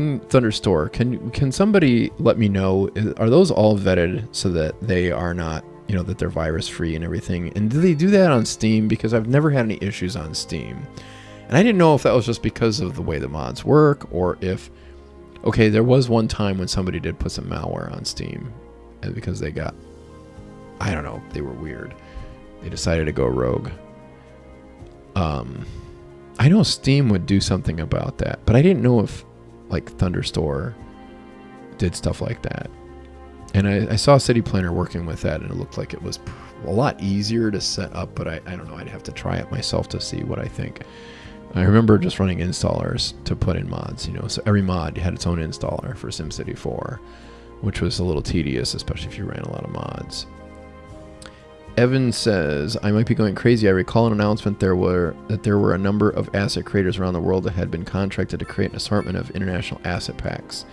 Can somebody let me know? Are those all vetted so that they are not, that they're virus free and everything? And do they do that on Steam? Because I've never had any issues on Steam, and I didn't know if that was just because of the way the mods work, or if, okay, there was one time when somebody did put some malware on Steam, and because they got, I don't know, they were weird. They decided to go rogue. I know Steam would do something about that, but I didn't know if like Thunderstore did stuff like that. And I saw City Planner working with that, and it looked like it was a lot easier to set up, but I don't know. I'd have to try it myself to see what I think. I remember just running installers to put in mods, so every mod had its own installer for SimCity 4, which was a little tedious, especially if you ran a lot of mods. Evan says, I might be going crazy. I recall an announcement there were a number of asset creators around the world that had been contracted to create an assortment of international asset packs.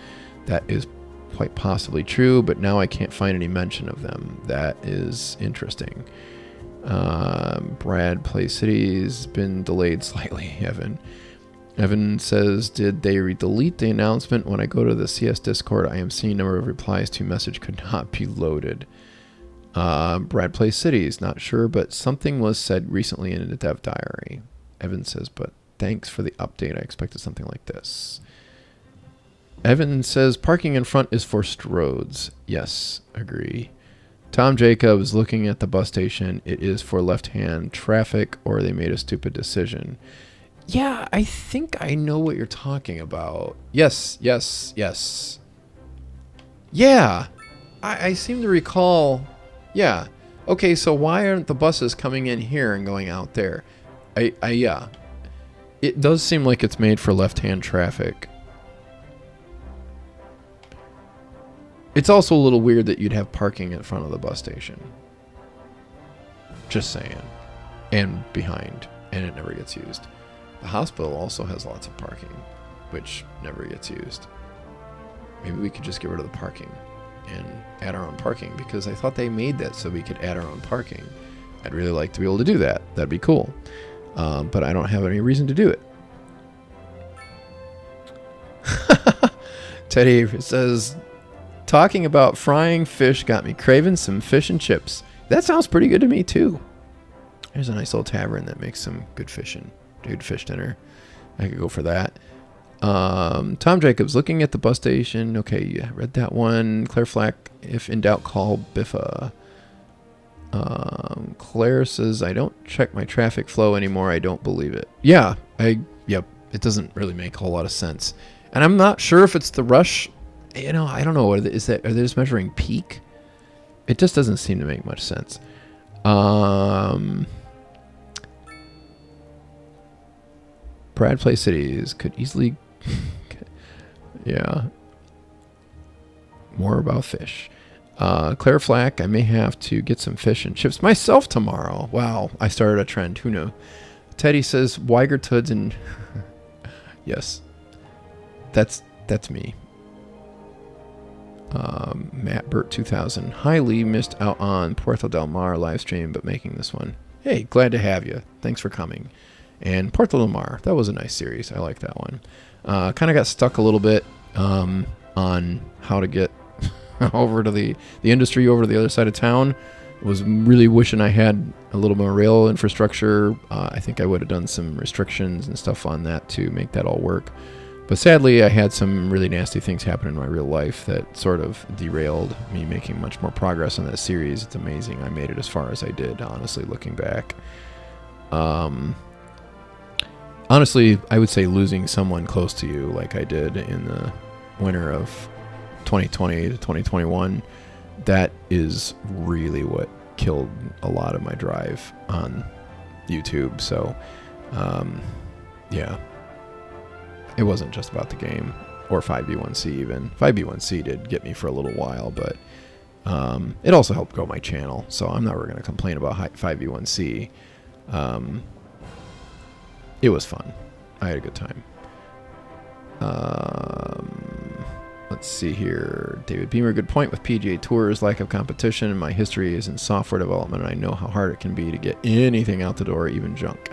That is quite possibly true, but now I can't find any mention of them. That is interesting. Brad Play Cities been delayed slightly, Evan. Evan says, did they delete the announcement? When I go to the CS Discord, I am seeing a number of replies to message could not be loaded. Brad Plays Cities, not sure, but something was said recently in the dev diary. Evan says, but thanks for the update. I expected something like this. Evan says, parking in front is for roads. Yes, agree. Tom Jacobs, looking at the bus station, it is for left-hand traffic, or they made a stupid decision. Yeah, I think I know what you're talking about. Yes. Yeah, I seem to recall... Yeah. Okay, so why aren't the buses coming in here and going out there? Yeah. It does seem like it's made for left-hand traffic. It's also a little weird that you'd have parking in front of the bus station. Just saying. And behind. And it never gets used. The hospital also has lots of parking, which never gets used. Maybe we could just get rid of the parking and add our own parking, because I thought they made that so we could add our own parking. I'd really like to be able to do that. That'd be cool. But I don't have any reason to do it. Teddy says, talking about frying fish got me craving some fish and chips. That sounds pretty good to me too. There's a nice little tavern that makes some good fish dinner. I could go for that. Tom Jacobs, looking at the bus station. Okay, yeah, read that one. Claire Flack, if in doubt, call Biffa. Claire says, I don't check my traffic flow anymore. I don't believe it. Yeah, yep. It doesn't really make a whole lot of sense. And I'm not sure if it's the rush. I don't know. Are they just measuring peak? It just doesn't seem to make much sense. Brad Play Cities could easily... yeah. More about fish. Claire Flack, I may have to get some fish and chips myself tomorrow. Wow, I started a trend. Who knew? Teddy says, Weigertoods and... yes. That's me. Matt Burt 2000. Highly missed out on Puerto Del Mar live stream, but making this one. Hey, glad to have you. Thanks for coming. and Porto La Mar. That was a nice series. I like that one. Kind of got stuck a little bit on how to get over to the industry over to the other side of town. Was really wishing I had a little more rail infrastructure. I think I would have done some restrictions and stuff on that to make that all work. But sadly, I had some really nasty things happen in my real life that sort of derailed me making much more progress on that series. It's amazing I made it as far as I did, honestly, looking back. Honestly, I would say losing someone close to you like I did in the winter of 2020 to 2021, that is really what killed a lot of my drive on YouTube. So, yeah. It wasn't just about the game or 5B1C even. 5B1C did get me for a little while, but it also helped grow my channel. So I'm not really going to complain about 5B1C. It was fun. I had a good time. Let's see here. David Beamer, good point with PGA Tours, lack of competition. My history is in software development, and I know how hard it can be to get anything out the door, even junk.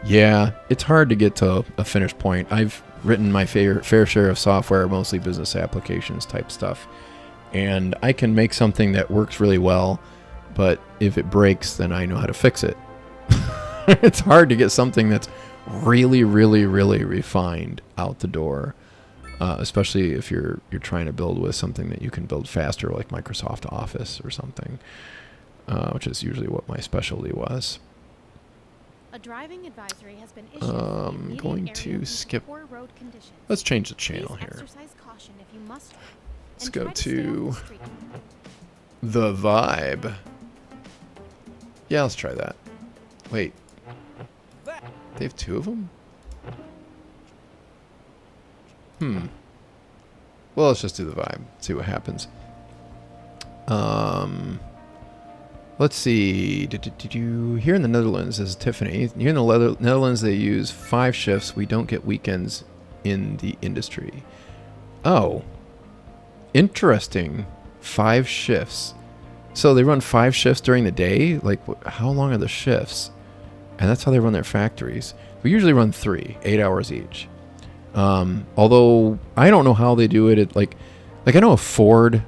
Yeah, it's hard to get to a finished point. I've written my fair share of software, mostly business applications type stuff. And I can make something that works really well, but if it breaks, then I know how to fix it. It's hard to get something that's really, really, really refined out the door, especially if you're trying to build with something that you can build faster, like Microsoft Office or something, which is usually what my specialty was. A driving advisory has been issued. Going to skip. Let's change the channel here. Exercise caution if you must. Let's go to the Vibe. Yeah, let's try that. Wait. They have two of them? Well, let's just do the Vibe. See what happens. Let's see. Did you here in the Netherlands? This is Tiffany. Here in the Netherlands, they use 5 shifts. We don't get weekends in the industry. Oh, interesting. 5 shifts. So they run 5 shifts during the day. Like, how long are the shifts? And that's how they run their factories. We usually run 3, 8 hours each. Although I don't know how they do it. Like I know a Ford,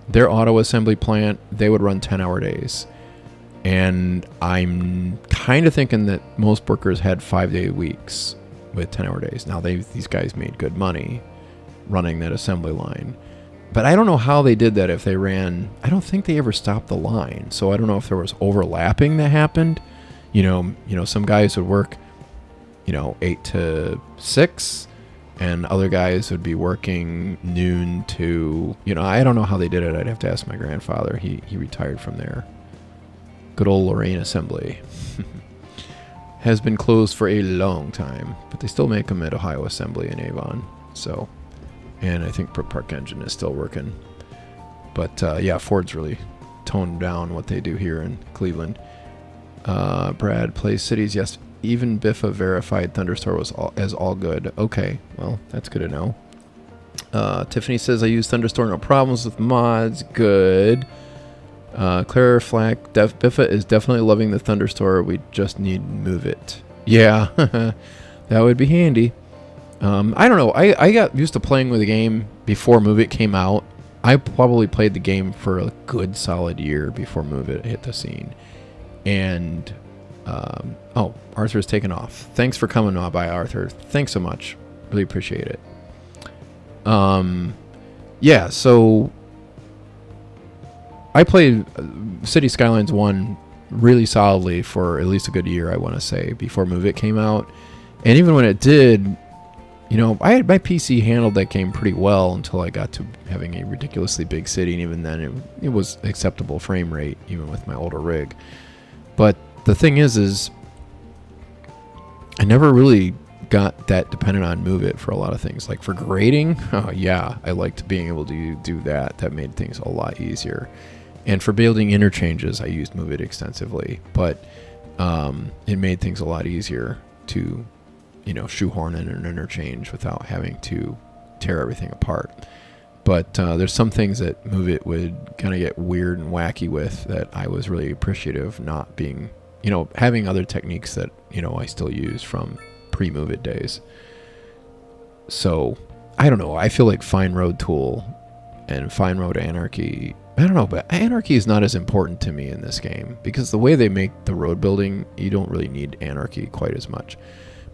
their auto assembly plant, they would run 10-hour days. And I'm kind of thinking that most workers had 5-day weeks with 10-hour days. Now, these guys made good money running that assembly line. But I don't know how they did that if they ran... I don't think they ever stopped the line. So I don't know if there was overlapping that happened. You know, some guys would work, 8 to 6. And other guys would be working noon to, I don't know how they did it. I'd have to ask my grandfather. He retired from there. Good old Lorraine Assembly. Has been closed for a long time, but they still make them at Ohio Assembly in Avon. So, and I think Park Engine is still working. But yeah, Ford's really toned down what they do here in Cleveland. Brad plays cities. Yes. Even Biffa verified Thunderstorm was all good. Okay, well, that's good to know. Tiffany says, I use Thunderstorm, no problems with mods. Good. Clara Flack, Biffa is definitely loving the Thunderstorm. We just need to move it. Yeah, that would be handy. I don't know. I got used to playing with the game before Move It came out. I probably played the game for a good solid year before Move It hit the scene. And... oh, Arthur's taken off. Thanks for coming by, Arthur. Thanks so much. Really appreciate it. Yeah, so I played City Skylines 1 really solidly for at least a good year, I want to say, before Move It came out. And even when it did, I had my PC handled that game pretty well until I got to having a ridiculously big city, and even then it was acceptable frame rate, even with my older rig. But the thing is I never really got that dependent on Move It for a lot of things. Like for grading, oh yeah, I liked being able to do that. That made things a lot easier. And for building interchanges, I used Move It extensively. But it made things a lot easier to, shoehorn in an interchange without having to tear everything apart. But there's some things that Move It would kind of get weird and wacky with that I was really appreciative not being having other techniques that, I still use from pre-Move It days. So, I don't know. I feel like Fine Road Tool and Fine Road Anarchy, I don't know, but Anarchy is not as important to me in this game because the way they make the road building, you don't really need Anarchy quite as much.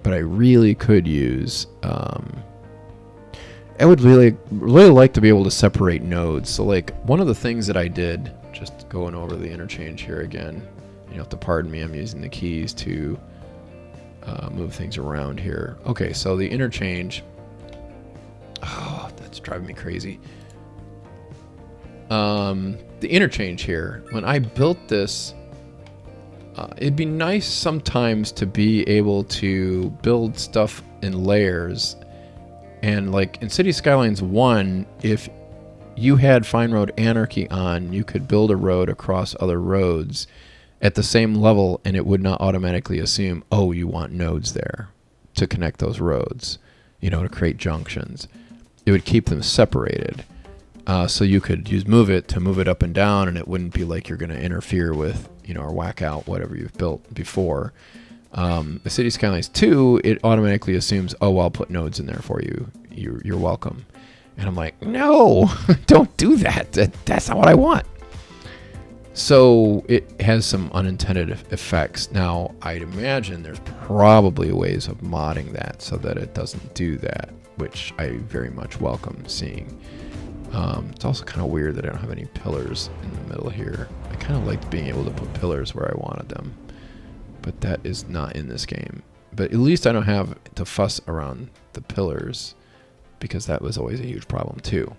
But I really could use, I would really like to be able to separate nodes. So like one of the things that I did, just going over the interchange here again, you have to pardon me, I'm using the keys to move things around here. Okay, so the interchange, oh, that's driving me crazy. The interchange here, when I built this, it'd be nice sometimes to be able to build stuff in layers. And like in City Skylines 1, if you had Fine Road Anarchy on, you could build a road across other roads at the same level, and it would not automatically assume, oh, you want nodes there to connect those roads, to create junctions. It would keep them separated. So you could use Move It to move it up and down, and it wouldn't be like you're going to interfere with, or whack out whatever you've built before. The City Skylines 2, it automatically assumes, oh, I'll put nodes in there for you. You're welcome. And I'm like, no, don't do that. That's not what I want. So it has some unintended effects. Now, I'd imagine there's probably ways of modding that so that it doesn't do that, which I very much welcome seeing. It's also kind of weird that I don't have any pillars in the middle here. I kind of liked being able to put pillars where I wanted them, but that is not in this game. But at least I don't have to fuss around the pillars, because that was always a huge problem too.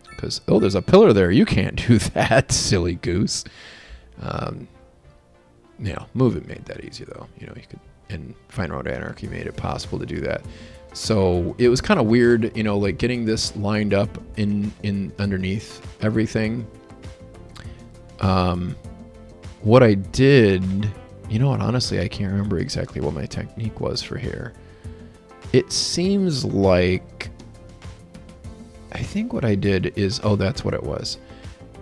Because, oh, there's a pillar there. You can't do that, silly goose. Move It made that easy though. You could, and Fine Road Anarchy made it possible to do that. So it was kind of weird, like getting this lined up in underneath everything. What I did, honestly, I can't remember exactly what my technique was for here. It seems like, I think what I did is, oh, that's what it was.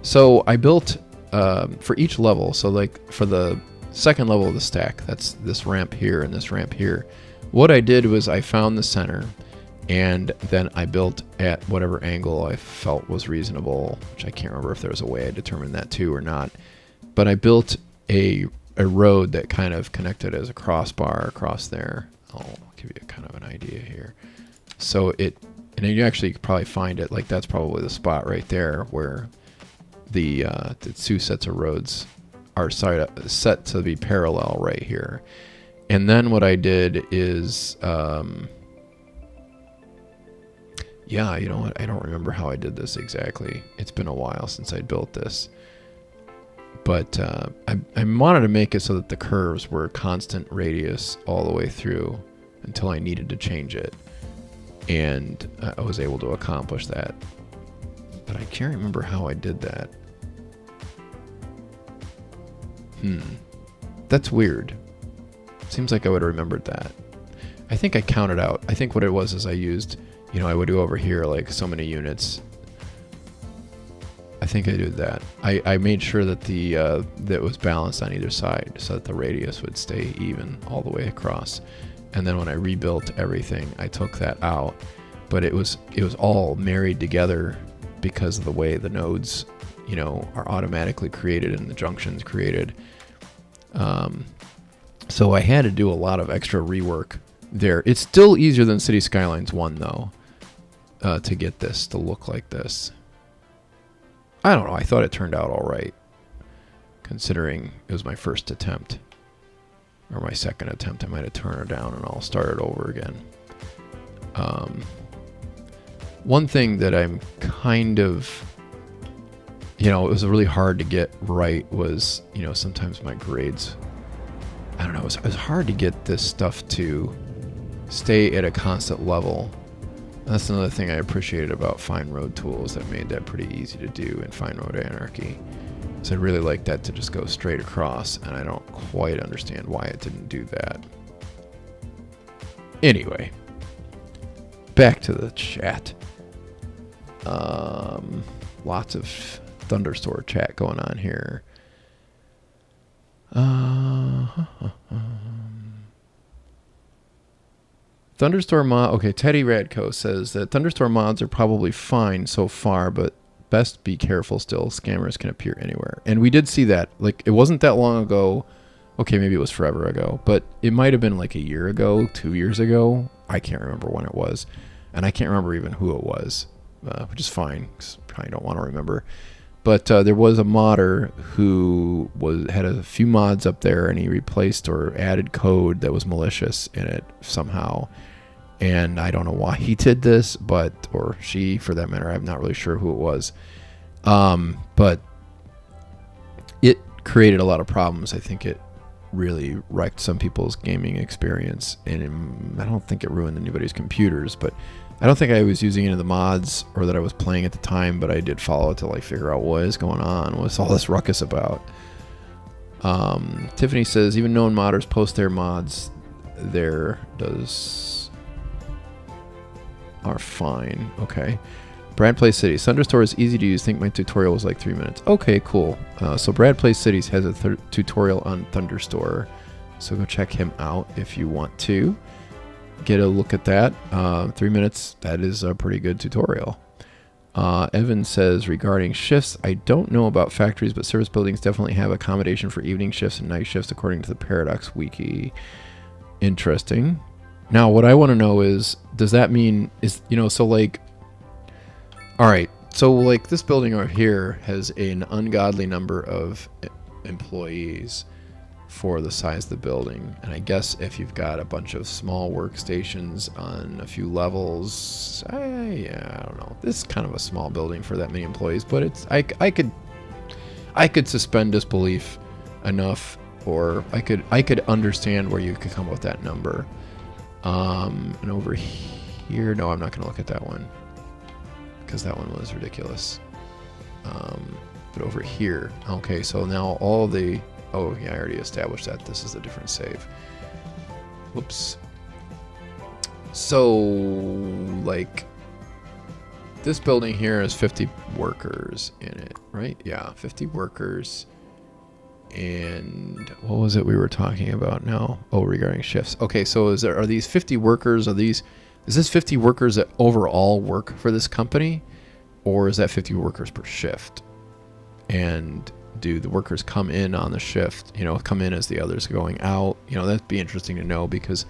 So I built for each level. So like for the second level of the stack, that's this ramp here and this ramp here. What I did was I found the center, and then I built at whatever angle I felt was reasonable, which I can't remember if there was a way I determined that too or not. But I built a road that kind of connected as a crossbar across there. I'll give you kind of an idea here. So and then you actually could probably find it, like that's probably the spot right there where the two sets of roads are set to be parallel right here. And then what I did is, yeah, you know what? I don't remember how I did this exactly. It's been a while since I built this. But I wanted to make it so that the curves were constant radius all the way through until I needed to change it. And I was able to accomplish that. But I can't remember how I did that. That's weird. Seems like I would have remembered that. I think I counted out. I think what it was is I used, I would go over here like so many units. I think I did that. I made sure that that was balanced on either side so that the radius would stay even all the way across. And then when I rebuilt everything, I took that out. But it was all married together because of the way the nodes, are automatically created and the junctions created. So I had to do a lot of extra rework there. It's still easier than City Skylines 1 though, to get this to look like this. I don't know. I thought it turned out all right, considering it was my first attempt. Or my second attempt. I might have turned it down and I'll start it over again. One thing that I'm kind of, it was really hard to get right was, sometimes my grades, I don't know, it was hard to get this stuff to stay at a constant level. And that's another thing I appreciated about Fine Road Tools that made that pretty easy to do in Fine Road Anarchy. So I really like that to just go straight across, and I don't quite understand why it didn't do that. Anyway, back to the chat. Lots of Thunderstorm chat going on here. Thunderstorm mod. Okay, Teddy Radco says that Thunderstorm mods are probably fine so far, but best be careful still. Scammers can appear anywhere. And we did see that. Like, it wasn't that long ago. Okay, maybe it was forever ago, but it might have been like a year ago, 2 years ago. I can't remember when it was. And I can't remember even who it was, which is fine, because I probably don't want to remember. But there was a modder who had a few mods up there, and he replaced or added code that was malicious in it somehow. And I don't know why he did this, or she, for that matter. I'm not really sure who it was. But it created a lot of problems. I think it really wrecked some people's gaming experience, and I don't think it ruined anybody's computers, but I don't think I was using any of the mods or that I was playing at the time, but I did follow it to like figure out what is going on. What's all this ruckus about? Tiffany says, even known modders post their mods are fine. Okay. Brad Plays Cities. Thunderstore is easy to use. Think my tutorial was like 3 minutes. Okay, cool. So Brad Plays Cities has a tutorial on Thunderstore. So go check him out if you want to get a look at that. 3 minutes. That is a pretty good tutorial. Evan says, regarding shifts, I don't know about factories, but service buildings definitely have accommodation for evening shifts and night shifts according to the Paradox Wiki. Interesting. Now, what I want to know is, does that mean, so like, all right, so like this building over here has an ungodly number of employees for the size of the building. And I guess if you've got a bunch of small workstations on a few levels, I don't know. This is kind of a small building for that many employees, but it's I could suspend disbelief enough, or I could understand where you could come up with that number. And over here, no, I'm not going to look at that one, because that one was ridiculous. But over here, okay, so now all the, oh yeah, I already established that this is a different save. Whoops. So, like, this building here has 50 workers in it, right? Yeah, 50 workers. And what was it we were talking about now? Oh, regarding shifts. Okay, so are these 50 workers, is this 50 workers that overall work for this company? Or is that 50 workers per shift? And do the workers come in on the shift, come in as the others going out? That'd be interesting to know, because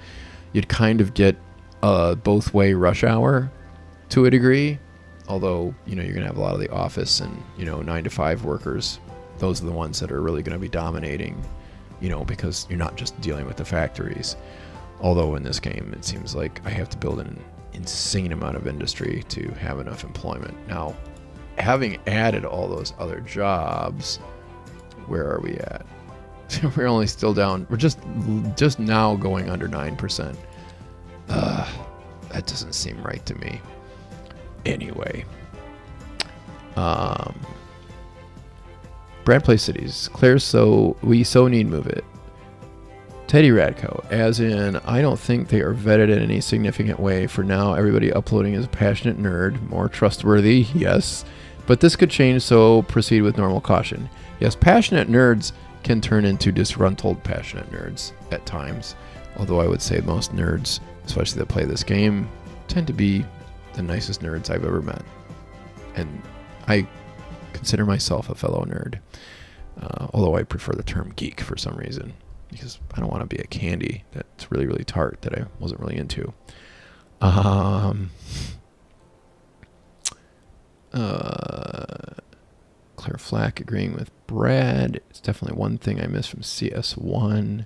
you'd kind of get a both-way rush hour to a degree. Although, you're going to have a lot of the office and, 9 to 5 workers. Those are the ones that are really going to be dominating, because you're not just dealing with the factories. Although in this game, it seems like I have to build an insane amount of industry to have enough employment. Now, having added all those other jobs, where are we at? We're only still down. We're just now going under 9%. That doesn't seem right to me. Anyway. Brad Plays Cities. Claire, we need move it. Teddy Radco, as in, I don't think they are vetted in any significant way. For now, everybody uploading is a passionate nerd. More trustworthy, yes. But this could change, so proceed with normal caution. Yes, passionate nerds can turn into disgruntled passionate nerds at times. Although I would say most nerds, especially that play this game, tend to be the nicest nerds I've ever met. And I consider myself a fellow nerd. Although I prefer the term geek for some reason, because I don't want to be a candy that's really, really tart that I wasn't really into. Claire Flack agreeing with Brad. It's definitely one thing I missed from CS1.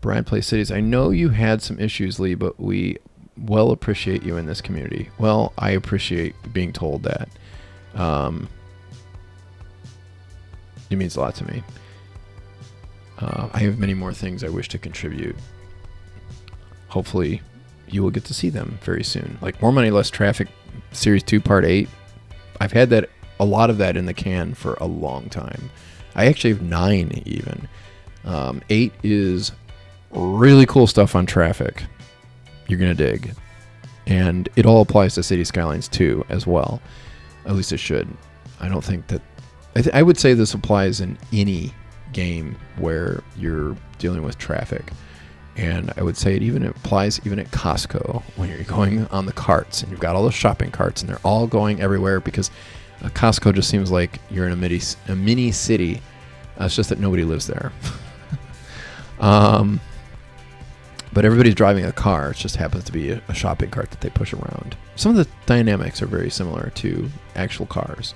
Brad Plays Cities. I know you had some issues, Lee, but we well appreciate you in this community. Well, I appreciate being told that. It means a lot to me. I have many more things I wish to contribute. Hopefully, you will get to see them very soon. Like More Money, Less Traffic, Series 2, Part 8. I've had a lot of that in the can for a long time. I actually have 9 even. 8 is really cool stuff on traffic. You're going to dig. And it all applies to City Skylines 2 as well. At least it should. I don't think that... I would say this applies in any game where you're dealing with traffic. And I would say it even applies even at Costco when you're going on the carts and you've got all those shopping carts and they're all going everywhere because Costco just seems like you're in a mini city. It's just that nobody lives there. But everybody's driving a car. It just happens to be a shopping cart that they push around. Some of the dynamics are very similar to actual cars.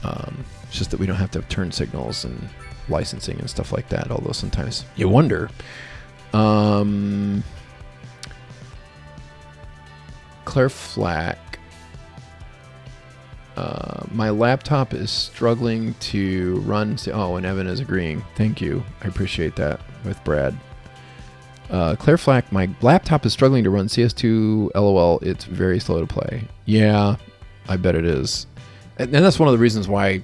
It's just that we don't have to have turn signals and licensing and stuff like that, although sometimes you wonder. Claire Flack. My laptop is struggling to run. Oh, and Evan is agreeing. Thank you. I appreciate that with Brad. Claire Flack, my laptop is struggling to run CS2 LOL. It's very slow to play. Yeah, I bet it is. And that's one of the reasons why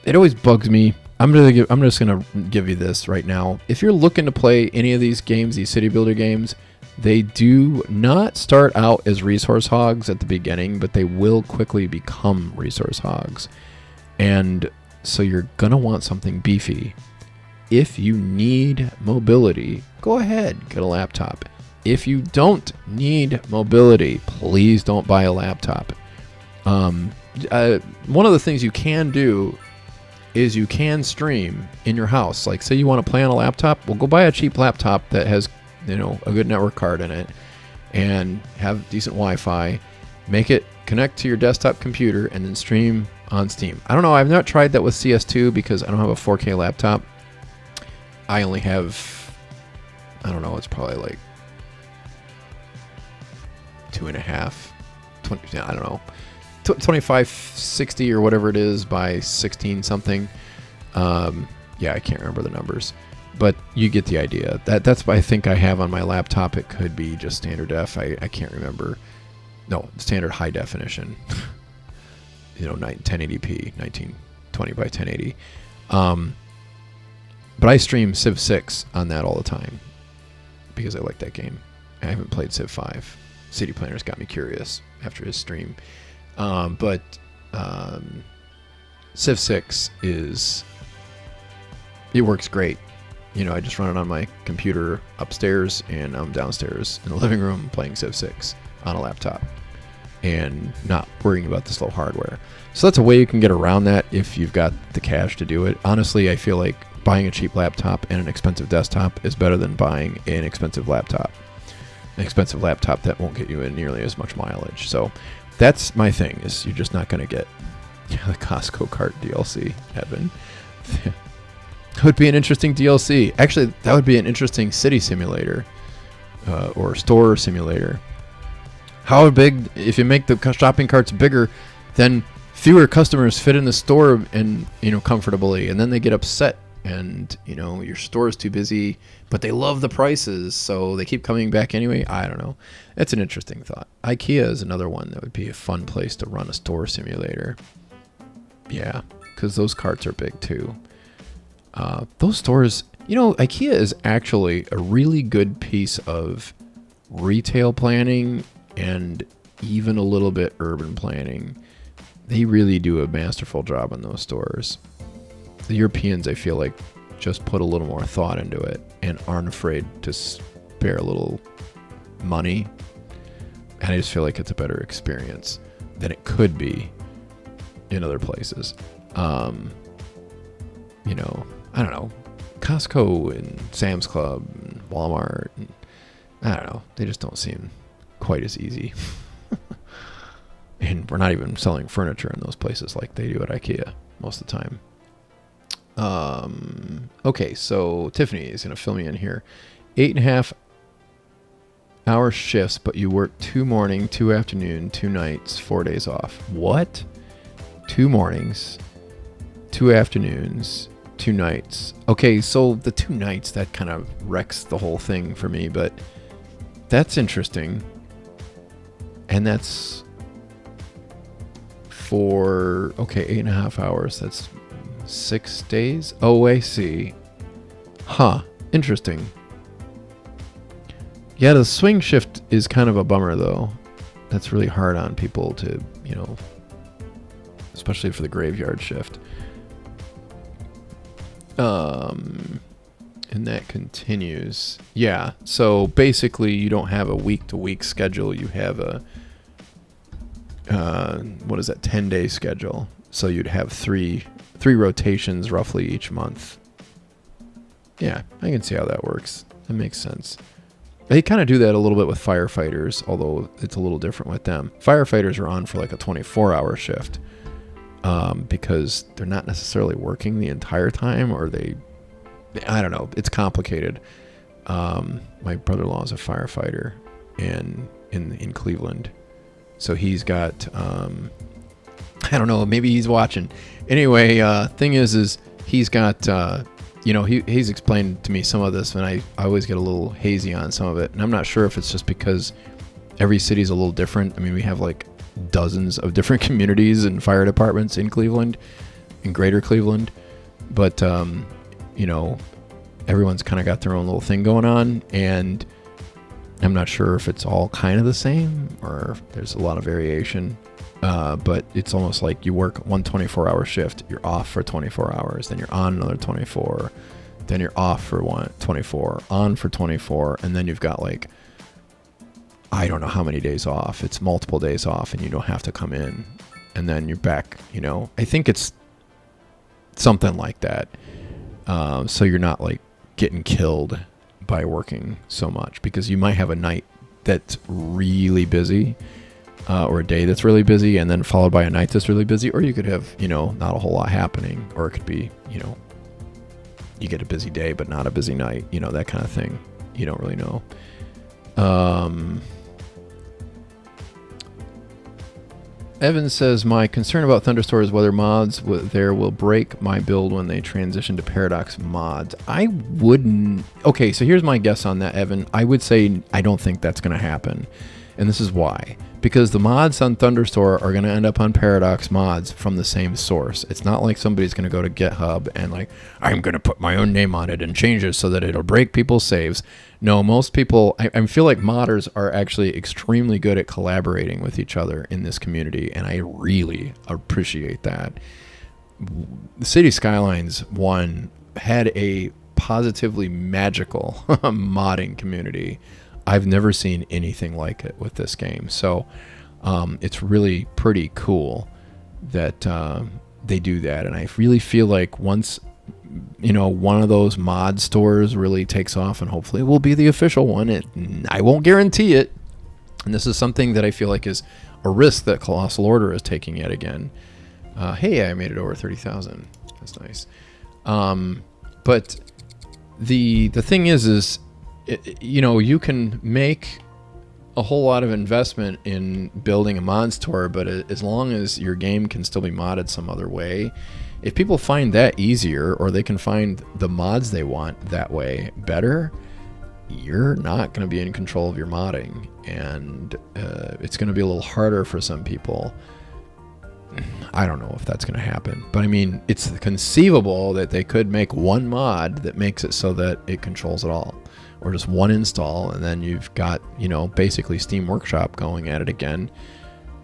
it always bugs me. I'm just gonna give you this right now. If you're looking to play any of these games, these city builder games, they do not start out as resource hogs at the beginning, but they will quickly become resource hogs. And so you're gonna want something beefy. If you need mobility, go ahead, get a laptop. If you don't need mobility, please don't buy a laptop. One of the things you can do is you can stream in your house. Like, say you want to play on a laptop, well, go buy a cheap laptop that has, a good network card in it and have decent Wi-Fi. Make it connect to your desktop computer and then stream on Steam. I don't know. I've not tried that with CS2 because I don't have a 4K laptop. I only have, I don't know, it's probably like 2.5, 20, I don't know, 2560 or whatever it is by 16 something. Yeah, I can't remember the numbers, but you get the idea. That's what I think I have on my laptop. It could be just standard def. I can't remember. No, standard high definition. 1080p, 1920 by 1080. But I stream Civ 6 on that all the time because I like that game. I haven't played Civ 5. City Planner's got me curious after his stream. But Civ 6 it works great. I just run it on my computer upstairs and I'm downstairs in the living room playing Civ 6 on a laptop and not worrying about the slow hardware. So that's a way you can get around that if you've got the cash to do it. Honestly, I feel like buying a cheap laptop and an expensive desktop is better than buying an expensive laptop. An expensive laptop that won't get you in nearly as much mileage. So that's my thing, is you're just not going to get the Costco cart DLC, Evan. That would be an interesting DLC. Actually, that would be an interesting city simulator or store simulator. How big, if you make the shopping carts bigger, then fewer customers fit in the store and comfortably, and then they get upset and your store is too busy, but they love the prices, so they keep coming back anyway. I don't know. It's an interesting thought. IKEA is another one that would be a fun place to run a store simulator. Yeah, because those carts are big too. Those stores, IKEA is actually a really good piece of retail planning and even a little bit urban planning. They really do a masterful job in those stores. The Europeans, I feel like, just put a little more thought into it and aren't afraid to spare a little money. And I just feel like it's a better experience than it could be in other places. I don't know, Costco and Sam's Club and Walmart, and I don't know, they just don't seem quite as easy. And we're not even selling furniture in those places like they do at IKEA most of the time. Okay, so Tiffany is going to fill me in here. 8.5 hour shifts, but you work 2 morning, 2 afternoon, 2 nights, 4 days off. What? 2 mornings, 2 afternoons, 2 nights. Okay, so the 2 nights, that kind of wrecks the whole thing for me, but that's interesting. And that's for, 8.5 hours. That's 6 days. Oh, I see. Huh. Interesting. Yeah, the swing shift is kind of a bummer, though. That's really hard on people to, especially for the graveyard shift. And that continues. Yeah, so basically you don't have a week-to-week schedule. You have a, 10-day schedule. So you'd have three rotations roughly each month. Yeah, I can see how that works. That makes sense. They kind of do that a little bit with firefighters, although it's a little different with them. Firefighters are on for like a 24-hour shift because they're not necessarily working the entire time, or I don't know. It's complicated. My brother-in-law is a firefighter in Cleveland, so he's got I don't know. Maybe he's watching. Anyway, thing is he's got he's explained to me some of this, and I always get a little hazy on some of it, and I'm not sure if it's just because every city's a little different. I mean, we have like dozens of different communities and fire departments in Cleveland, in greater Cleveland, but everyone's kind of got their own little thing going on, and I'm not sure if it's all kind of the same or if there's a lot of variation. But it's almost like you work one 24-hour shift, you're off for 24 hours, then you're on another 24, then you're off for 24, on for 24, and then you've got like, I don't know how many days off. It's multiple days off, and you don't have to come in, and then you're back. I think it's something like that. So you're not like getting killed by working so much, because you might have a night that's really busy. Or a day that's really busy, and then followed by a night that's really busy, or you could have, not a whole lot happening, or it could be, you get a busy day but not a busy night, that kind of thing. You don't really know. Evan says, my concern about Thunderstore is whether mods there will break my build when they transition to Paradox mods. I wouldn't. Okay, so here's my guess on that, Evan. I would say I don't think that's going to happen. And this is why. Because the mods on Thunderstore are going to end up on Paradox mods from the same source. It's not like somebody's going to go to GitHub and like, I'm going to put my own name on it and change it so that it'll break people's saves. No, most people, I feel like modders are actually extremely good at collaborating with each other in this community, and I really appreciate that. The City Skylines 1 had a positively magical modding community. I've never seen anything like it with this game. So it's really pretty cool that they do that. And I really feel like once, one of those mod stores really takes off, and hopefully it will be the official one. I won't guarantee it. And this is something that I feel like is a risk that Colossal Order is taking yet again. Hey, I made it over 30,000. That's nice. But the thing is you can make a whole lot of investment in building a mod store, but as long as your game can still be modded some other way, if people find that easier, or they can find the mods they want that way better, you're not going to be in control of your modding, and it's going to be a little harder for some people. I don't know if that's going to happen, but I mean, it's conceivable that they could make one mod that makes it so that it controls it all. Or just one install, and then you've got, basically Steam Workshop going at it again,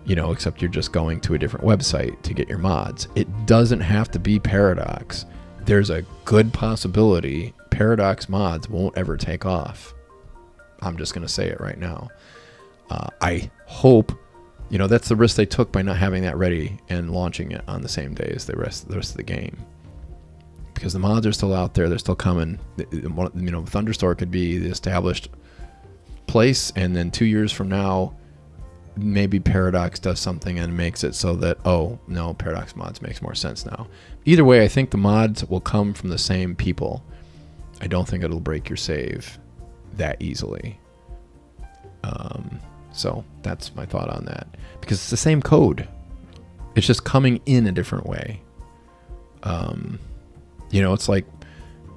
except you're just going to a different website to get your mods. It doesn't have to be Paradox. There's a good possibility Paradox mods won't ever take off. I'm just going to say it right now. I hope, that's the risk they took by not having that ready and launching it on the same day as the rest of the game. Because the mods are still out there, they're still coming. Thunderstore could be the established place, and then 2 years from now, maybe Paradox does something and makes it so that, oh no, Paradox mods makes more sense now. Either way, I think the mods will come from the same people. I don't think it'll break your save that easily. So that's my thought on that, because it's the same code. It's just coming in a different way. It's like,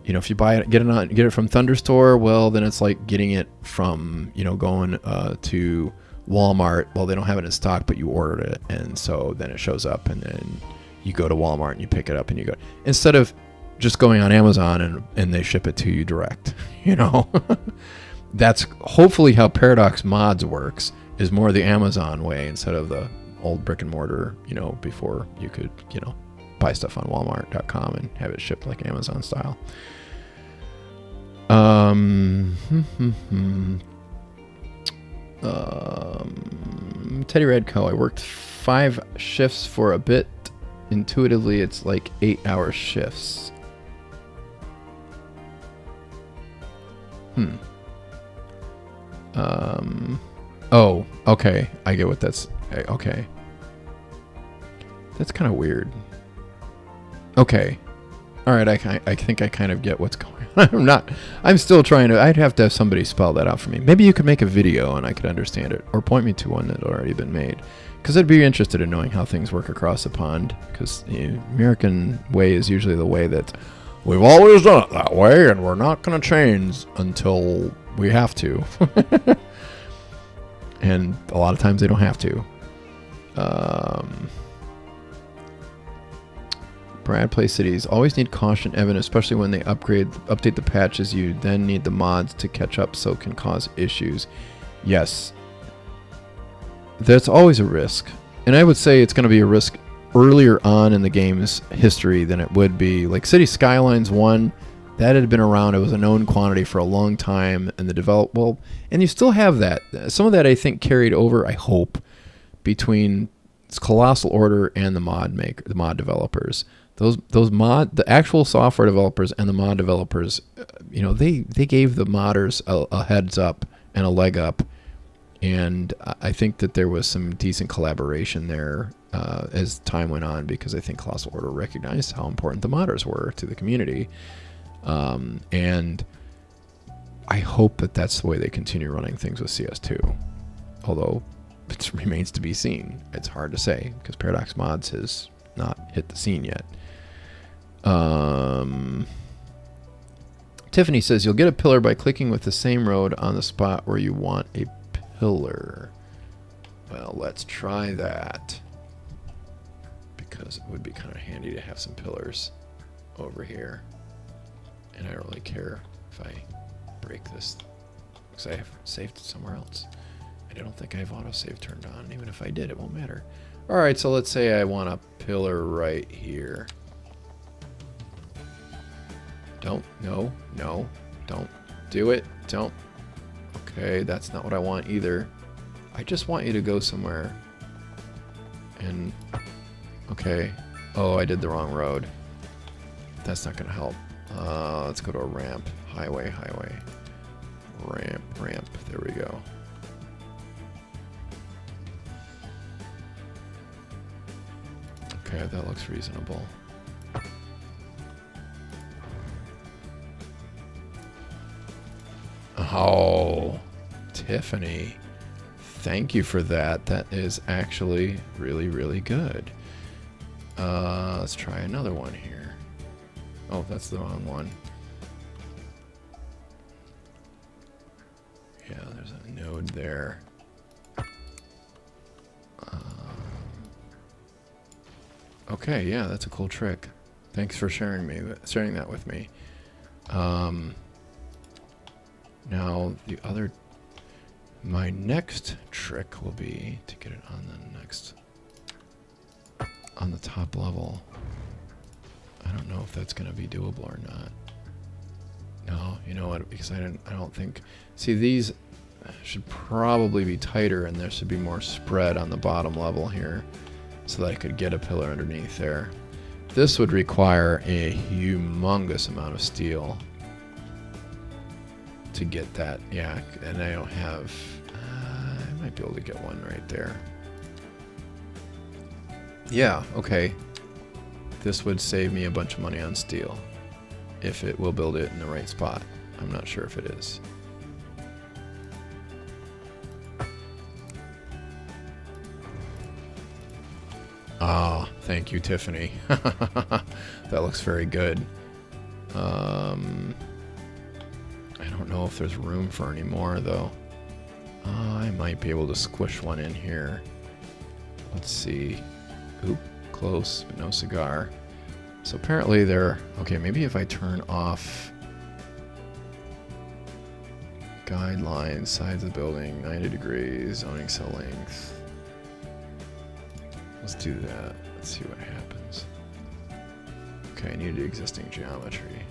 if you buy it, get it from Thunderstore, well, then it's like getting it from, going to Walmart. Well, they don't have it in stock, but you ordered it, and so then it shows up, and then you go to Walmart and you pick it up, and you go, instead of just going on Amazon and they ship it to you direct. That's hopefully how Paradox mods works, is more the Amazon way instead of the old brick and mortar, before you could, buy stuff on Walmart.com and have it shipped like Amazon style. Teddy Redco, I worked 5 shifts for a bit. Intuitively, it's like 8-hour shifts. Oh, okay. I get what that's... Okay. That's kind of weird. Okay. Alright, I think I kind of get what's going on. I'm still trying to... I'd have to have somebody spell that out for me. Maybe you could make a video and I could understand it. Or point me to one that had already been made. Because I'd be interested in knowing how things work across the pond. Because the American way is usually the way that... We've always done it that way, and we're not going to change until we have to. And a lot of times they don't have to. Brad Play Cities always need caution, Evan, especially when they update the patches. You then need the mods to catch up, so it can cause issues. Yes, that's always a risk, and I would say it's going to be a risk earlier on in the game's history than it would be. Like City Skylines 1, that had been around. It was a known quantity for a long time, and and you still have that. Some of that I think carried over, I hope, between Colossal Order and the mod developers. The actual software developers and the mod developers, they gave the modders a heads up and a leg up, and I think that there was some decent collaboration there as time went on, because I think Colossal Order recognized how important the modders were to the community, and I hope that that's the way they continue running things with CS2, although it remains to be seen. It's hard to say because Paradox Mods has not hit the scene yet. Tiffany says you'll get a pillar by clicking with the same road on the spot where you want a pillar. Well, let's try that, because it would be kind of handy to have some pillars over here, and I don't really care if I break this because I have saved it somewhere else. I don't think I have autosave turned on. Even if I did, it won't matter. Alright, so let's say I want a pillar right here. Don't do it. Don't. Okay, that's not what I want either. I just want you to go somewhere. And, okay. Oh, I did the wrong road. That's not going to help. Let's go to a ramp. Highway. Ramp. There we go. Okay, that looks reasonable. Oh, Tiffany, thank you for that. That is actually really, really good. Let's try another one here. Oh, that's the wrong one. Yeah, there's a node there. Okay, yeah, that's a cool trick. Thanks for sharing that with me. Now my next trick will be to get it on the top level. I don't know if that's going to be doable or not. No, you know what? Because I don't think. See, these should probably be tighter, and there should be more spread on the bottom level here, so that I could get a pillar underneath there. This would require a humongous amount of steel to get that. Yeah, and I don't have... I might be able to get one right there. Yeah, okay. This would save me a bunch of money on steel if it will build it in the right spot. I'm not sure if it is. Ah, thank you, Tiffany. That looks very good. I don't know if there's room for any more, though. I might be able to squish one in here. Let's see. Oop, close, but no cigar. So apparently they're... Okay, maybe if I turn off guidelines, sides of the building, 90 degrees, zoning cell length. Let's do that. Let's see what happens. Okay, I need existing geometry.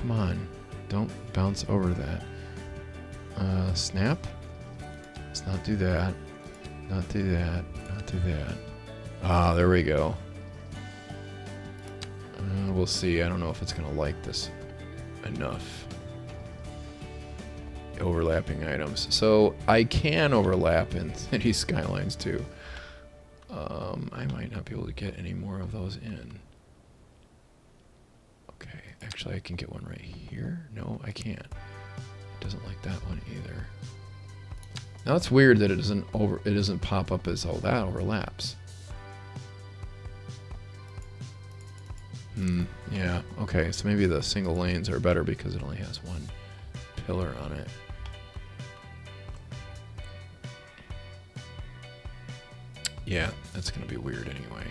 come on. Don't bounce over that. Snap. Let's not do that. Not do that. Not do that. Ah, there we go. We'll see. I don't know if it's going to like this enough. Overlapping items. So I can overlap in City Skylines too. I might not be able to get any more of those in. Okay, actually I can get one right here. No, I can't. It doesn't like that one either. Now it's weird that it doesn't pop up as all that overlaps. Yeah, okay, so maybe the single lanes are better because it only has one pillar on it. Yeah, that's going to be weird anyway.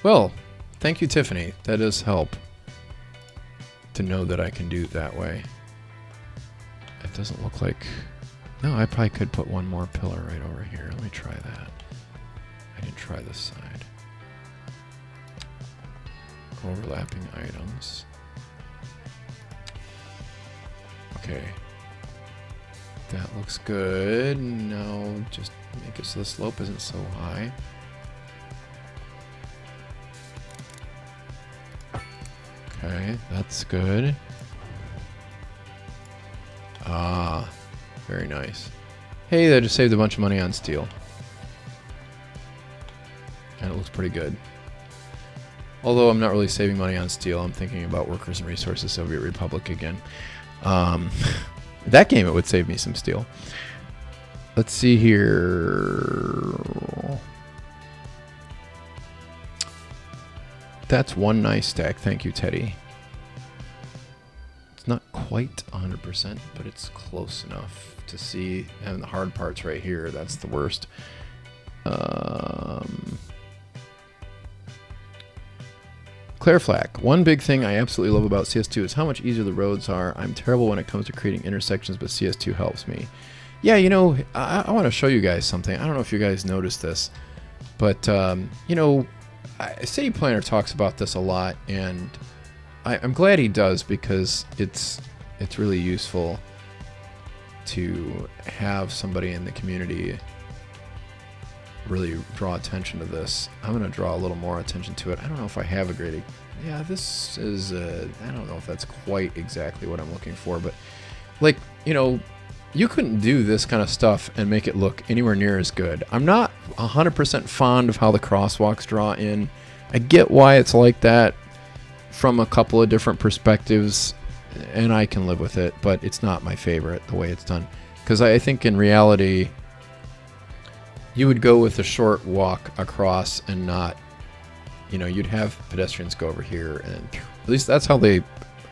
Well, thank you, Tiffany. That does help to know that I can do it that way. It doesn't look like... No, I probably could put one more pillar right over here. Let me try that. I didn't try this side. Overlapping items. Okay. That looks good. Now just make it so the slope isn't so high. Okay, that's good. Ah, very nice. Hey, that just saved a bunch of money on steel. And it looks pretty good. Although I'm not really saving money on steel, I'm thinking about Workers and Resources Soviet Republic again. That game, it would save me some steel. Let's see here. That's one nice stack. Thank you, Teddy. It's not quite 100%, but it's close enough to see. And the hard parts right here, that's the worst. Claire Flack, one big thing I absolutely love about CS2 is how much easier the roads are. I'm terrible when it comes to creating intersections, but CS2 helps me. Yeah, you know, I want to show you guys something. I don't know if you guys noticed this, but, you know, City Planner talks about this a lot, and I'm glad he does because it's really useful to have somebody in the community really draw attention to this. I'm going to draw a little more attention to it. I don't know if I have a great... Yeah, this is... I don't know if that's quite exactly what I'm looking for, but, like, you know, you couldn't do this kind of stuff and make it look anywhere near as good. I'm not 100% fond of how the crosswalks draw in. I get why it's like that from a couple of different perspectives, and I can live with it, but it's not my favorite, the way it's done. Because I think in reality... you would go with a short walk across and not, you know, you'd have pedestrians go over here, and at least that's how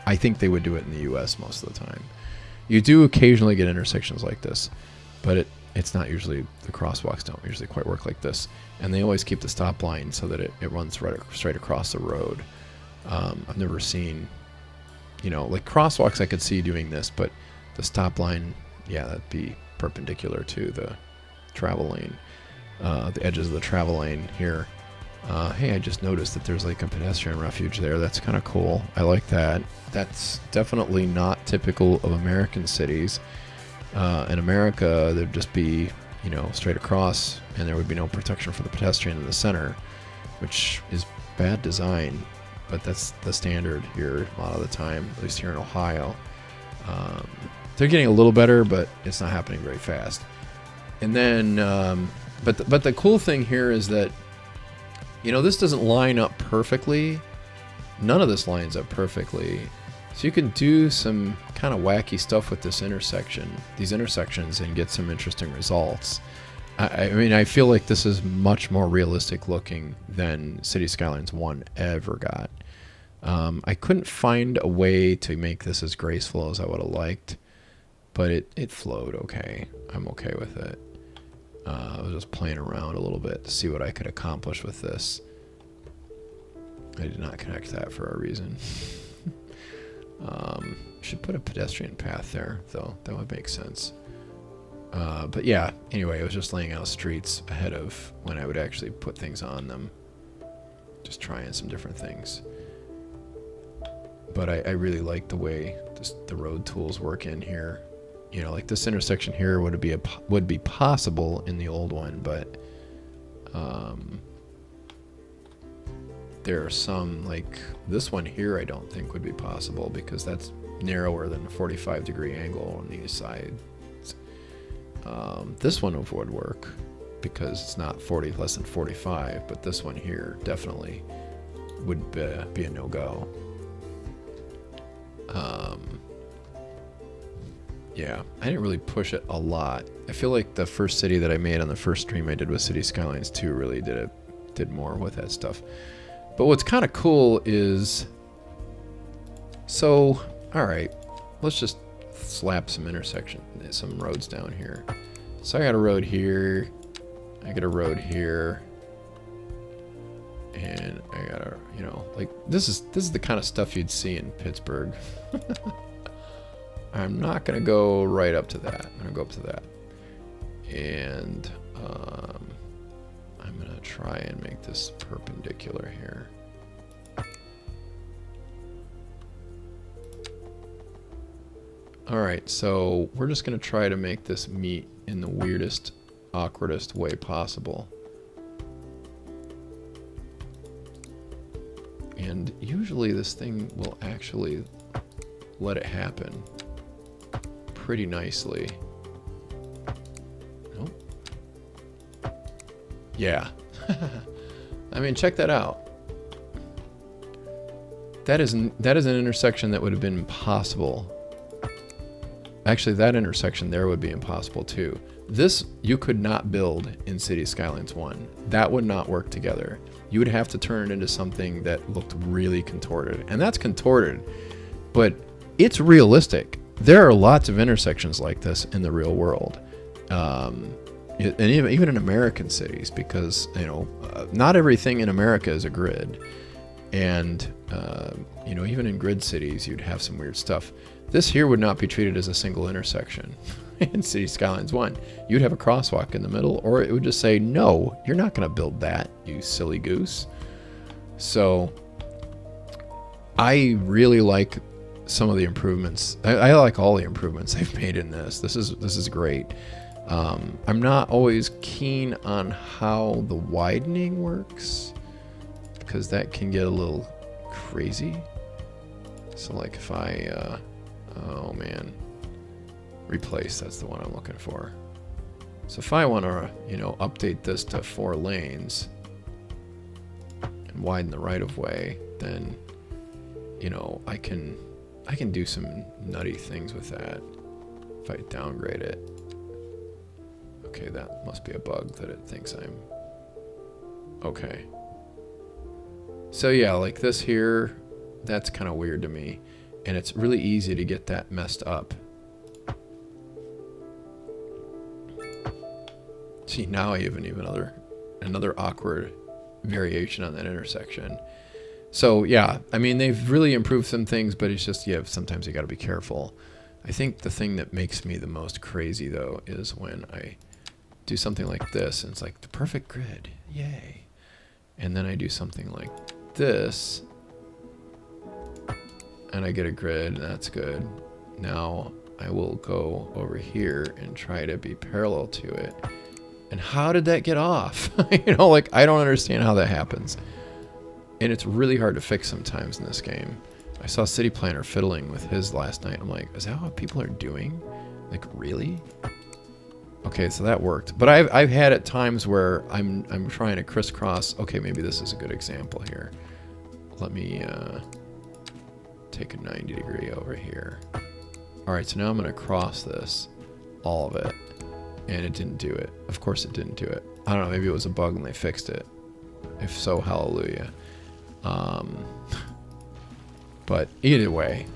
I think they would do it in the US most of the time. You do occasionally get intersections like this, but it's not usually, the crosswalks don't usually quite work like this. And they always keep the stop line so that it runs straight across the road. I've never seen, you know, like crosswalks I could see doing this, but the stop line, yeah, that'd be perpendicular to the travel lane. The edges of the travel lane here. Hey, I just noticed that there's like a pedestrian refuge there. That's kind of cool. I like that. That's definitely not typical of American cities. In America, there'd just be, you know, straight across, and there would be no protection for the pedestrian in the center, which is bad design, but that's the standard here a lot of the time, at least here in Ohio. They're getting a little better, but it's not happening very fast. And then, but the cool thing here is that, you know, this doesn't line up perfectly. None of this lines up perfectly. So you can do some kind of wacky stuff with these intersections, and get some interesting results. I mean, I feel like this is much more realistic looking than City Skylines 1 ever got. I couldn't find a way to make this as graceful as I would have liked, but it flowed okay. I'm okay with it. I was just playing around a little bit to see what I could accomplish with this. I did not connect that for a reason. Should put a pedestrian path there, though. That would make sense. But yeah, anyway, I was just laying out streets ahead of when I would actually put things on them. Just trying some different things. but I really like the way the road tools work in here. You know, like this intersection here would be possible in the old one, but there are some, like this one here I don't think would be possible because that's narrower than a 45-degree angle on these sides. This one would work because it's not less than 45, but this one here definitely would be a no-go. Yeah, I didn't really push it a lot. I feel like the first city that I made on the first stream I did with City Skylines 2 really did more with that stuff. But what's kind of cool is, so, all right, let's just slap some roads down here. So I got a road here, I got a road here, and I got a, you know, like this is the kind of stuff you'd see in Pittsburgh. I'm not gonna go right up to that. I'm gonna go up to that, and I'm gonna try and make this perpendicular here. All right, so we're just gonna try to make this meet in the weirdest, awkwardest way possible. And usually this thing will actually let it happen pretty nicely. Nope. Yeah. I mean, check that out. That is an intersection that would have been impossible. Actually, that intersection there would be impossible too. This you could not build in City Skylines 1. That would not work together. You would have to turn it into something that looked really contorted. And that's contorted, but it's realistic. There are lots of intersections like this in the real world. And even in American cities, because, you know, not everything in America is a grid. And, you know, even in grid cities, you'd have some weird stuff. This here would not be treated as a single intersection in City Skylines 1. You'd have a crosswalk in the middle, or it would just say, no, you're not going to build that, you silly goose. So I really like some of the improvements. I like all the improvements they've made in this. This is great. I'm not always keen on how the widening works, because that can get a little crazy. So like if I, oh man, replace, that's the one I'm looking for. So if I want to, you know, update this to 4 lanes and widen the right of way, then, you know, I can do some nutty things with that if I downgrade it. Okay, that must be a bug that it thinks I'm okay. So yeah, like this here, that's kind of weird to me, and it's really easy to get that messed up. See, now I have another awkward variation on that intersection. So yeah, I mean, they've really improved some things, but it's just, yeah, sometimes you got to be careful. I think the thing that makes me the most crazy though is when I do something like this and it's like the perfect grid, yay. And then I do something like this and I get a grid, and that's good. Now I will go over here and try to be parallel to it. And how did that get off? You know, like, I don't understand how that happens. And it's really hard to fix sometimes in this game. I saw City Planner fiddling with his last night. I'm like, is that what people are doing? Like, really? Okay, so that worked. But I've had at times where I'm trying to crisscross. Okay, maybe this is a good example here. Let me take a 90 degree over here. All right, so now I'm going to cross this, all of it. And it didn't do it. Of course it didn't do it. I don't know, maybe it was a bug and they fixed it. If so, hallelujah. But either way,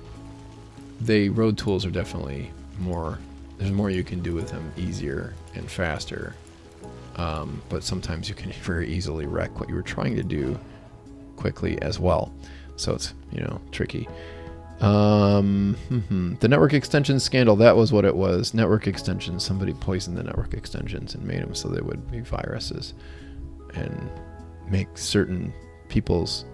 the road tools are definitely more, there's more you can do with them, easier and faster. But sometimes you can very easily wreck what you were trying to do quickly as well. So it's, you know, tricky. The network extension scandal, that was what it was. Network extensions, somebody poisoned the network extensions and made them so they would be viruses and make certain people's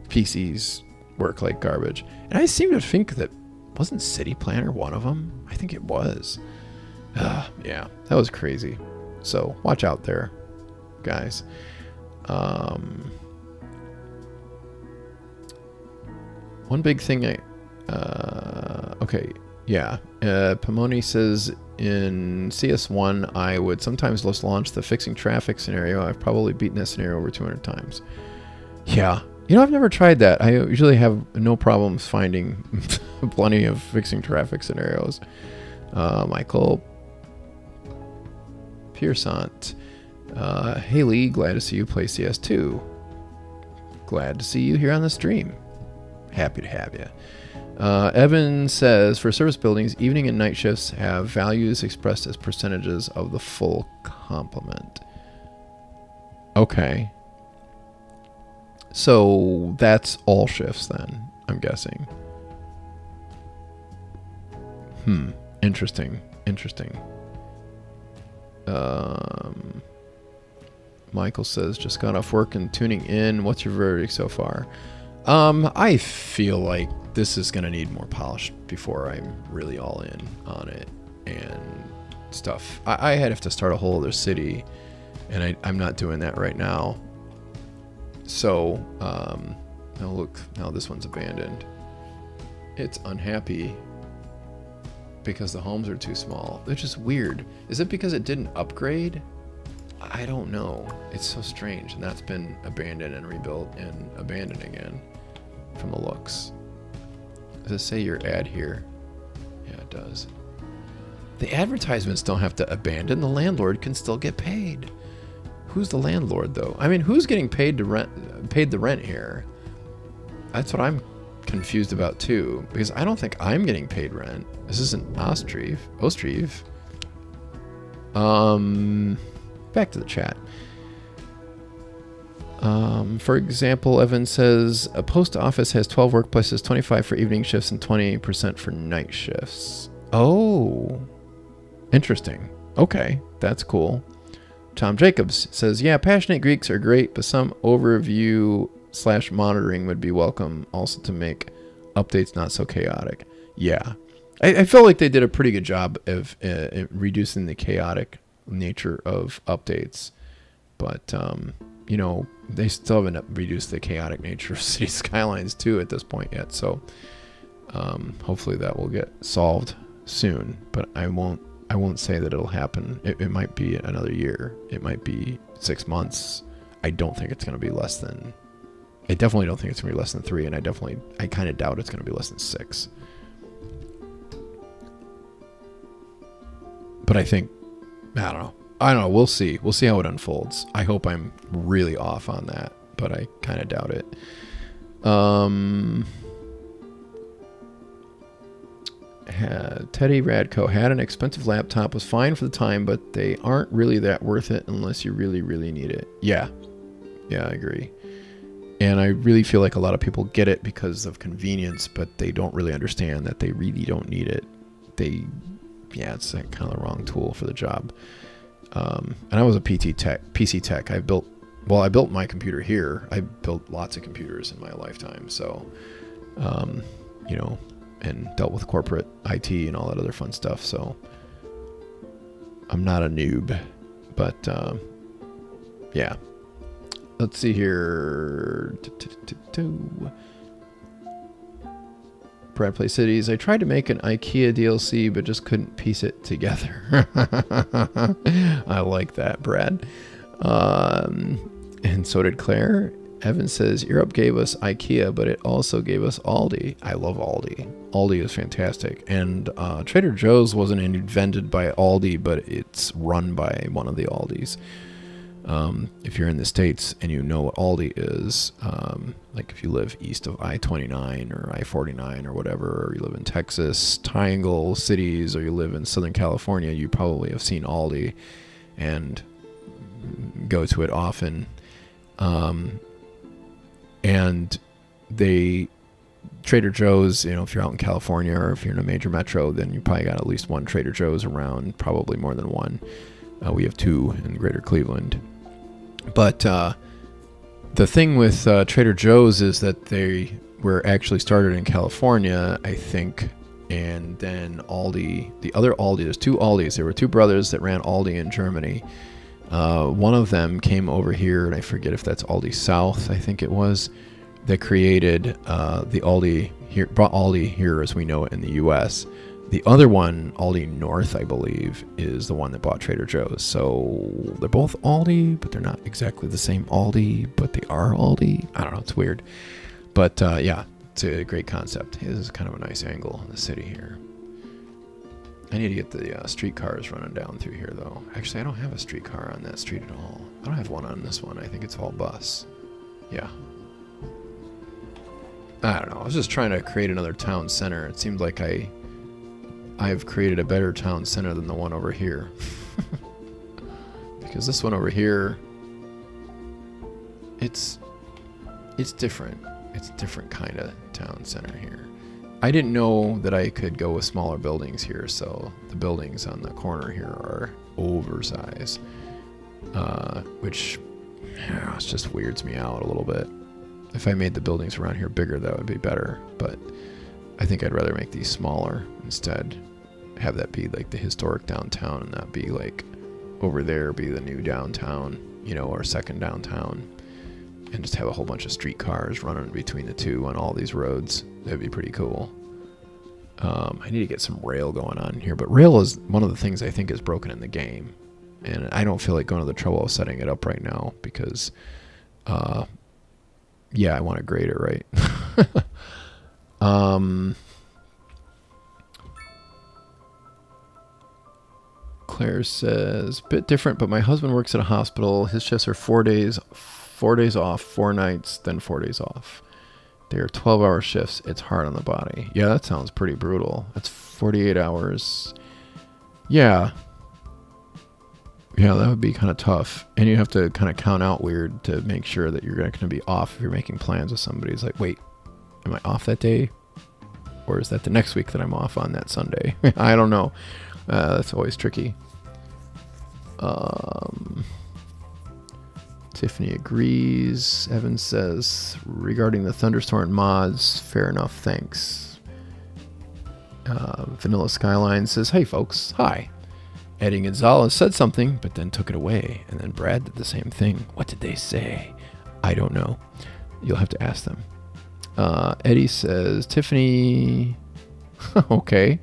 PCs work like garbage. And I seem to think that wasn't City Planner one of them? I think it was. Yeah, that was crazy. So watch out there, guys. One big thing okay, yeah. Pomoni says in CS1 I would sometimes just launch the fixing traffic scenario. I've probably beaten that scenario over 200 times. Yeah. You know, I've never tried that. I usually have no problems finding plenty of fixing traffic scenarios. Michael Pearsont. Hey Lee, glad to see you play CS2. Glad to see you here on the stream. Happy to have you. Evan says, for service buildings, evening and night shifts have values expressed as percentages of the full complement. Okay. So that's all shifts then, I'm guessing. Interesting. Michael says, just got off work and tuning in. What's your verdict so far? I feel like this is going to need more polish before I'm really all in on it and stuff. I have to start a whole other city, and I'm not doing that right now. So, now look, now this one's abandoned. It's unhappy because the homes are too small. It's just weird. Is it because it didn't upgrade? I don't know. It's so strange. And that's been abandoned and rebuilt and abandoned again from the looks. Does it say your ad here? Yeah, it does. The advertisements don't have to abandon. The landlord can still get paid. Who's the landlord, though? I mean, who's getting paid the rent here? That's what I'm confused about, too. Because I don't think I'm getting paid rent. This isn't Ostriv. Back to the chat. For example, Evan says, a post office has 12 workplaces, 25 for evening shifts, and 20% for night shifts. Oh, interesting. Okay, that's cool. Tom Jacobs says, yeah, passionate Greeks are great, but some overview/monitoring would be welcome also to make updates not so chaotic. Yeah. I feel like they did a pretty good job of reducing the chaotic nature of updates. But, you know, they still haven't reduced the chaotic nature of City Skylines 2 at this point yet. So hopefully that will get solved soon. But I won't say that it'll happen. It might be another year. It might be 6 months. I don't think it's going to be less than... I definitely don't think it's going to be less than 3, and I kind of doubt it's going to be less than 6. But I think... I don't know. We'll see. We'll see how it unfolds. I hope I'm really off on that, but I kind of doubt it. Teddy Radko had an expensive laptop, was fine for the time, but they aren't really that worth it unless you really, really need it. Yeah, I agree. And I really feel like a lot of people get it because of convenience, but they don't really understand that they really don't need it. It's kind of the wrong tool for the job. And I was a PC tech. I built my computer here. I built lots of computers in my lifetime. So, you know, and dealt with corporate IT and all that other fun stuff. So I'm not a noob, but, yeah. Let's see here. Brad Play Cities. I tried to make an IKEA DLC, but just couldn't piece it together. I like that, Brad. And so did Claire. Evan says, Europe gave us IKEA, but it also gave us Aldi. I love Aldi. Aldi is fantastic. And Trader Joe's wasn't invented by Aldi, but it's run by one of the Aldis. If you're in the States and you know what Aldi is, like if you live east of I-29 or I-49 or whatever, or you live in Texas, Triangle Cities, or you live in Southern California, you probably have seen Aldi and go to it often. And Trader Joe's, you know, if you're out in California or if you're in a major metro, then you probably got at least one Trader Joe's around, probably more than one. We have 2 in Greater Cleveland. But the thing with Trader Joe's is that were actually started in California, I think, and then Aldi, the other Aldi, there's two Aldis. There were two brothers that ran Aldi in Germany. One of them came over here, and I forget if that's Aldi South, I think it was, that created the Aldi here, brought Aldi here as we know it in the U.S. The other one, Aldi North, I believe, is the one that bought Trader Joe's. So they're both Aldi, but they're not exactly the same Aldi, but they are Aldi. I don't know, it's weird. But yeah, it's a great concept. This is kind of a nice angle in the city here. I need to get the streetcars running down through here, though. Actually, I don't have a streetcar on that street at all. I don't have one on this one. I think it's all bus. Yeah. I don't know. I was just trying to create another town center. It seemed like I've created a better town center than the one over here. Because this one over here, it's different. It's a different kind of town center here. I didn't know that I could go with smaller buildings here, so the buildings on the corner here are oversized, which it just weirds me out a little bit. If I made the buildings around here bigger, that would be better, but I think I'd rather make these smaller instead. Have that be like the historic downtown and not be like over there be the new downtown, you know, or second downtown, and just have a whole bunch of streetcars running between the two on all these roads. That'd be pretty cool. I need to get some rail going on here, but rail is one of the things I think is broken in the game, and I don't feel like going to the trouble of setting it up right now because yeah, I want to grade it right. Claire says, bit different, but my husband works at a hospital. His shifts are 4 days off, 4 nights, then 4 days off. They are 12-hour shifts. It's hard on the body. Yeah, that sounds pretty brutal. That's 48 hours. Yeah. Yeah, that would be kind of tough. And you have to kind of count out weird to make sure that you're going to be off if you're making plans with somebody. It's like, wait, am I off that day? Or is that the next week that I'm off on that Sunday? I don't know. That's always tricky. Tiffany agrees. Evan says, regarding the thunderstorm mods, fair enough, thanks. Vanilla Skyline says, hey folks, hi. Eddie Gonzalez said something, but then took it away. And then Brad did the same thing. What did they say? I don't know. You'll have to ask them. Eddie says, Tiffany... okay.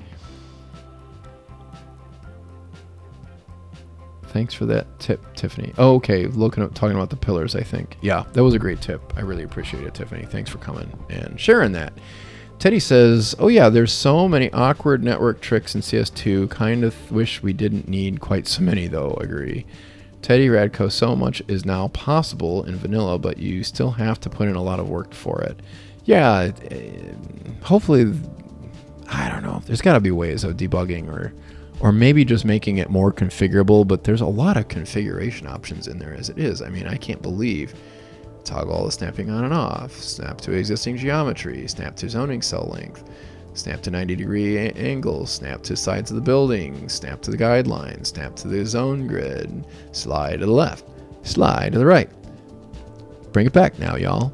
Thanks for that tip, Tiffany. Oh, okay, talking about the pillars, I think. Yeah, that was a great tip. I really appreciate it, Tiffany. Thanks for coming and sharing that. Teddy says, oh yeah, there's so many awkward network tricks in CS2. Kind of wish we didn't need quite so many, though. Agree. Teddy Radko, so much is now possible in vanilla, but you still have to put in a lot of work for it. Yeah, hopefully, I don't know. There's got to be ways of debugging or maybe just making it more configurable, but there's a lot of configuration options in there as it is. I mean, I can't believe toggle all the snapping on and off, snap to existing geometry, snap to zoning cell length, snap to 90-degree angles, snap to sides of the building, snap to the guidelines, snap to the zone grid, slide to the left, slide to the right. Bring it back now, y'all.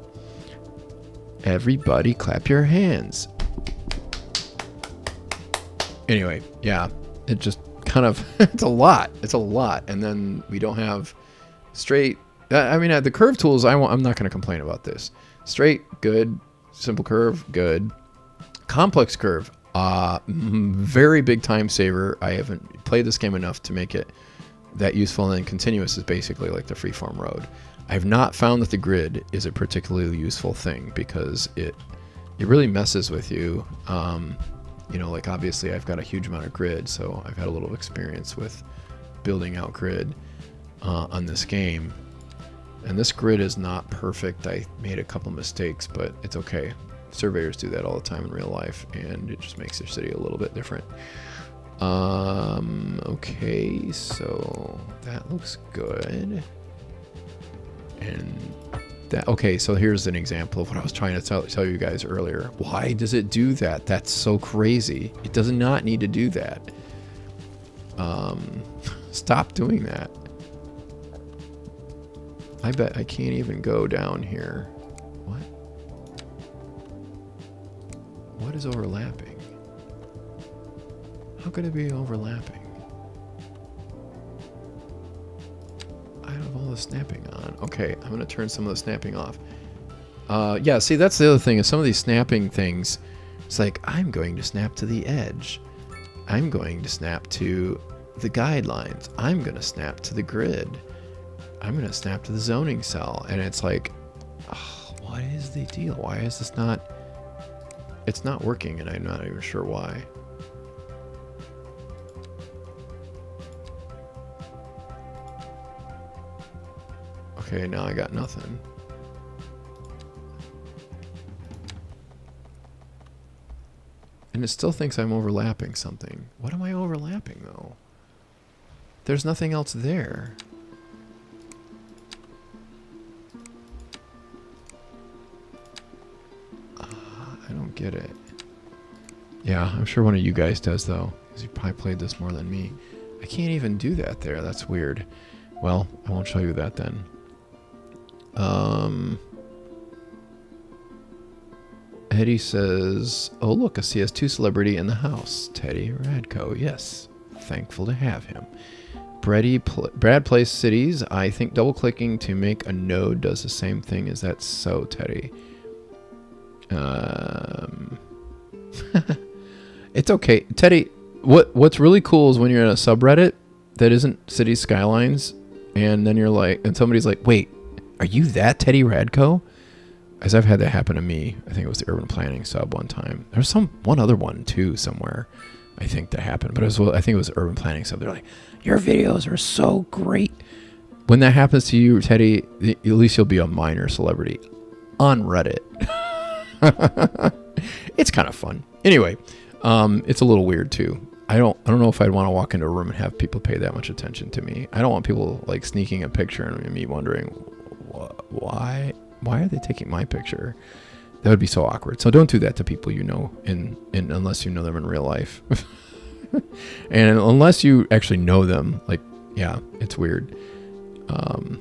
Everybody clap your hands. Anyway, yeah, it just kind of, it's a lot. And then we don't have straight, I mean, the curve tools, I'm not going to complain about this. Straight, good. Simple curve, good. Complex curve, very big time saver. I haven't played this game enough to make it that useful, and then continuous is basically like the freeform road. I have not found that the grid is a particularly useful thing because it really messes with you. You know, like obviously I've got a huge amount of grid, so I've had a little experience with building out grid on this game. And this grid is not perfect. I made a couple mistakes, but it's okay. Surveyors do that all the time in real life, and it just makes their city a little bit different. Okay, so that looks good. And that, okay, so here's an example of what I was trying to tell you guys earlier. Why does it do that? That's so crazy. It does not need to do that. Stop doing that. I bet I can't even go down here. What? What is overlapping? How could it be overlapping? I have all the snapping on. Okay, I'm going to turn some of the snapping off. Yeah, see, that's the other thing is some of these snapping things, it's like, I'm going to snap to the edge. I'm going to snap to the guidelines. I'm going to snap to the grid. I'm going to snap to the zoning cell. And it's like, oh, what is the deal? Why is this not... It's not working, and I'm not even sure why. Okay, now I got nothing. And it still thinks I'm overlapping something. What am I overlapping, though? There's nothing else there. I don't get it. Yeah, I'm sure one of you guys does, though, because you probably played this more than me. I can't even do that there. That's weird. Well, I won't show you that then. Eddie says, oh, look, a CS2 celebrity in the house. Teddy Radko. Yes. Thankful to have him. Brad plays cities. I think double-clicking to make a node does the same thing. Is that so, Teddy? It's okay. Teddy, what's really cool is when you're in a subreddit that isn't City Skylines, and then you're like, and somebody's like, wait, are you that Teddy Radko? As I've had that happen to me. I think it was the urban planning sub one time. There's one other one too somewhere, I think, that happened. But I think it was urban planning sub. They're like, your videos are so great. When that happens to you, Teddy, at least you'll be a minor celebrity on Reddit. It's kind of fun. Anyway, it's a little weird too. I don't know if I'd want to walk into a room and have people pay that much attention to me. I don't want people like sneaking a picture and me wondering why are they taking my picture? That would be so awkward. So don't do that to people you know unless you know them in real life. And unless you actually know them, like, yeah, it's weird. And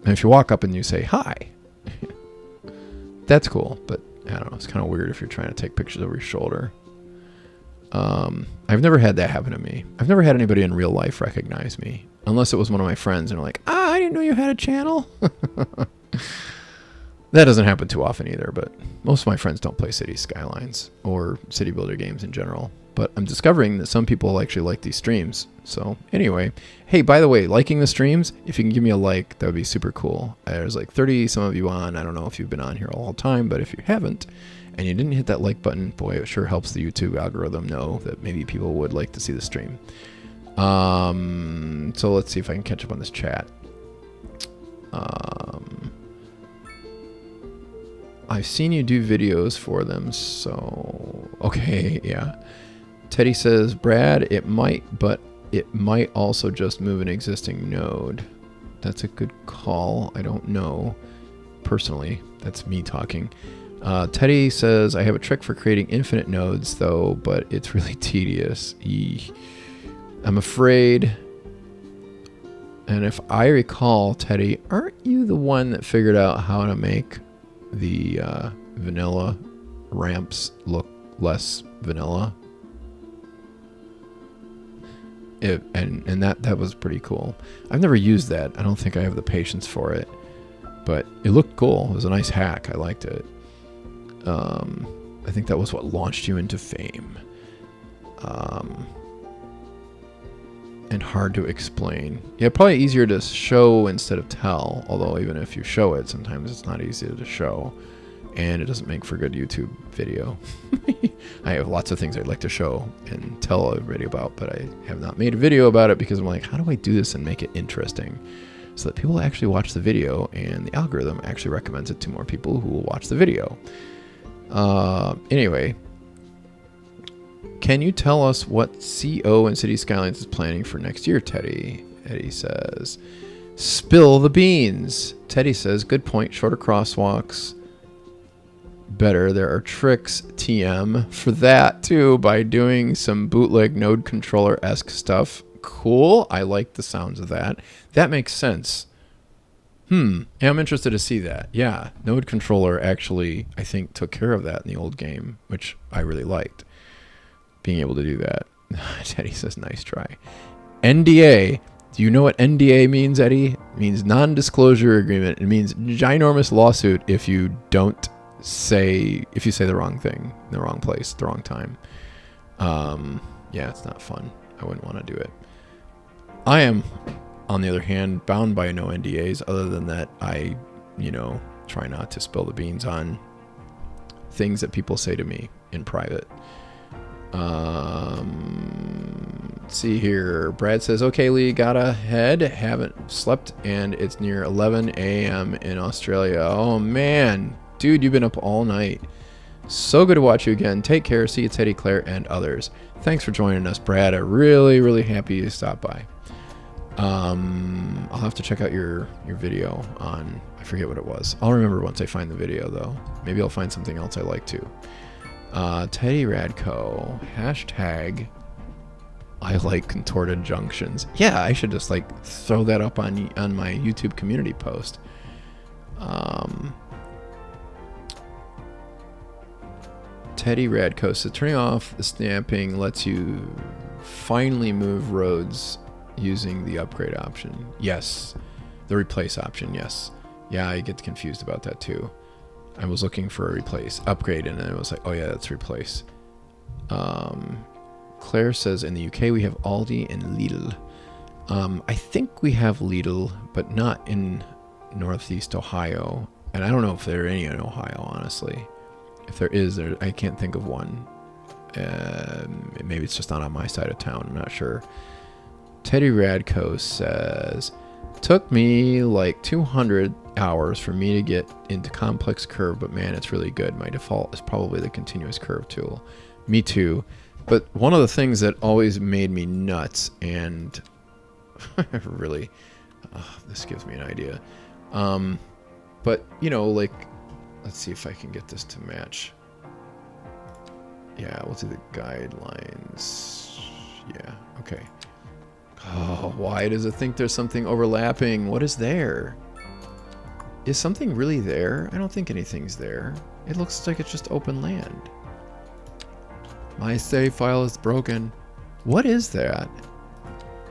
if you walk up and you say hi, that's cool, but I don't know, it's kind of weird if you're trying to take pictures over your shoulder. I've never had that happen to me. I've never had anybody in real life recognize me, unless it was one of my friends and they're like, I didn't know you had a channel. That doesn't happen too often either, but most of my friends don't play City Skylines or City Builder games in general. But I'm discovering that some people actually like these streams. So anyway, hey, by the way, liking the streams, if you can give me a like, that would be super cool. There's like 30 some of you on. I don't know if you've been on here all the time, but if you haven't and you didn't hit that like button, boy, it sure helps the YouTube algorithm know that maybe people would like to see the stream. So let's see if I can catch up on this chat. I've seen you do videos for them, so okay, yeah. Teddy says, Brad, it might, but it might also just move an existing node. That's a good call. I don't know. Personally, that's me talking. Teddy says, I have a trick for creating infinite nodes, though, but it's really tedious. I'm afraid. And if I recall, Teddy, aren't you the one that figured out how to make the vanilla ramps look less vanilla? And that was pretty cool. I've never used that. I don't think I have the patience for it, but it looked cool. It was a nice hack. I liked it. I think that was what launched you into fame. And hard to explain. Yeah, probably easier to show instead of tell, although even if you show it, sometimes it's not easy to show, and it doesn't make for good YouTube video. I have lots of things I'd like to show and tell everybody about, but I have not made a video about it because I'm like, how do I do this and make it interesting so that people actually watch the video and the algorithm actually recommends it to more people who will watch the video. Anyway, can you tell us what CO and City Skylines is planning for next year, Teddy? Eddie says, spill the beans. Teddy says, good point, shorter crosswalks. Better. There are tricks, TM, for that too, by doing some bootleg node controller-esque stuff. Cool. I like the sounds of that. That makes sense. Yeah, I'm interested to see that. Yeah, Node controller actually, I think, took care of that in the old game, which I really liked. Being able to do that. Teddy says, nice try. NDA. Do you know what NDA means, Eddie? It means non-disclosure agreement. It means ginormous lawsuit if you say the wrong thing in the wrong place, the wrong time. Yeah, it's not fun. I wouldn't want to do it. I am, on the other hand, bound by no NDAs. Other than that, I, try not to spill the beans on things that people say to me in private. Let's see here. Brad says, okay, Lee, got ahead. Haven't slept, and it's near 11 a.m. in Australia. Oh, man. Dude, you've been up all night. So good to watch you again. Take care. See you, Teddy, Claire, and others. Thanks for joining us, Brad. I'm really, really happy you stopped by. I'll have to check out your video on, I forget what it was. I'll remember once I find the video, though. Maybe I'll find something else I like, too. Teddy Radco. Hashtag I like contorted junctions. Yeah, I should just throw that up on my YouTube community post. Teddy Radco says turning off the snapping lets you finally move roads using the upgrade option. Yes. The replace option, yes. Yeah, I get confused about that too. I was looking for a replace, upgrade, and then it was like, oh yeah, that's replace. Claire says in the UK we have Aldi and Lidl. I think we have Lidl, but not in Northeast Ohio. And I don't know if there are any in Ohio, honestly. If there is, I can't think of one. Maybe it's just not on my side of town. I'm not sure. Teddy Radco says, took me like 200 hours for me to get into complex curve, but man, it's really good. My default is probably the continuous curve tool. Me too. But one of the things that always made me nuts, and really, this gives me an idea. But, let's see if I can get this to match. Yeah, we'll do the guidelines. Yeah, okay. Oh, why does it think there's something overlapping? What is there? Is something really there? I don't think anything's there. It looks like it's just open land. My save file is broken. What is that?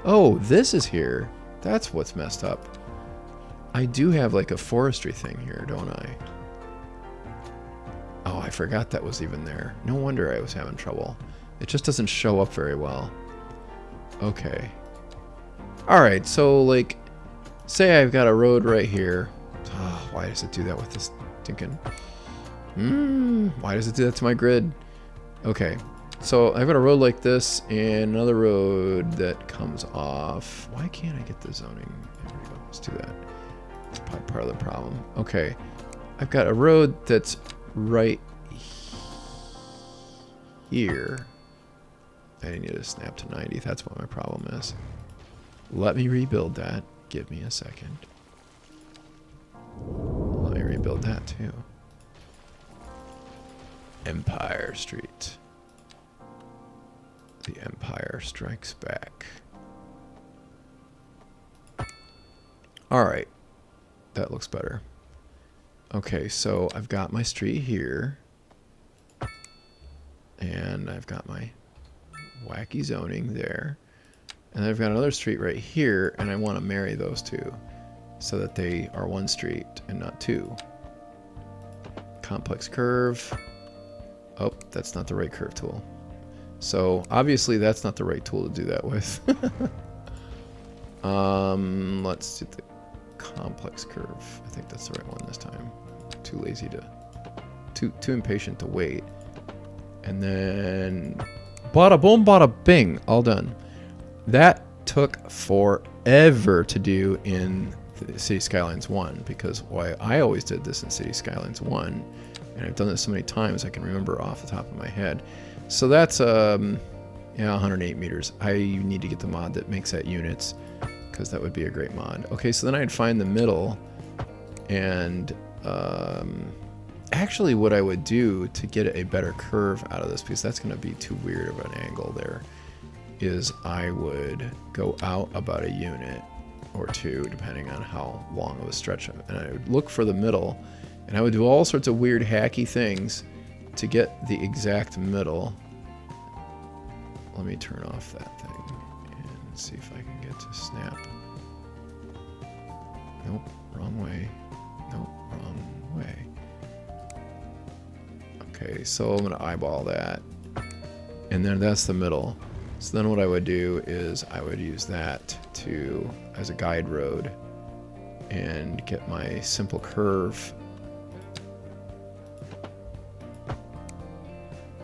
Oh, this is here. That's what's messed up. I do have like a forestry thing here, don't I? Oh, I forgot that was even there. No wonder I was having trouble. It just doesn't show up very well. Okay. Alright, so say I've got a road right here. Oh, why does it do that with this stinking... why does it do that to my grid? Okay, so I've got a road like this and another road that comes off. Why can't I get the zoning? There we go, let's do that. That's probably part of the problem. Okay, I've got a road that's right here. I need to snap to 90. That's what my problem is. Let me rebuild that. Give me a second. Let me rebuild that too. Empire Street. The Empire Strikes Back. Alright. That looks better. Okay, so I've got my street here. And I've got my wacky zoning there. And I've got another street right here, and I want to marry those two so that they are one street and not two. Complex curve. Oh, that's not the right curve tool. So obviously that's not the right tool to do that with. Let's do the complex curve. I think that's the right one this time. Too lazy to, too impatient to wait. And then bada boom, bada bing, all done. That took forever to do in City Skylines 1 because I always did this in City Skylines 1, and I've done this so many times I can remember off the top of my head. So that's yeah, 108 meters. I need to get the mod that makes that units because that would be a great mod. Okay, so then I'd find the middle, and actually what I would do to get a better curve out of this, because that's going to be too weird of an angle there, is I would go out about a unit or two, depending on how long of a stretch. And I would look for the middle, and I would do all sorts of weird hacky things to get the exact middle. Let me turn off that thing and see if I can get to snap. Nope, wrong way. Nope, wrong way. Okay, so I'm gonna eyeball that. And then that's the middle. So then what I would do is I would use that as a guide road and get my simple curve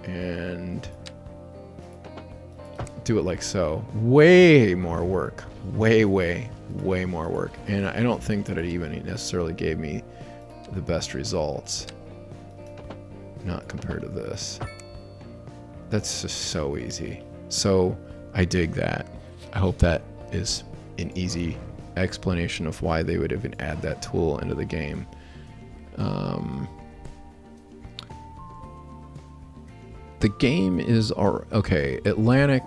and do it like so. Way more work. Way more work. And I don't think that it even necessarily gave me the best results. Not compared to this. That's just so easy. So I dig that. I hope that is an easy explanation of why they would even add that tool into the game. The game is okay. Atlantic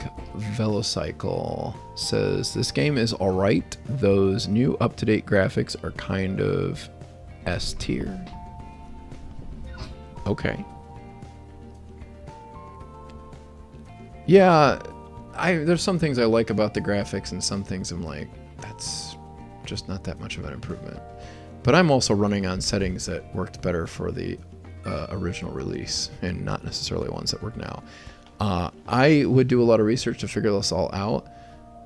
Velocycle says this game is alright. Those new up-to-date graphics are kind of S tier. Okay. Yeah, there's some things I like about the graphics, and some things I'm like, that's just not that much of an improvement. But I'm also running on settings that worked better for the original release, and not necessarily ones that work now. I would do a lot of research to figure this all out,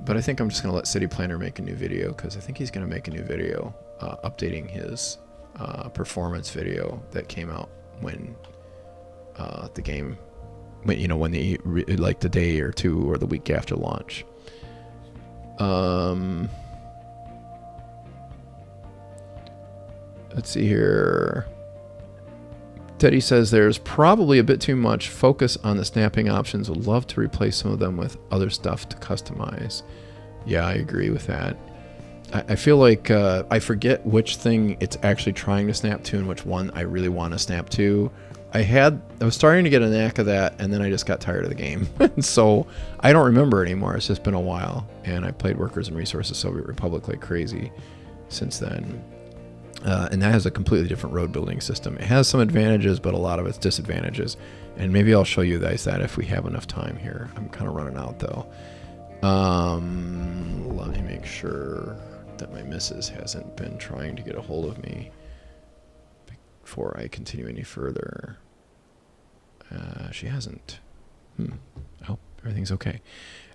but I think I'm just going to let City Planner make a new video, because I think he's going to make a new video updating his performance video that came out when the game, when like the day or two or the week after launch. Let's see here. Teddy says there's probably a bit too much focus on the snapping options. Would love to replace some of them with other stuff to customize. Yeah, I agree with that. I feel like I forget which thing it's actually trying to snap to and which one I really want to snap to. I was starting to get a knack of that, and then I just got tired of the game. So I don't remember anymore. It's just been a while, and I played Workers and Resources Soviet Republic like crazy since then. And that has a completely different road building system. It has some advantages, but a lot of its disadvantages. And maybe I'll show you guys that if we have enough time here. I'm kind of running out, though. Let me make sure that my missus hasn't been trying to get a hold of me before I continue any further. She hasn't. I hope everything's okay.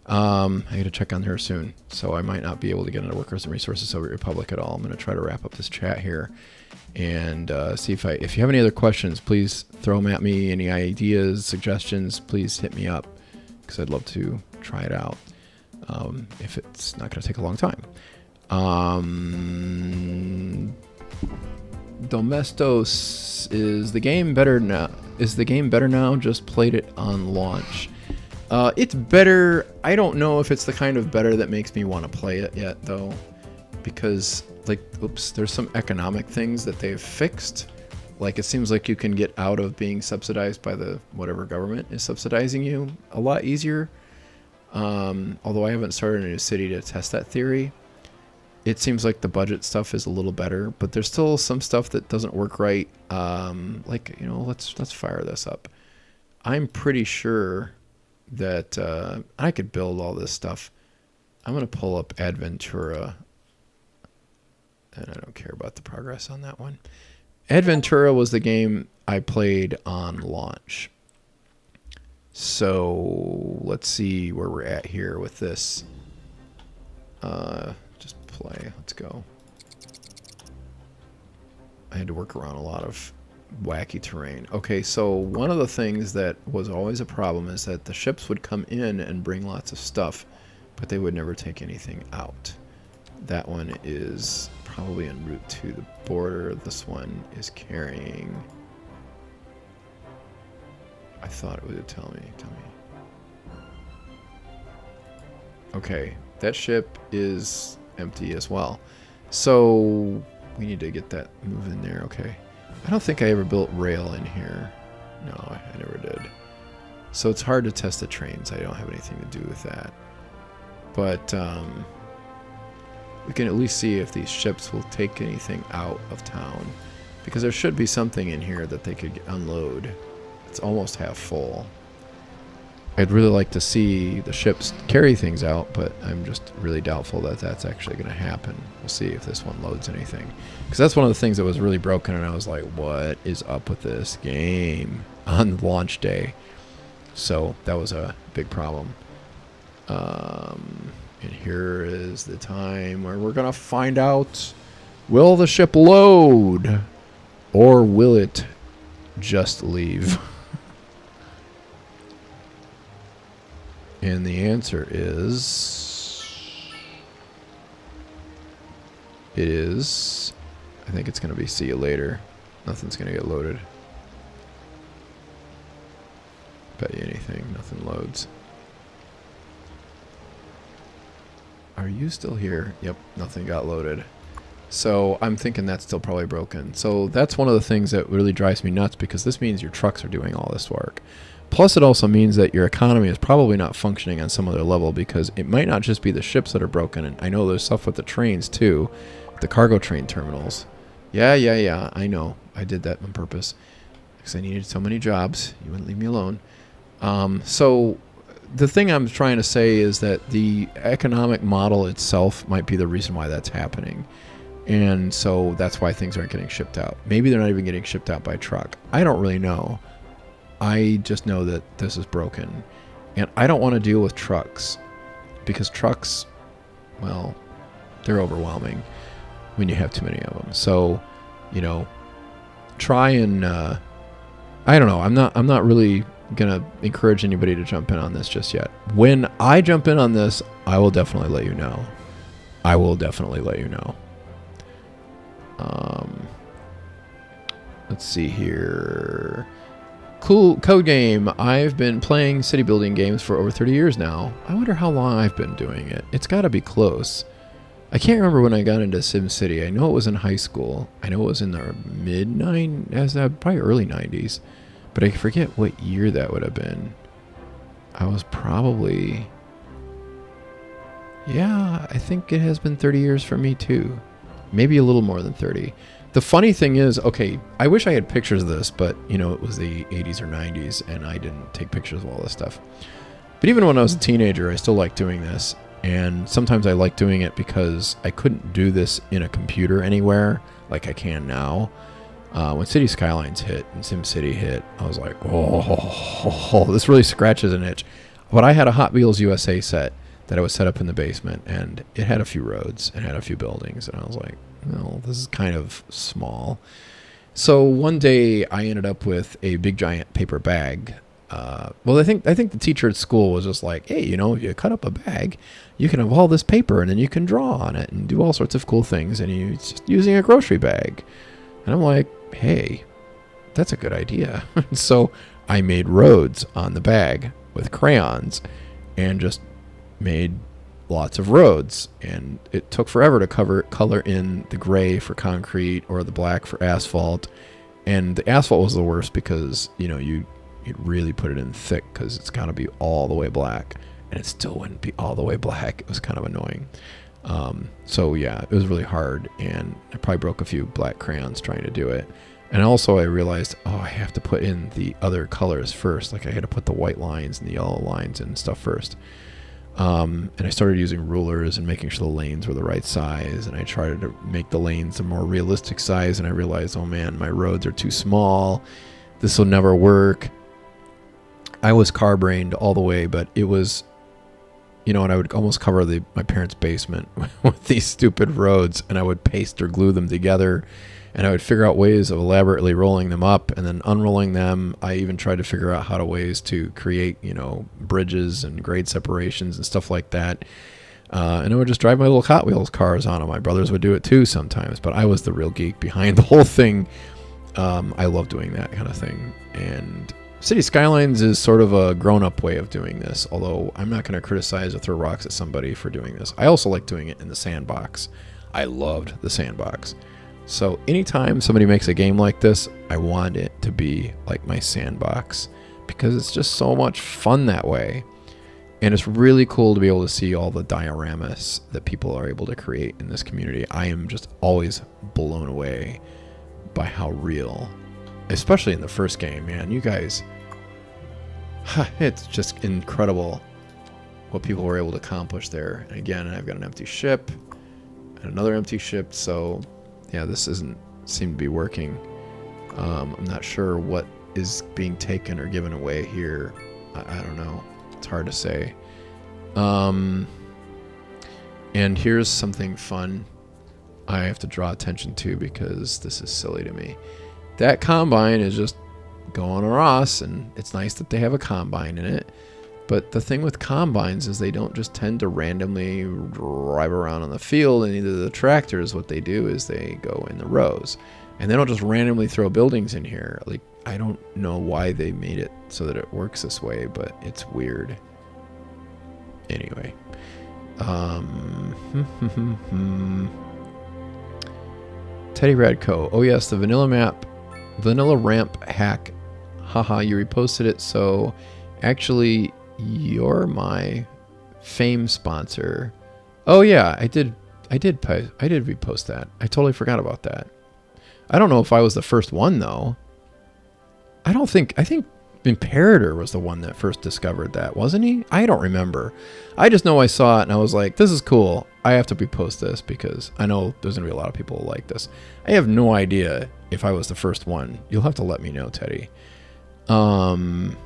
I got to check on her soon, so I might not be able to get into Workers and Resources Soviet Republic at all. I'm going to try to wrap up this chat here and see if you have any other questions, please throw them at me. Any ideas, suggestions, please hit me up, because I'd love to try it out if it's not going to take a long time. Domestos, is the game better now? Just played it on launch. It's better. I don't know if it's the kind of better that makes me want to play it yet, though, because there's some economic things that they've fixed. Like, it seems like you can get out of being subsidized by the whatever government is subsidizing you a lot easier. Although I haven't started a new city to test that theory. It seems like the budget stuff is a little better, but there's still some stuff that doesn't work right. Let's fire this up. I'm pretty sure that I could build all this stuff. I'm going to pull up Adventura, and I don't care about the progress on that one. Adventura was the game I played on launch. So let's see where we're at here with this. Just play. Let's go. I had to work around a lot of wacky terrain. Okay, so one of the things that was always a problem is that the ships would come in and bring lots of stuff, but they would never take anything out. That one is probably en route to the border. This one is carrying... I thought it would tell me. Okay, that ship is empty as well. So we need to get that moving there. Okay. I don't think I ever built rail in here. No, I never did. So it's hard to test the trains. I don't have anything to do with that. But we can at least see if these ships will take anything out of town. Because there should be something in here that they could unload. It's almost half full. I'd really like to see the ships carry things out, but I'm just really doubtful that that's actually going to happen. We'll see if this one loads anything. Because that's one of the things that was really broken, and I was like, what is up with this game on launch day? So that was a big problem. And here is the time where we're going to find out, will the ship load or will it just leave? And the answer is, it is, I think it's going to be see you later. Nothing's going to get loaded. Bet you anything, nothing loads. Are you still here? Yep, nothing got loaded. So I'm thinking that's still probably broken. So that's one of the things that really drives me nuts, because this means your trucks are doing all this work. Plus, it also means that your economy is probably not functioning on some other level, because it might not just be the ships that are broken. And I know there's stuff with the trains, too. The cargo train terminals. Yeah. I know. I did that on purpose. Because I needed so many jobs. You wouldn't leave me alone. So the thing I'm trying to say is that the economic model itself might be the reason why that's happening. And so that's why things aren't getting shipped out. Maybe they're not even getting shipped out by truck. I don't really know. I just know that this is broken. And I don't want to deal with trucks. Because trucks, well, they're overwhelming when you have too many of them. So, you know, try and, I don't know. I'm not really going to encourage anybody to jump in on this just yet. When I jump in on this, I will definitely let you know. I will definitely let you know. Let's see here. Cool code game. I've been playing city building games for over 30 years now. I wonder how long I've been doing it. It's got to be close. I can't remember when I got into SimCity. I know it was in high school. I know it was in the probably early 90s. But I forget what year that would have been. I was probably... Yeah, I think it has been 30 years for me too. Maybe a little more than 30. The funny thing is, okay, I wish I had pictures of this, but, you know, it was the 80s or 90s, and I didn't take pictures of all this stuff. But even when I was a teenager, I still liked doing this. And sometimes I liked doing it because I couldn't do this in a computer anywhere like I can now. When City Skylines hit and SimCity hit, I was like, oh, this really scratches an itch. But I had a Hot Wheels USA set that I was set up in the basement, and it had a few roads and had a few buildings, and I was like, no, this is kind of small. So one day I ended up with a big giant paper bag. Well, I think the teacher at school was just like, hey, you know, if you cut up a bag, you can have all this paper, and then you can draw on it and do all sorts of cool things, and you're just using a grocery bag. And I'm like, hey, that's a good idea. So I made roads on the bag with crayons and just made lots of roads. And it took forever to color in the gray for concrete or the black for asphalt. And the asphalt was the worst because, you know, you'd really put it in thick because it's got to be all the way black. And it still wouldn't be all the way black. It was kind of annoying. So yeah, it was really hard, and I probably broke a few black crayons trying to do it. And also I realized, oh, I have to put in the other colors first. Like I had to put the white lines and the yellow lines and stuff first. And I started using rulers and making sure the lanes were the right size. And I tried to make the lanes a more realistic size. And I realized, oh man, my roads are too small. This will never work. I was car brained all the way, but it was, you know, and I would almost cover my parents' basement with these stupid roads, and I would paste or glue them together, and I would figure out ways of elaborately rolling them up and then unrolling them. I even tried to figure out ways to create, you know, bridges and grade separations and stuff like that. And I would just drive my little Hot Wheels cars on them. My brothers would do it too sometimes, but I was the real geek behind the whole thing. I love doing that kind of thing. And City Skylines is sort of a grown-up way of doing this, although I'm not going to criticize or throw rocks at somebody for doing this. I also like doing it in the sandbox. I loved the sandbox. So anytime somebody makes a game like this, I want it to be like my sandbox because it's just so much fun that way. And it's really cool to be able to see all the dioramas that people are able to create in this community. I am just always blown away by how real, especially in the first game, man. You guys, it's just incredible what people were able to accomplish there. And again, I've got an empty ship and another empty ship. So yeah, this doesn't seem to be working. I'm not sure what is being taken or given away here. I don't know. It's hard to say. And here's something fun I have to draw attention to because this is silly to me. That combine is just going across, and it's nice that they have a combine in it. But the thing with combines is they don't just tend to randomly drive around on the field, and either the tractors, what they do is they go in the rows. And they don't just randomly throw buildings in here. Like, I don't know why they made it so that it works this way, but it's weird. Anyway. Teddy Radco. Oh yes, the vanilla ramp hack. Haha, you reposted it, so actually you're my fame sponsor. Oh yeah, I did repost that. I totally forgot about that. I don't know if I was the first one though. I think Imperator was the one that first discovered that, wasn't he? I don't remember. I just know I saw it and I was like, this is cool. I have to repost this because I know there's going to be a lot of people who like this. I have no idea if I was the first one. You'll have to let me know, Teddy. Arthur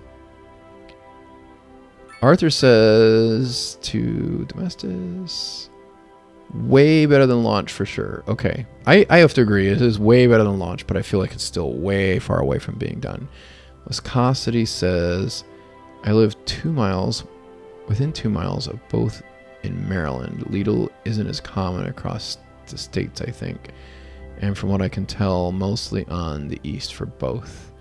says to Domestis, way better than launch for sure. Okay. I have to agree. It is way better than launch, but I feel like it's still way far away from being done. Viscosity says, I live within 2 miles of both in Maryland. Lidl isn't as common across the states, I think. And from what I can tell, mostly on the east for both.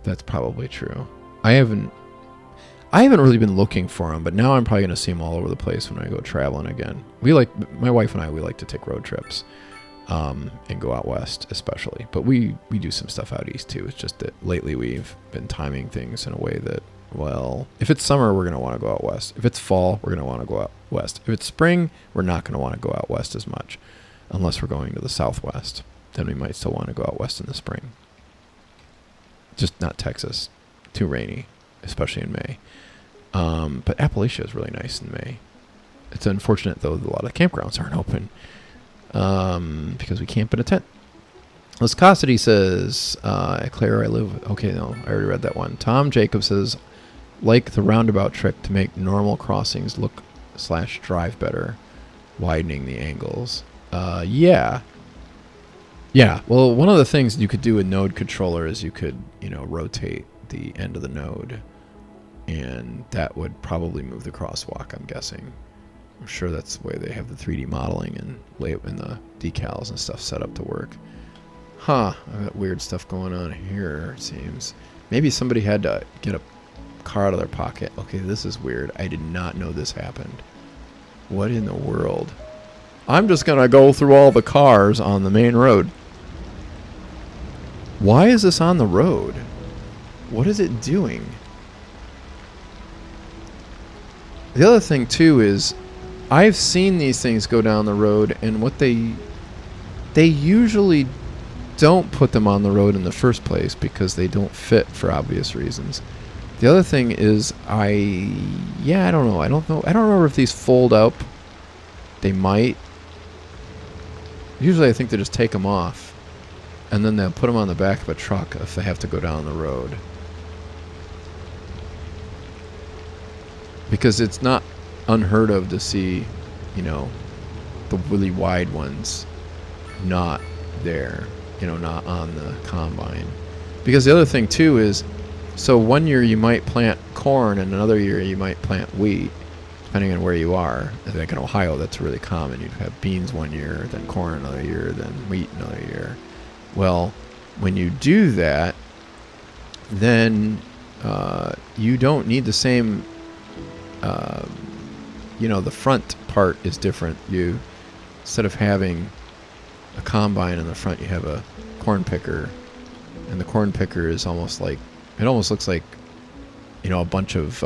That's probably true. I haven't really been looking for them, but now I'm probably going to see them all over the place when I go traveling again. My wife and I, we like to take road trips. And go out west especially, but we do some stuff out east too. It's just that lately we've been timing things in a way that, well, if it's summer we're going to want to go out west. If it's fall we're going to want to go out west. If it's spring we're not going to want to go out west as much unless we're going to the southwest. Then we might still want to go out west in the spring. Just not Texas. Too rainy, especially in May. But Appalachia is really nice in May. It's unfortunate though that a lot of campgrounds aren't open. Because we camp in a tent. Viscosity says, Claire, I live... Okay, no, I already read that one. Tom Jacob says, like the roundabout trick to make normal crossings look/drive better, widening the angles. Yeah. Yeah, well, one of the things you could do with node controller is you could, rotate the end of the node, and that would probably move the crosswalk, I'm guessing. I'm sure that's the way they have the 3D modeling and the decals and stuff set up to work. I've got weird stuff going on here, it seems. Maybe somebody had to get a car out of their pocket. Okay, this is weird. I did not know this happened. What in the world? I'm just going to go through all the cars on the main road. Why is this on the road? What is it doing? The other thing, too, is I've seen these things go down the road, and what they usually don't put them on the road in the first place because they don't fit for obvious reasons. The other thing is I don't know. I don't remember if these fold up. They might. Usually I think they just take them off, and then they'll put them on the back of a truck if they have to go down the road. Because it's not unheard of to see, the really wide ones not there, not on the combine. Because the other thing too is, so one year you might plant corn and another year you might plant wheat, depending on where you are. I think in Ohio that's really common. You'd have beans one year, then corn another year, then wheat another year. Well, when you do that, then you don't need the same the front part is different. You, instead of having a combine in the front, you have a corn picker, and the corn picker is almost looks like, a bunch of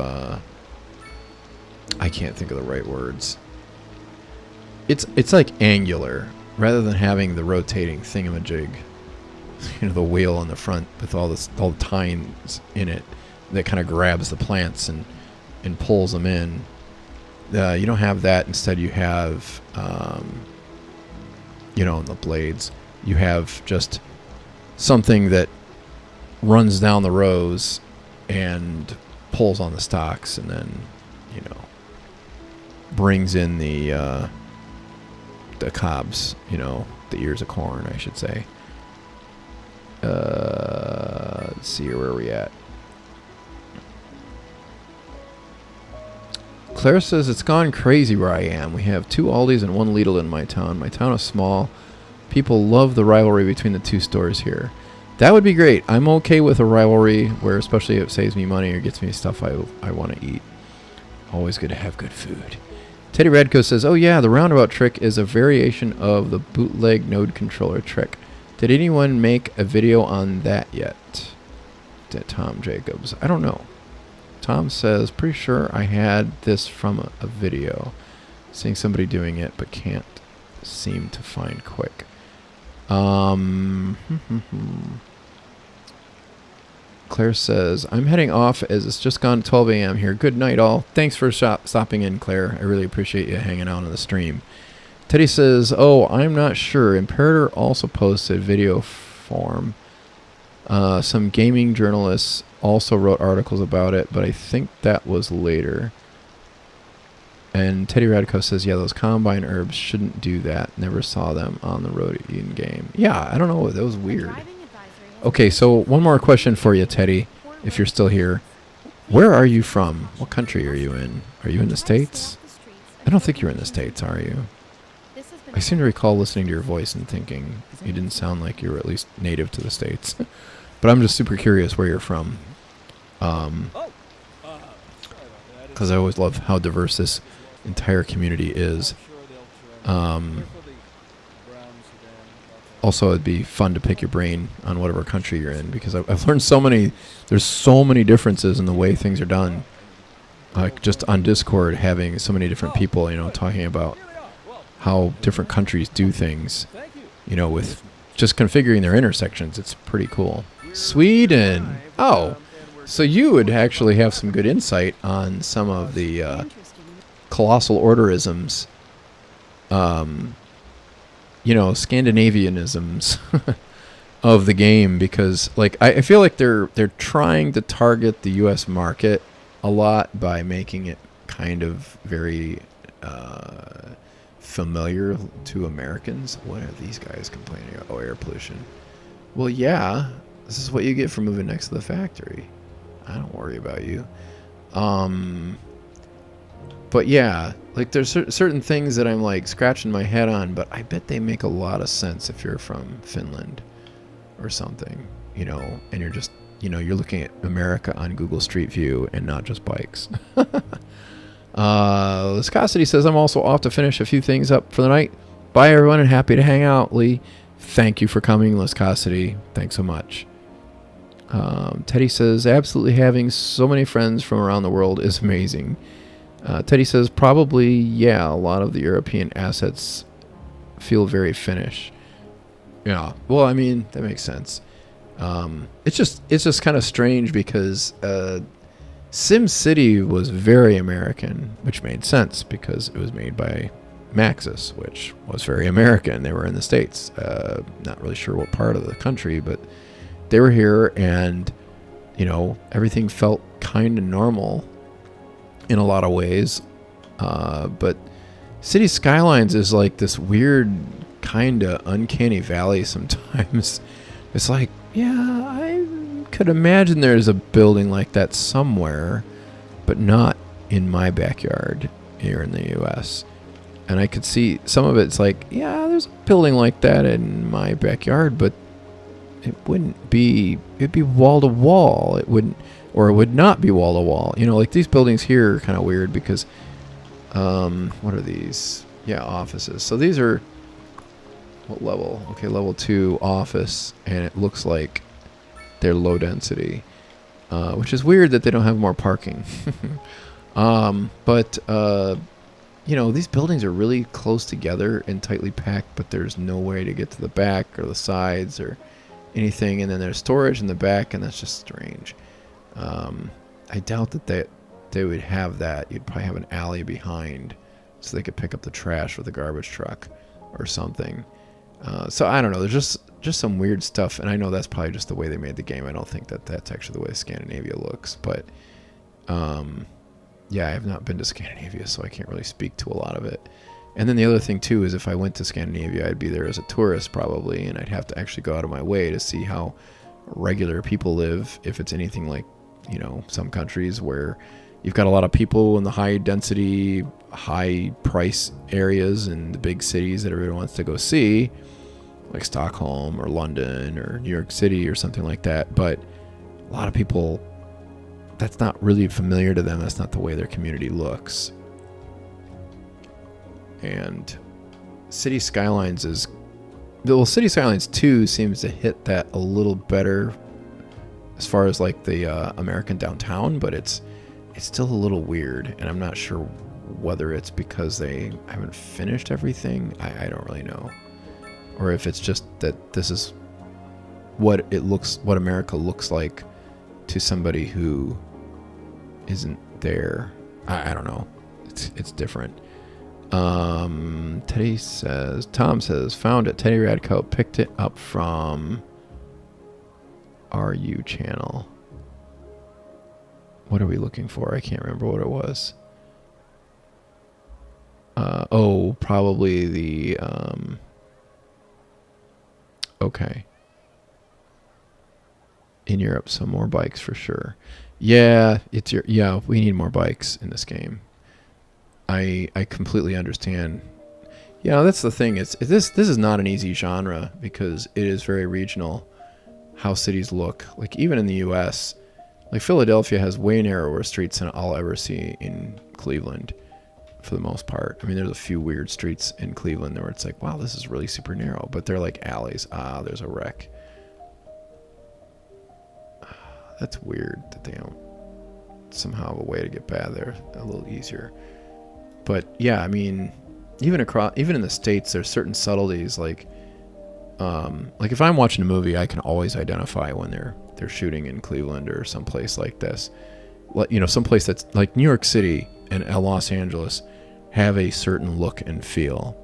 I can't think of the right words. It's like angular rather than having the rotating thingamajig. You know, the wheel on the front with all the tines in it that kind of grabs the plants and pulls them in. You don't have that. Instead, you have, you know, in the blades, you have just something that runs down the rows and pulls on the stocks, and then, you know, brings in the cobs, you know, the ears of corn, I should say. Let's see here, where are we at? Claire says, it's gone crazy where I am. We have 2 Aldis and 1 Lidl in my town. My town is small. People love the rivalry between the 2 stores here. That would be great. I'm okay with a rivalry where, especially if it saves me money or gets me stuff I want to eat. Always good to have good food. Teddy Radko says, oh yeah, the roundabout trick is a variation of the bootleg node controller trick. Did anyone make a video on that yet? Tom Jacobs. I don't know. Tom says, pretty sure I had this from a video. Seeing somebody doing it, but can't seem to find quick. Claire says, I'm heading off as it's just gone 12 a.m. here. Good night, all. Thanks for stopping in, Claire. I really appreciate you hanging out on the stream. Teddy says, oh, I'm not sure. Imperator also posted video form. Some gaming journalists also wrote articles about it, but I think that was later. And Teddy Radko says, yeah, those combine herbs shouldn't do that. Never saw them on the road in game. Yeah, I don't know. That was weird. Okay, so one more question for you, Teddy, if you're still here. Where are you from? What country are you in? Are you in the States? I don't think you're in the States, are you? I seem to recall listening to your voice and thinking you didn't sound like you were at least native to the States. But I'm just super curious where you're from. Because I always love how diverse this entire community is. Also, it'd be fun to pick your brain on whatever country you're in, because I've learned there's so many differences in the way things are done. Like just on Discord, having so many different people, you know, talking about how different countries do things, you know, with just configuring their intersections. It's pretty cool. Sweden. Oh, so you would actually have some good insight on some of the colossal orderisms, you know, Scandinavianisms of the game, because like I feel like they're trying to target the U.S. market a lot by making it kind of very familiar to Americans. What are these guys complaining about? Oh, air pollution. Well, yeah, this is what you get for moving next to the factory. I don't worry about you. But yeah, like there's certain things that I'm like scratching my head on, but I bet they make a lot of sense if you're from Finland or something, you know, and you're just, you know, you're looking at America on Google Street View and not just bikes. Viscosity says, I'm also off to finish a few things up for the night. Bye, everyone, and happy to hang out. Lee, thank you for coming. Viscosity, thanks so much. Teddy says, absolutely having so many friends from around the world is amazing. Teddy says, probably, yeah, a lot of the European assets feel very Finnish. Yeah, well, I mean, that makes sense. It's just kind of strange because SimCity was very American, which made sense because it was made by Maxis, which was very American. They were in the States. Not really sure what part of the country, but they were here, and, you know, everything felt kind of normal in a lot of ways. But City Skylines is like this weird kind of uncanny valley sometimes. It's like, yeah, I could imagine there's a building like that somewhere, but not in my backyard here in the U.S. And I could see some of it's like, yeah, there's a building like that in my backyard, but it wouldn't be, it'd be wall to wall. It wouldn't, or it would not be wall to wall. You know, like these buildings here are kind of weird because, what are these? Yeah, offices. So these are, what level? Okay, level 2 office, and it looks like they're low density, which is weird that they don't have more parking. But these buildings are really close together and tightly packed, but there's no way to get to the back or the sides or anything. And then there's storage in the back, and that's just strange. I doubt that they would have that. You'd probably have an alley behind so they could pick up the trash with a garbage truck or something. So I don't know. There's just some weird stuff, and I know that's probably just the way they made the game. I don't think that that's actually the way Scandinavia looks, but yeah, I have not been to Scandinavia, so I can't really speak to a lot of it. And then the other thing too is if I went to Scandinavia, I'd be there as a tourist probably, and I'd have to actually go out of my way to see how regular people live. If it's anything like some countries where you've got a lot of people in the high density, high price areas and the big cities that everyone wants to go see, like Stockholm or London or New York City or something like that. But a lot of people, that's not really familiar to them. That's not the way their community looks. And City Skylines City Skylines 2 seems to hit that a little better as far as like the American downtown, but it's still a little weird, and I'm not sure whether it's because they haven't finished everything. I don't really know, or if it's just that this is what America looks like to somebody who isn't there. I don't know. It's different. Tom says, found it. Teddy Radco picked it up from RU channel. What are we looking for? I can't remember what it was. Probably the okay. In Europe, some more bikes for sure. Yeah, we need more bikes in this game. I completely understand. Yeah, that's the thing. This is not an easy genre because it is very regional how cities look. Like even in the US, like Philadelphia has way narrower streets than I'll ever see in Cleveland for the most part. I mean, there's a few weird streets in Cleveland where it's like, wow, this is really super narrow, but they're like alleys. There's a wreck. That's weird that they don't somehow have a way to get by there a little easier. But yeah, I mean, even in the States, there's certain subtleties like if I'm watching a movie, I can always identify when they're shooting in Cleveland or someplace like this. Someplace that's like New York City and Los Angeles have a certain look and feel.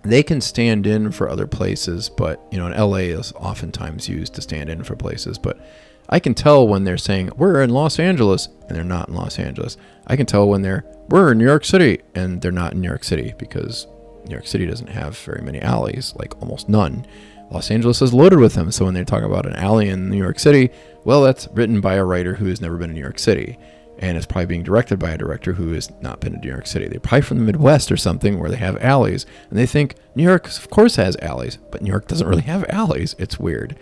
They can stand in for other places, but and LA is oftentimes used to stand in for places, but I can tell when they're saying we're in Los Angeles and they're not in Los Angeles. I can tell when we're in New York City and they're not in New York City, because New York City doesn't have very many alleys, like almost none. Los Angeles is loaded with them. So when they talk about an alley in New York City, well, that's written by a writer who has never been to New York City, and it's probably being directed by a director who has not been to New York City. They're probably from the Midwest or something where they have alleys, and they think New York, of course, has alleys, but New York doesn't really have alleys. It's weird.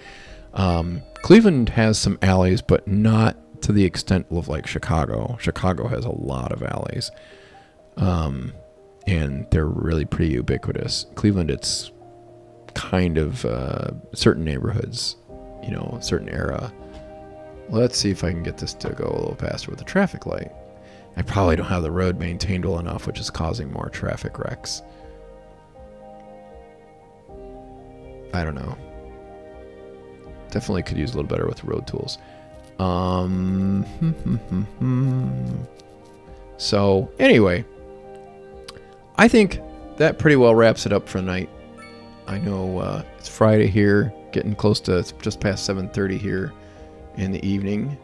Cleveland has some alleys, but not to the extent of like Chicago. Chicago has a lot of alleys, and they're really pretty ubiquitous. Cleveland, it's kind of certain neighborhoods, certain era. Let's see if I can get this to go a little faster with the traffic light. I probably don't have the road maintained well enough, which is causing more traffic wrecks. I don't know. Definitely could use a little better with road tools. So anyway, I think that pretty well wraps it up for the night. I know it's Friday here, getting close to just past 7:30 here in the evening.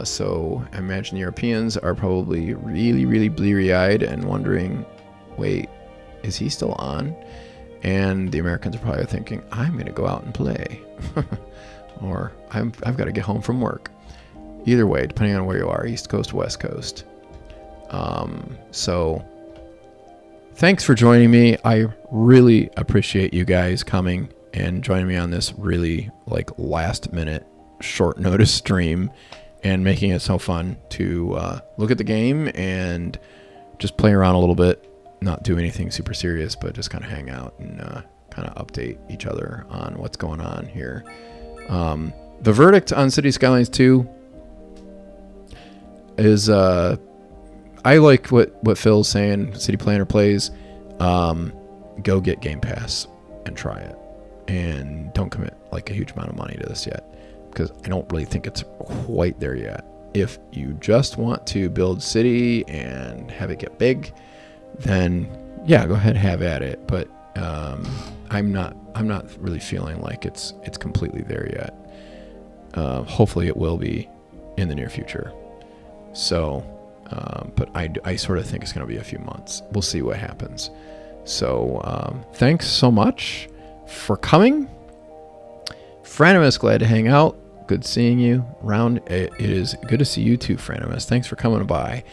So I imagine the Europeans are probably really, really bleary-eyed and wondering, wait, is he still on? And the Americans are probably thinking, I'm going to go out and play. Or I've got to get home from work. Either way, depending on where you are, East Coast, West Coast. So thanks for joining me. I really appreciate you guys coming and joining me on this really last minute short notice stream and making it so fun to look at the game and just play around a little bit. Not do anything super serious, but just kind of hang out and kind of update each other on what's going on here. The verdict on City Skylines 2 is I like what Phil's saying. City Planner Plays. Go get Game Pass and try it, and don't commit like a huge amount of money to this yet, because I don't really think it's quite there yet. If you just want to build City and have it get big, then yeah, go ahead, have at it. But I'm not really feeling like it's completely there yet. Hopefully it will be in the near future. So, but I sort of think it's going to be a few months. We'll see what happens. So thanks so much for coming. Franimus, glad to hang out. Good seeing you around. It is good to see you too, Franimus. Thanks for coming by.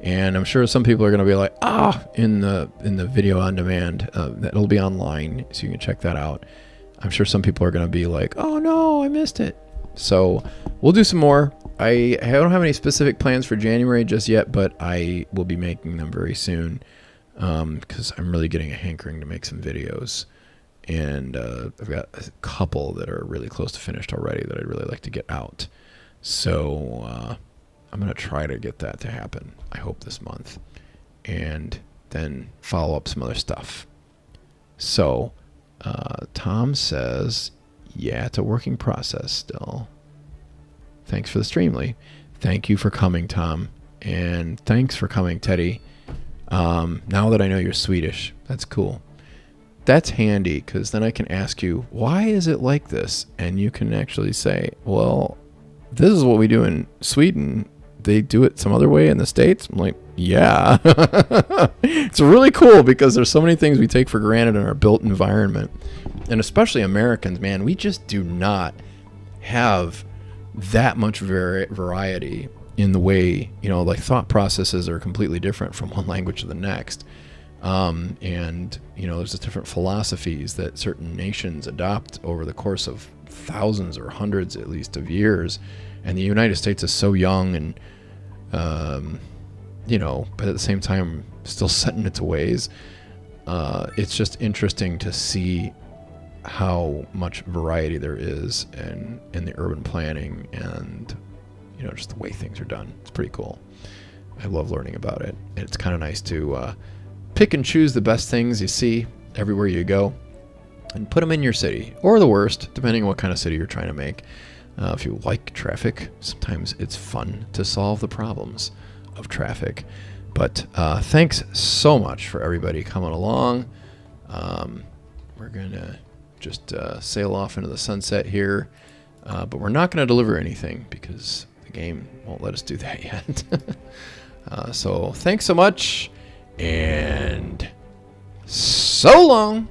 And I'm sure some people are going to be like, in the video on demand, that'll be online, so you can check that out. I'm sure some people are going to be like, oh no, I missed it. So we'll do some more. I don't have any specific plans for January just yet, but I will be making them very soon, because I'm really getting a hankering to make some videos. And I've got a couple that are really close to finished already that I'd really like to get out. So I'm going to try to get that to happen, I hope, this month. And then follow up some other stuff. So Tom says, yeah, it's a working process still. Thanks for the stream, Lee. Thank you for coming, Tom. And thanks for coming, Teddy. Now that I know you're Swedish, that's cool. That's handy, because then I can ask you, why is it like this? And you can actually say, well, this is what we do in Sweden. They do it some other way in the States. I'm like, yeah. It's really cool, because there's so many things we take for granted in our built environment. And especially Americans, man, we just do not have that much variety in the way, like thought processes are completely different from one language to the next. And there's just different philosophies that certain nations adopt over the course of thousands or hundreds at least of years. And the United States is so young and, but at the same time still set in its ways. It's just interesting to see how much variety there is in the urban planning and, just the way things are done. It's pretty cool. I love learning about it. It's kind of nice to pick and choose the best things you see everywhere you go and put them in your city, or the worst, depending on what kind of city you're trying to make. If you like traffic, sometimes it's fun to solve the problems of traffic. But thanks so much for everybody coming along. We're going to just sail off into the sunset here, but we're not going to deliver anything because the game won't let us do that yet. So thanks so much, and so long.